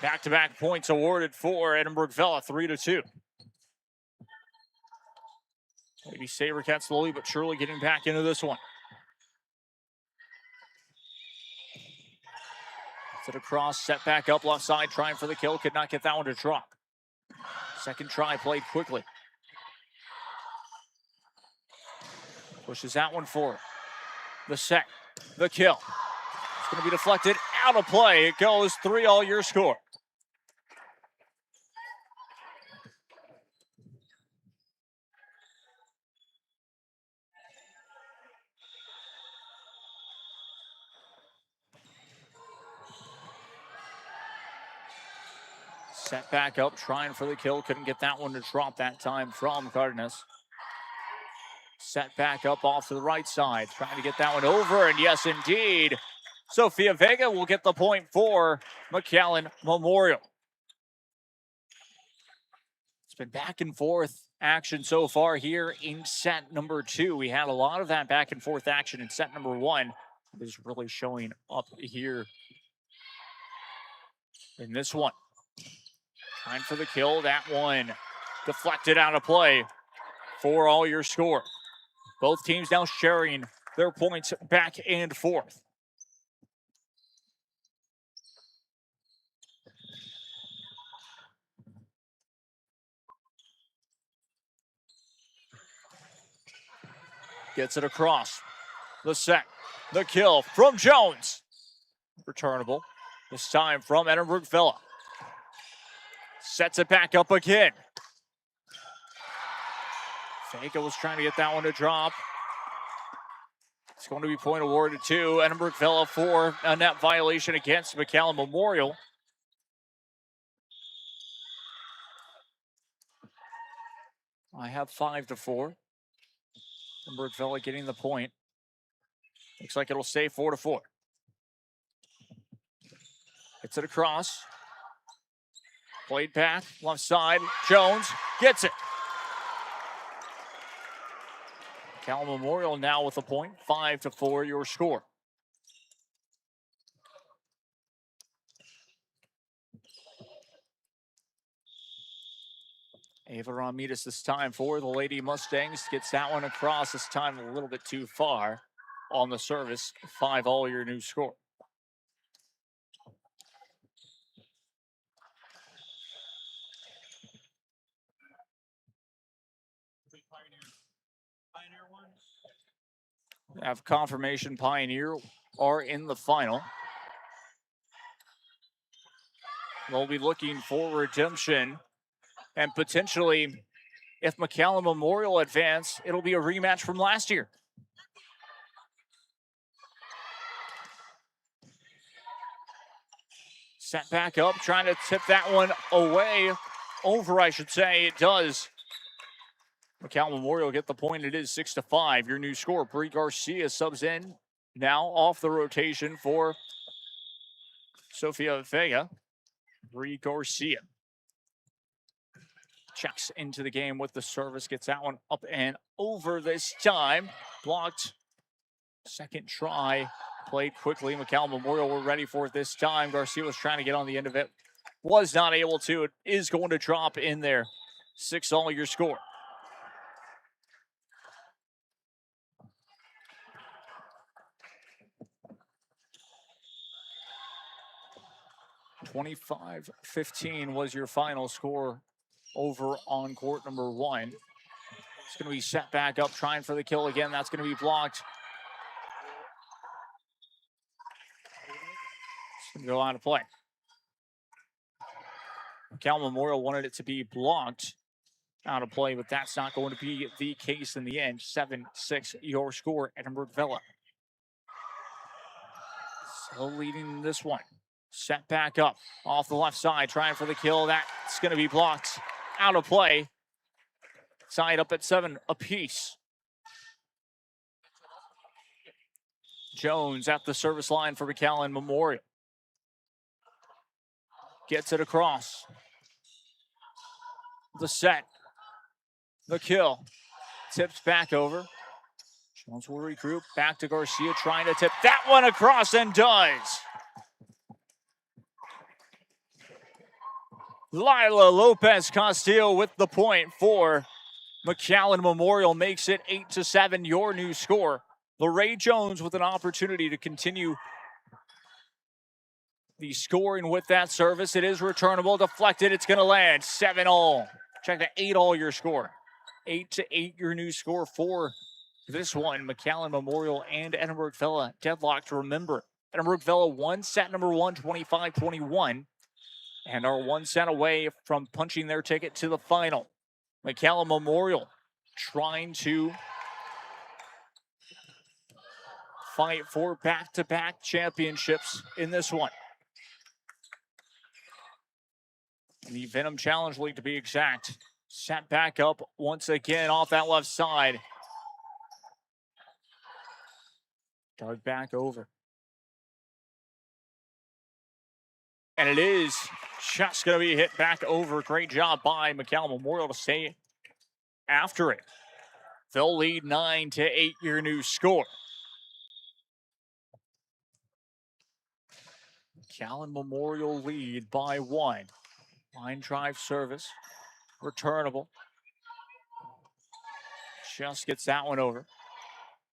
Back-to-back points awarded for Edinburgh Villa, 3-2. Maybe SaberCat slowly but surely getting back into this one. Set across, set back up left side, trying for the kill. Could not get that one to drop. Second try played quickly. Pushes that one forward. The set, the kill. It's going to be deflected out of play. It goes 3-all your score. Set back up, trying for the kill. Couldn't get that one to drop that time from Cardenas. Set back up off to the right side. Trying to get that one over, and yes, indeed. Sofia Vega will get the point for McAllen Memorial. It's been back and forth action so far here in set number 2. We had a lot of that back and forth action in set number 1. It is really showing up here in this one. Trying for the kill. That one deflected out of play for all your score. Both teams now sharing their points back and forth. Gets it across. The set. The kill from Jones. Returnable. This time from Edinburgh Villa. Sets it back up again. Vega was trying to get that one to drop. It's going to be point awarded to Edinburgh Villa for a net violation against McAllen Memorial. I have 5-4. Edinburgh Villa getting the point. Looks like it'll stay 4-4. Gets it across. Played back, left side. Jones gets it. Cal Memorial now with a point. 5-4 your score. Ava Ramirez this time for the Lady Mustangs. Gets that one across, this time a little bit too far on the service. 5-all your new score. Have confirmation Pioneer are in the final. They'll be looking for redemption and potentially, if McAllen Memorial advance, it'll be a rematch from last year. Set back up, trying to tip that one away. Over, I should say. It does. McAllen Memorial get the point. It is 6-5. Your new score. Brie Garcia subs in. Now off the rotation for Sofia Vega. Brie Garcia checks into the game with the service. Gets that one up and over this time. Blocked. Second try. Played quickly. McAllen Memorial were ready for it this time. Garcia was trying to get on the end of it. Was not able to. It is going to drop in there. 6-all your score. (25-15) was your final score over on court number 1. It's going to be set back up, trying for the kill again. That's going to be blocked. It's going to go out of play. Cal Memorial wanted it to be blocked out of play, but that's not going to be the case in the end. 7-6 your score, Edinburgh Villa. Still leading this one. Set back up off the left side, trying for the kill. That's going to be blocked out of play. Tied up at 7 apiece. Jones at the service line for McAllen Memorial. Gets it across. The set. The kill. Tips back over. Jones will regroup. Back to Garcia, trying to tip that one across, and does. Lila Lopez Castillo with the point for McAllen Memorial. Makes it 8-7, your new score. LaRae Jones with an opportunity to continue the scoring with that service. It is returnable, deflected, it's going to land. 7-all. Check that, 8-all your score. 8-8 your new score for this one. McAllen Memorial and Edinburgh Villa deadlocked. Remember, Edinburgh Villa won set number 1, 25-21. And are 1 set away from punching their ticket to the final. McAllen Memorial trying to fight for back-to-back championships in this one. The Venom Challenge League, to be exact. Set back up once again off that left side. Dug back over. And it is just going to be hit back over. Great job by McAllen Memorial to stay after it. They'll lead 9-8, your new score. McAllen Memorial lead by 1. Line drive service. Returnable. Just gets that one over.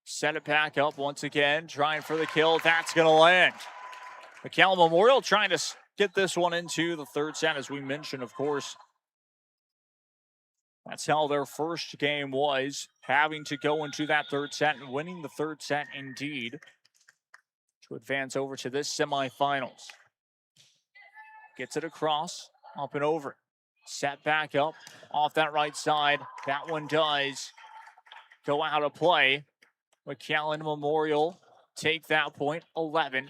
Set it back up once again. Trying for the kill. That's going to land. McAllen Memorial trying to get this one into the third set, as we mentioned, of course. That's how their first game was, having to go into that third set and winning the third set indeed to advance over to this semifinals. Gets it across, up and over. Set back up off that right side. That one does go out of play. McAllen Memorial take that point, 11-8.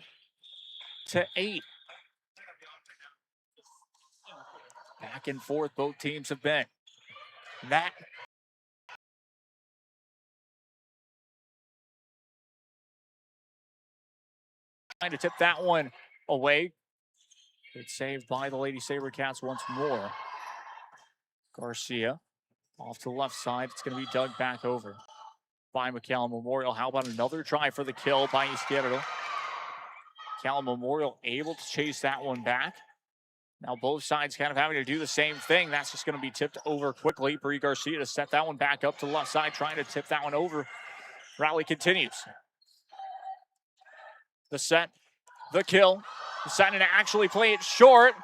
Back and forth both teams have been. That trying to tip that one away. Good save by the Lady Sabercats once more. Garcia off to the left side. It's going to be dug back over by McAllen Memorial. How about another try for the kill by Izquierdo? McAllen Memorial able to chase that one back. Now both sides kind of having to do the same thing. That's just going to be tipped over quickly. Brie Garcia to set that one back up to the left side, trying to tip that one over. Rally continues. The set, the kill. Deciding to actually play it short.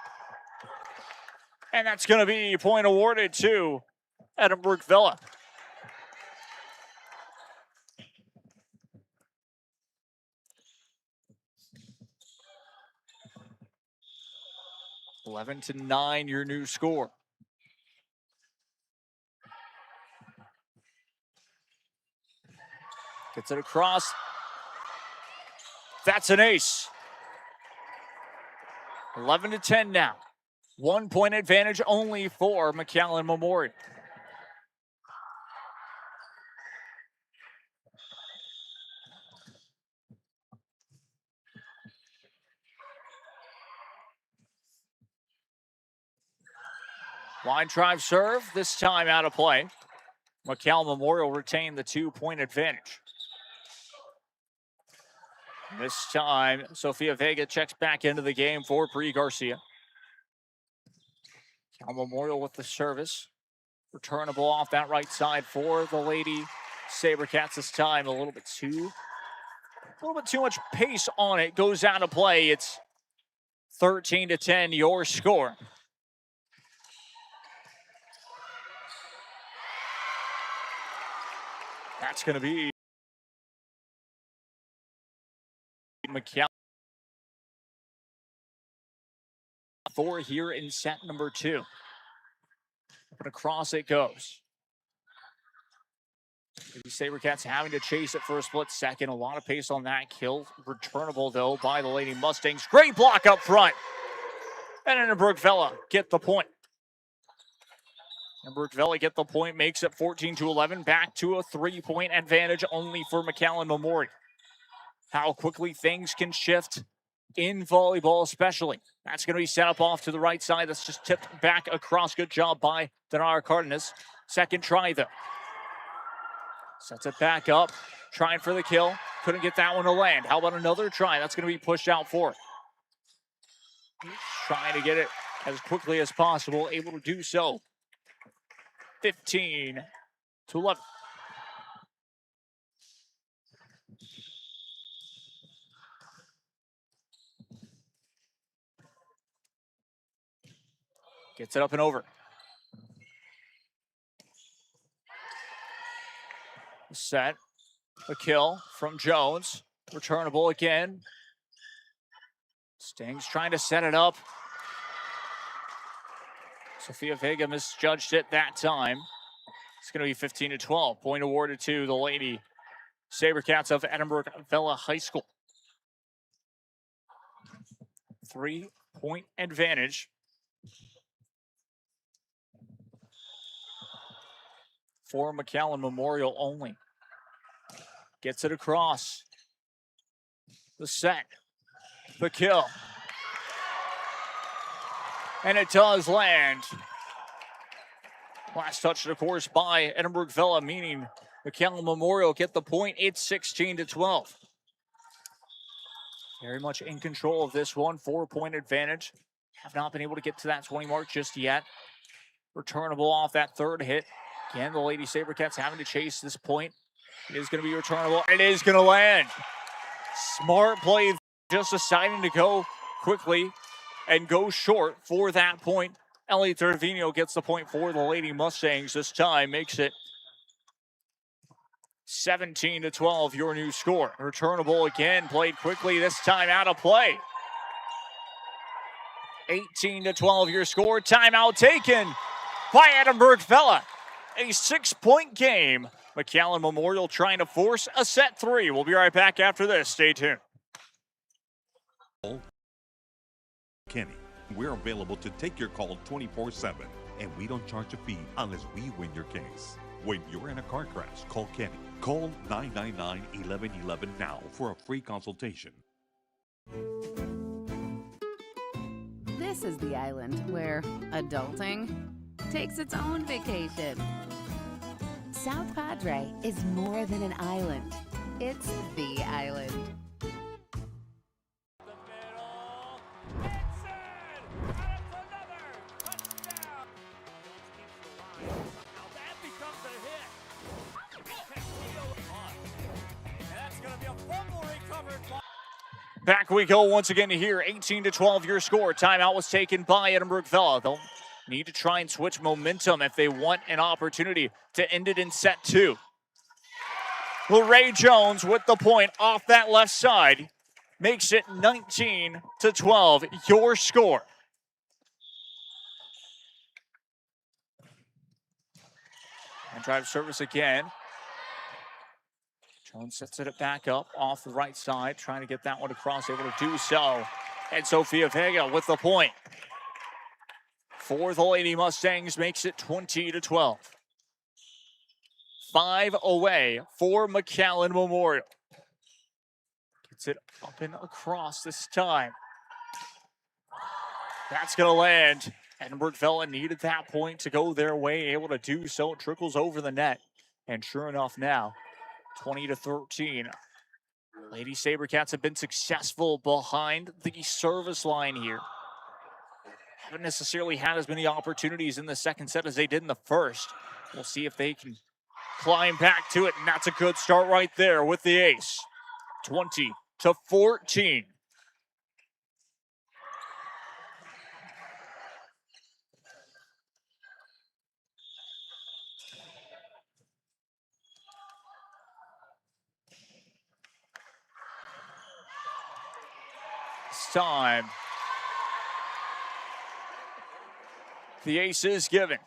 And that's going to be a point awarded to Edinburgh Villa. (11 to 9), your new score. Gets it across. That's an ace. 11 to 10 now. 1 point advantage only for McAllen Memorial. Line drive serve, this time out of play. McAllen Memorial retained the 2-point advantage. This time, Sofia Vega checks back into the game for Brie Garcia. McAllen Memorial with the service. Returnable off that right side for the Lady Sabercats this time. A little bit too much pace on it. Goes out of play. It's 13 to 10, your score. That's going to be McAllen. 4 here in set number 2. But across it goes. The Sabercats having to chase it for a split second. A lot of pace on that kill. Returnable, though, by the Lady Mustangs. Great block up front. And Edinburgh Villa get the point. Edinburgh Villa get the point, makes it 14 to 11. Back to a 3-point advantage only for McAllen Memorial. How quickly things can shift in volleyball especially. That's going to be set up off to the right side. That's just tipped back across. Good job by Denara Cardenas. Second try, though. Sets it back up. Trying for the kill. Couldn't get that one to land. How about another try? That's going to be pushed out for it. Trying to get it as quickly as possible. Able to do so. 15 to 11. Gets it up and over. Set. A kill from Jones. Returnable again. Stings trying to set it up. Sofia Vega misjudged it that time. It's going to be 15 to 12. Point awarded to the Lady Sabercats of Edinburgh Villa High School. 3-point advantage for McAllen Memorial only. Gets it across. The set. The kill. And it does land. Last touch, of course, by Edinburgh Villa, meaning McAllen Memorial get the point. It's 16 to 12. Very much in control of this one. 4-point advantage. Have not been able to get to that 20 mark just yet. Returnable off that third hit. Again, the Lady Sabercats having to chase this point. It is going to be returnable. It is going to land. Smart play, just deciding to go quickly and go short for that point. Ellie Trevino gets the point for the Lady Mustangs this time. Makes it 17 to 12, your new score. Returnable again, played quickly, this time out of play. 18 to 12, your score. Timeout taken by Edinburgh Villa. A 6-point game. McAllen Memorial trying to force a set 3. We'll be right back after this. Stay tuned. Kenny, we're available to take your call 24/7, and we don't charge a fee unless we win your case. When you're in a car crash, call Kenny. Call 999-1111 now for a free consultation. This is the island where adulting takes its own vacation. South Padre is more than an island. It's the island. Back we go once again to here. 18-12 your score. Timeout was taken by Edinburgh Villa. They'll need to try and switch momentum if they want an opportunity to end it in set 2. Ray Jones with the point off that left side makes it 19-12 your score. And drive service again. Jones sets it back up off the right side, trying to get that one across, able to do so. And Sofia Vega with the point. For the Lady Mustangs makes it 20-12. 5 away for McAllen Memorial. Gets it up and across this time. That's going to land. Edinburgh Villa needed that point to go their way, able to do so. It trickles over the net. And sure enough now, 20-13. Lady Sabercats have been successful behind the service line here. Haven't necessarily had as many opportunities in the second set as they did in the first. We'll see if they can climb back to it, and that's a good start right there with the ace. 20-14. It's time. The ace is given.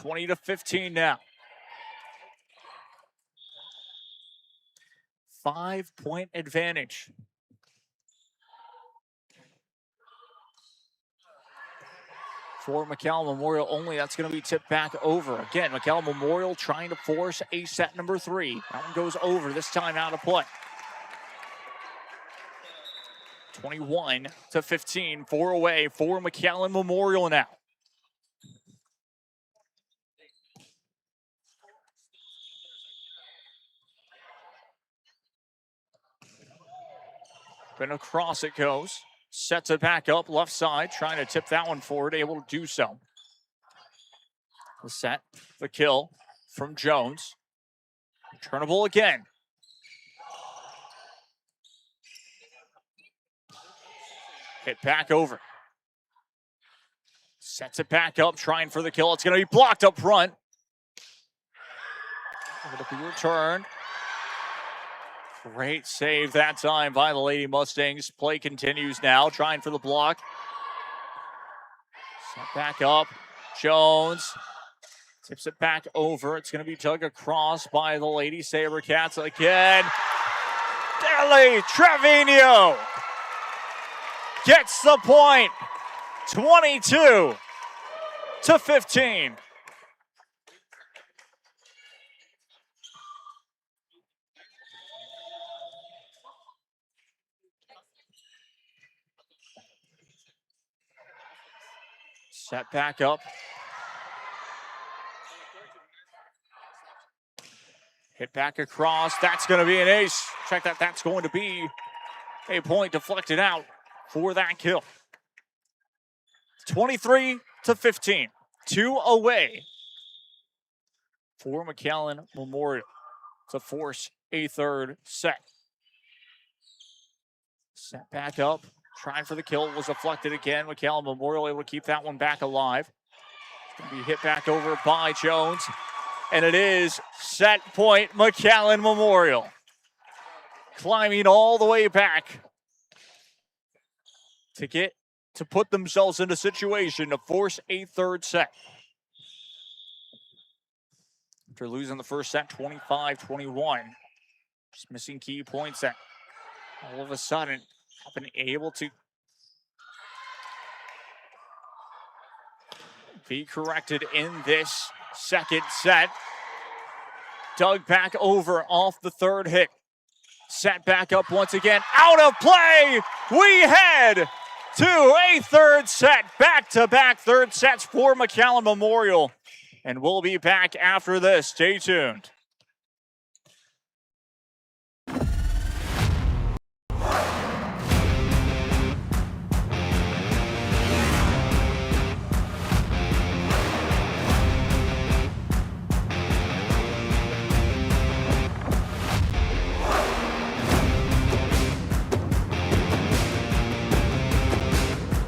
20-15 now. 5-point advantage. For McAllen Memorial only, that's going to be tipped back over. Again, McAllen Memorial trying to force a set number 3. That one goes over, this time out of play. 21-15, 4 away for McAllen Memorial now. And across it goes. Sets it back up, left side, trying to tip that one forward, able to do so. The set, the kill from Jones. Returnable again. Hit back over. Sets it back up, trying for the kill. It's going to be blocked up front. Going to be returned. Great save that time by the Lady Mustangs. Play continues now, trying for the block. Set back up. Jones tips it back over. It's going to be dug across by the Lady Sabercats again. Deli Trevino gets the point. 22-15. Set back up. Hit back across. That's going to be an ace. Check that. That's going to be a point deflected out for that kill. 23-15. 2 away for McAllen Memorial to force a third set. Set back up. Trying for the kill, was deflected again. McAllen Memorial able to keep that one back alive. It's going to be hit back over by Jones. And it is set point McAllen Memorial. Climbing all the way back to put themselves in a situation to force a third set. After losing the first set 25-21. Just missing key points that all of a sudden have been able to be corrected in this second set. Dug back over off the third hit. Set back up once again. Out of play! We head to a third set. Back-to-back third sets for McAllen Memorial. And we'll be back after this. Stay tuned.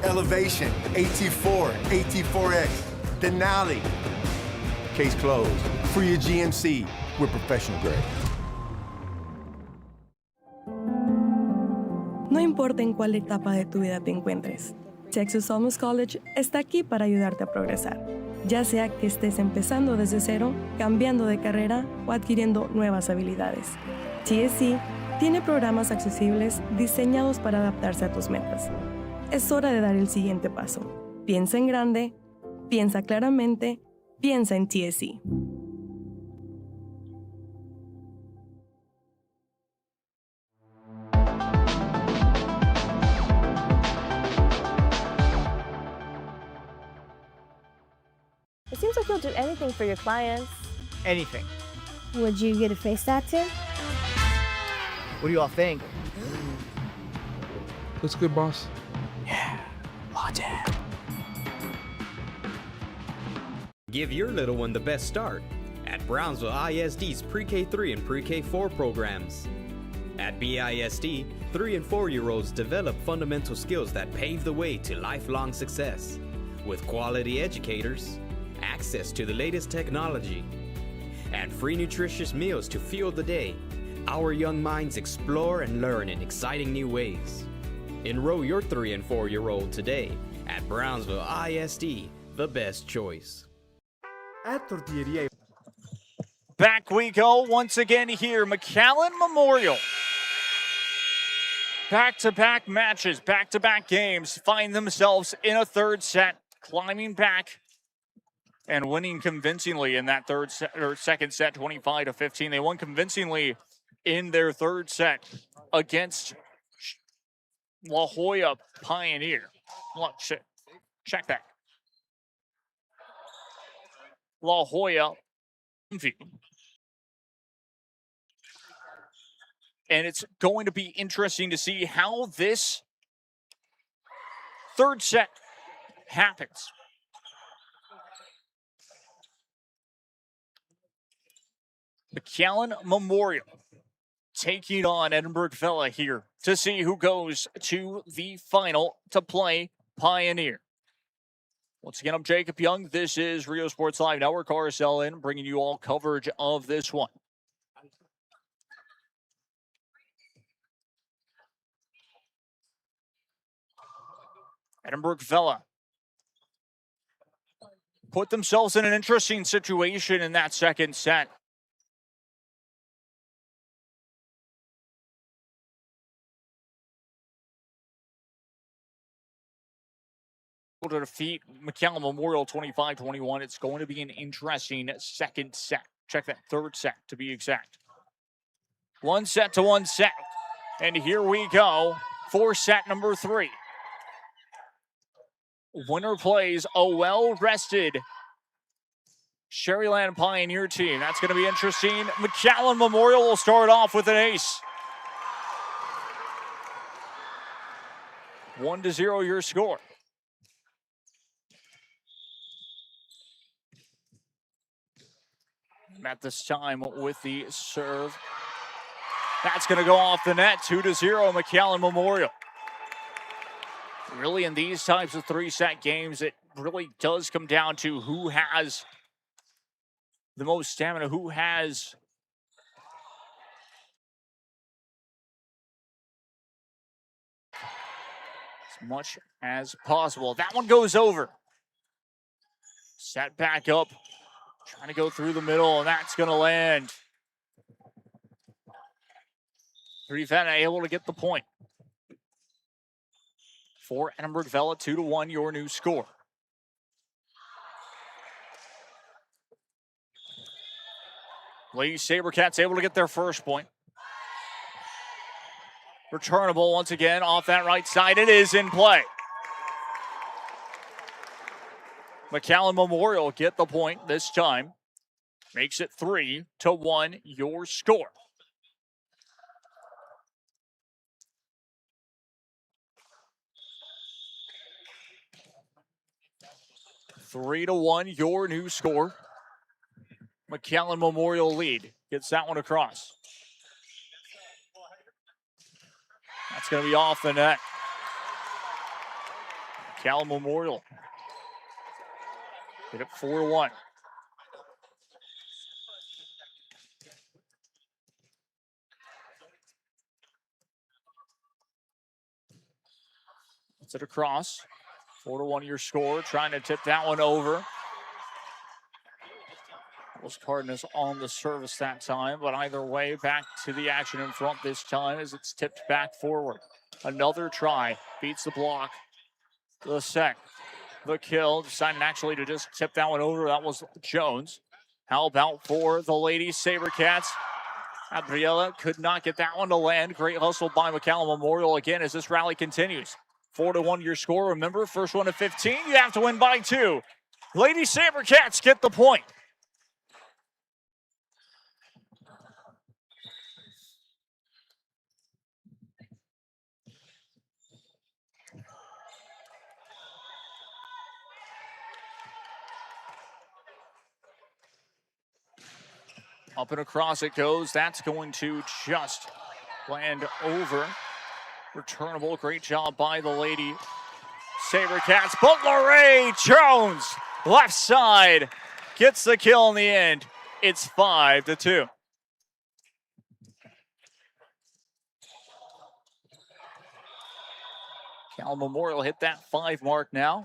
Elevation, AT4, AT4X, Denali. Case closed. For your GMC, we're professional grade. No importa en cuál etapa de tu vida te encuentres, Texas Almus College está aquí para ayudarte a progresar. Ya sea que estés empezando desde cero, cambiando de carrera o adquiriendo nuevas habilidades. TSC tiene programas accesibles diseñados para adaptarse a tus metas. Es hora de dar el siguiente paso. Piensa en grande, piensa claramente, piensa en TSC. It seems like you'll do anything for your clients. Anything. Would you get a face tattoo? What do you all think? Looks good, boss. Give your little one the best start at Brownsville ISD's Pre-K3 and Pre-K4 programs. At BISD, 3 and 4-year-olds develop fundamental skills that pave the way to lifelong success. With quality educators, access to the latest technology, and free nutritious meals to fuel the day, our young minds explore and learn in exciting new ways. Enroll your 3 and 4-year-old today at Brownsville ISD, the best choice. At Tortilleria. Back we go once again here. McAllen Memorial. Back-to-back matches, back-to-back games find themselves in a third set, climbing back and winning convincingly in that third set or second set, 25-15. They won convincingly in their third set against La Jolla Pioneer. Look, check that. La Jolla. And it's going to be interesting to see how this third set happens. McAllen Memorial taking on Edinburgh Villa here to see who goes to the final to play Pioneer. Once again, I'm Jacob Young. This is Rio Sports Live Network, RSLN, bringing you all coverage of this one. Edinburgh Villa put themselves in an interesting situation in that second set. To defeat McAllen Memorial 25-21. It's going to be an interesting second set. Check that, third set to be exact. 1 set to 1 set. And here we go for set number 3. Winner plays a well-rested Sherryland Pioneer team. That's going to be interesting. McAllen Memorial will start off with an ace. 1-0 your score. At this time with the serve. That's going to go off the net. 2-0 McAllen Memorial. Really, in these types of 3-set games, it really does come down to who has the most stamina, who has as much as possible. That one goes over. Set back up. Trying to go through the middle, and that's going to land. Venom able to get the point. For Edinburgh Villa, 2-1, your new score. Lady Sabercats able to get their first point. Returnable once again off that right side. It is in play. McAllen Memorial get the point this time. Makes it 3-1 your score. Three to 1 your new score. McAllen Memorial lead. Gets that one across. That's going to be off the net. McAllen Memorial. Get it 4-1. Gets it across. 4-1 your score. Trying to tip that one over. Was Cardenas on the service that time, but either way, back to the action in front this time as it's tipped back forward. Another try. Beats the block. The set. The kill. Decided actually to just tip that one over. That was Jones. How about for the ladies SaberCats? Gabriela could not get that one to land. Great hustle by McAllen Memorial again as this rally continues. 4-1 your score. Remember, first one to 15, you have to win by 2. Lady SaberCats get the point. Up and across it goes. That's going to just land over. Returnable. Great job by the lady SaberCats. But Lorraine Jones, left side, gets the kill in the end. It's 5-2. Cal Memorial hit that 5 mark now.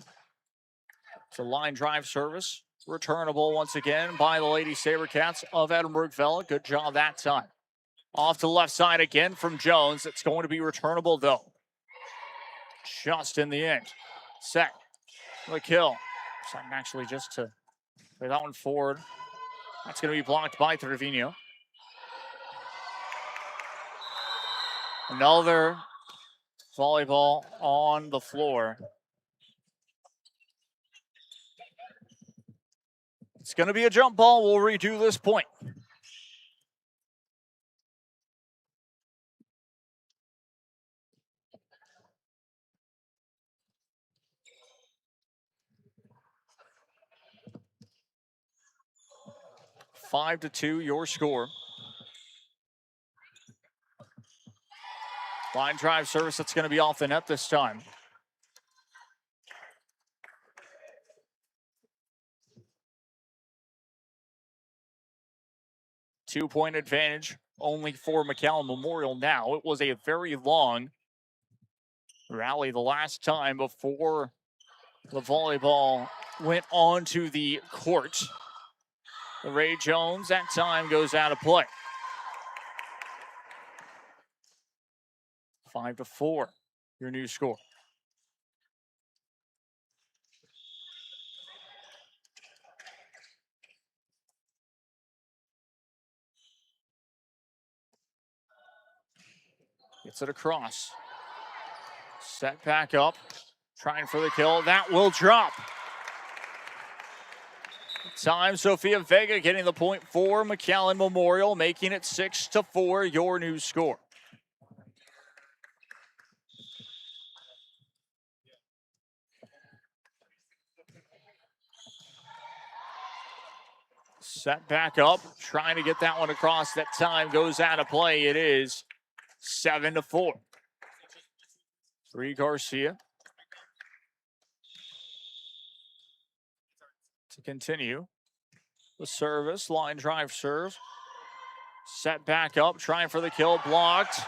It's a line drive service. Returnable once again by the lady SaberCats of Edinburgh Vella. Good job that time. Off to the left side again from Jones. It's going to be returnable though. Just in the end. Set. The kill. Deciding actually just to play that one forward. That's going to be blocked by Trevino. Another volleyball on the floor. It's going to be a jump ball. We'll redo this point. Five to 2, your score. Line drive service that's going to be off the net this time. Two-point advantage only for McAllen Memorial now. It was a very long rally the last time before the volleyball went onto the court. Ray Jones, that time goes out of play. 5-4, your new score. Gets it across. Set back up. Trying for the kill. That will drop. Time, Sophia Vega getting the point for McAllen Memorial, making it 6-4, your new score. Set back up, trying to get that one across. That time goes out of play. It is 7-4. 3 Garcia. To continue. The service, line drive serve. Set back up, trying for the kill, blocked.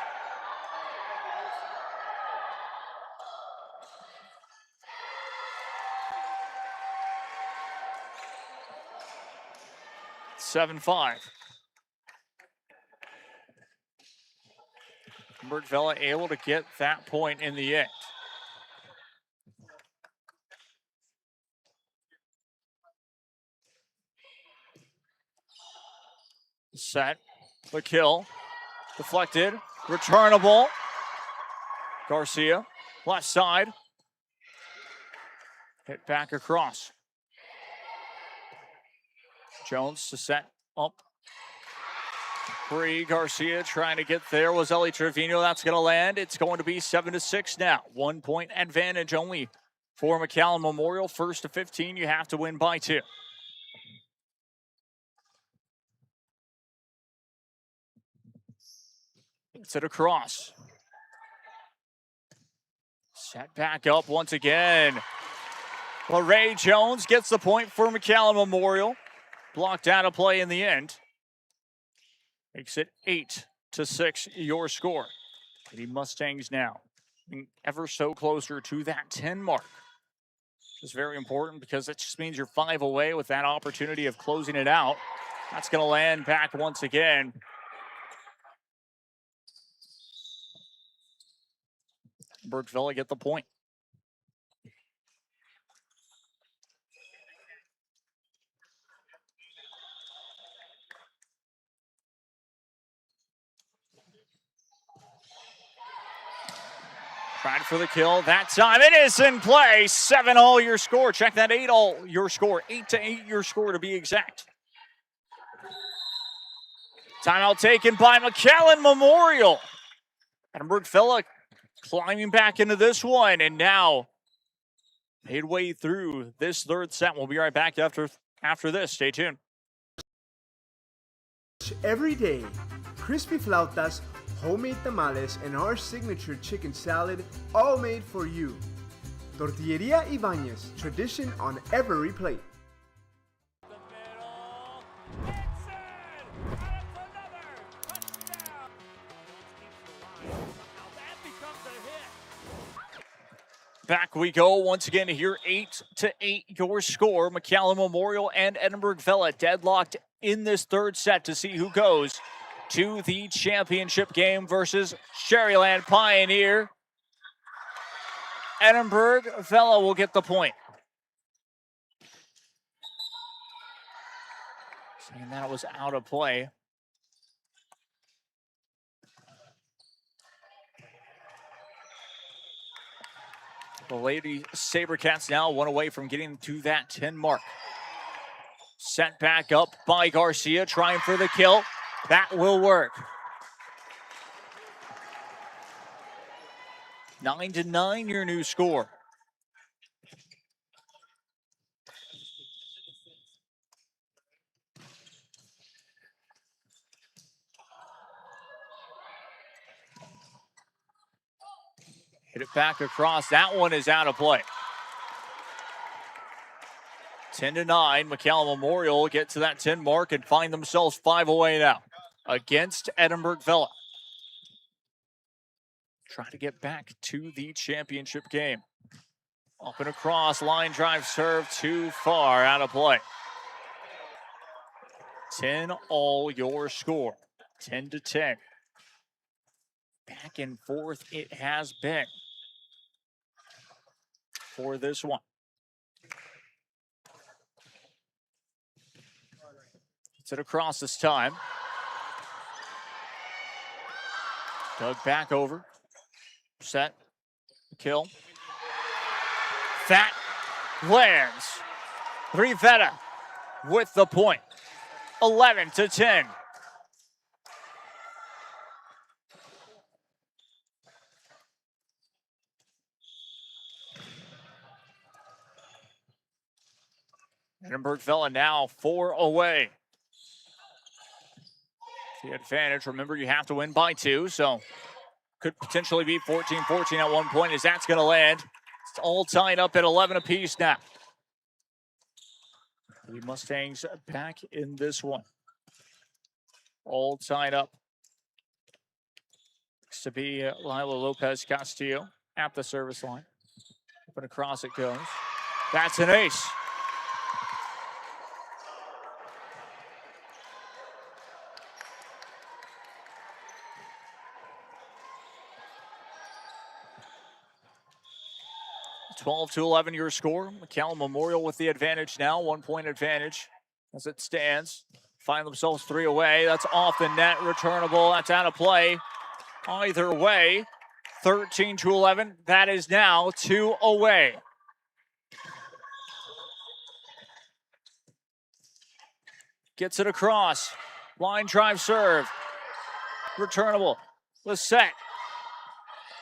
Seven 5. Edinburgh Vella able to get that point in the end. Set, the kill, deflected, returnable. Garcia, left side. Hit back across. Jones to set up. Free. Garcia trying to get there was Ellie Trevino. That's going to land. It's going to be 7-6 now. 1 point advantage only for McAllen Memorial. First to 15, you have to win by 2. It's it across. Set back up once again. LaRae Jones gets the point for McAllen Memorial. Blocked out of play in the end. Makes it 8-6 your score. The Mustangs now ever so closer to that 10 mark. Which is very important because it just means you're 5 away with that opportunity of closing it out. That's going to land back once again. Burkeville get the point. Tried for the kill that time. It is in play. 7-all your score. Check that 8-all your score. 8-8 your score to be exact. Timeout taken by McAllen Memorial. And Burkeville climbing back into this one. And now midway through this third set. We'll be right back after this. Stay tuned. Every day, crispy flautas, homemade tamales, and our signature chicken salad, all made for you. Tortilleria Ibañez, tradition on every plate. Back we go once again here, 8-8 your score. McAllen Memorial and Edinburgh Villa deadlocked in this third set to see who goes to the championship game versus Sherryland Pioneer. Edinburgh Villa will get the point. Saying that was out of play. The Lady Sabercats now 1 away from getting to that 10 mark. Set back up by Garcia, trying for the kill. That will work. 9-9 your new score. Hit it back across. That one is out of play. 10-9. McAllen Memorial get to that 10 mark and find themselves 5 away now against Edinburgh Villa. Try to get back to the championship game. Up and across, line drive serve too far, out of play. 10-all your score. 10-10. Back and forth it has been for this one. Gets it across this time. Dug back over. Set. Kill. That lands. Rivera with the point. 11-10. Edinburgh Villa now 4 away. The advantage, remember, you have to win by 2, so could potentially be 14-14 at one point as that's going to land. It's all tied up at 11 apiece now. The Mustangs back in this one. All tied up. Looks to be Lila Lopez Castillo at the service line. Up and across it goes. That's an ace. It's 12-11 your score. McAllen Memorial with the advantage now. 1 point advantage as it stands. Find themselves 3 away. That's off the net. Returnable. That's out of play. Either way, 13-11. That is now 2 away. Gets it across. Line drive serve. Returnable. Lissette.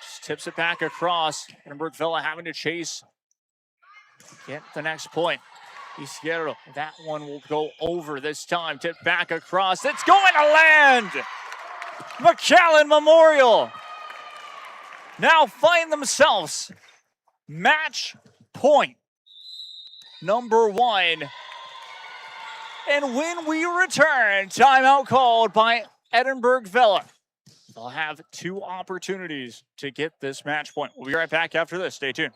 Just tips it back across. Edinburgh Villa having to chase. Get the next point. Izquierdo. That one will go over this time. Tip back across. It's going to land! McAllen Memorial now find themselves match point number 1. And when we return, timeout called by Edinburgh Villa. They'll have 2 opportunities to get this match point. We'll be right back after this. Stay tuned.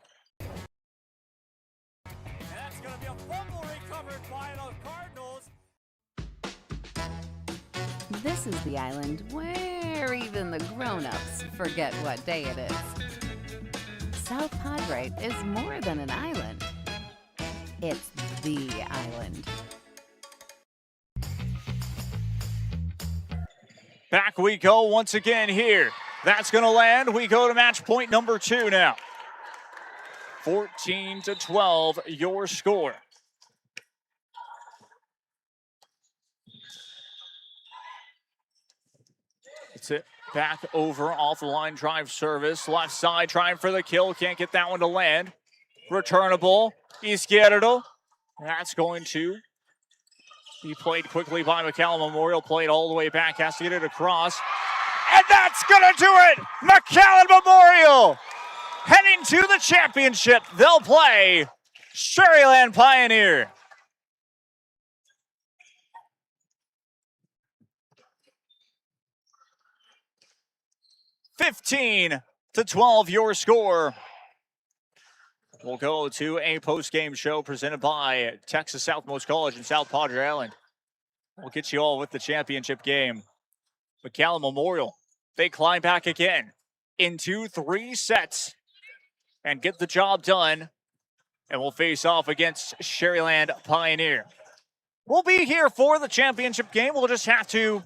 That's going to be a fumble recovered by the Cardinals. This is the island where even the grown-ups forget what day it is. South Padre is more than an island. It's the island. Back we go once again here. That's going to land. We go to match point number 2 now. 14-12, your score. It's it back over off the line drive service. Left side trying for the kill. Can't get that one to land. Returnable. Izquierdo. That's going to be played quickly by McAllen Memorial. Played all the way back. Has to get it across. And that's going to do it! McAllen Memorial heading to the championship. They'll play Sherryland Pioneer. (15-12) your score. We'll go to a post-game show presented by Texas Southmost College and South Padre Island. We'll get you all with the championship game. McAllen Memorial, they climb back again into 3 sets and get the job done. And we'll face off against Sherryland Pioneer. We'll be here for the championship game. We'll just have to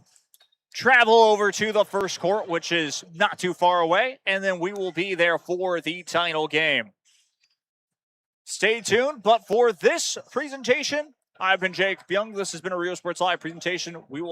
travel over to the first court, which is not too far away, and then we will be there for the title game. Stay tuned, but for this presentation, I've been Jake Young. This has been a Rio Sports Live presentation. We will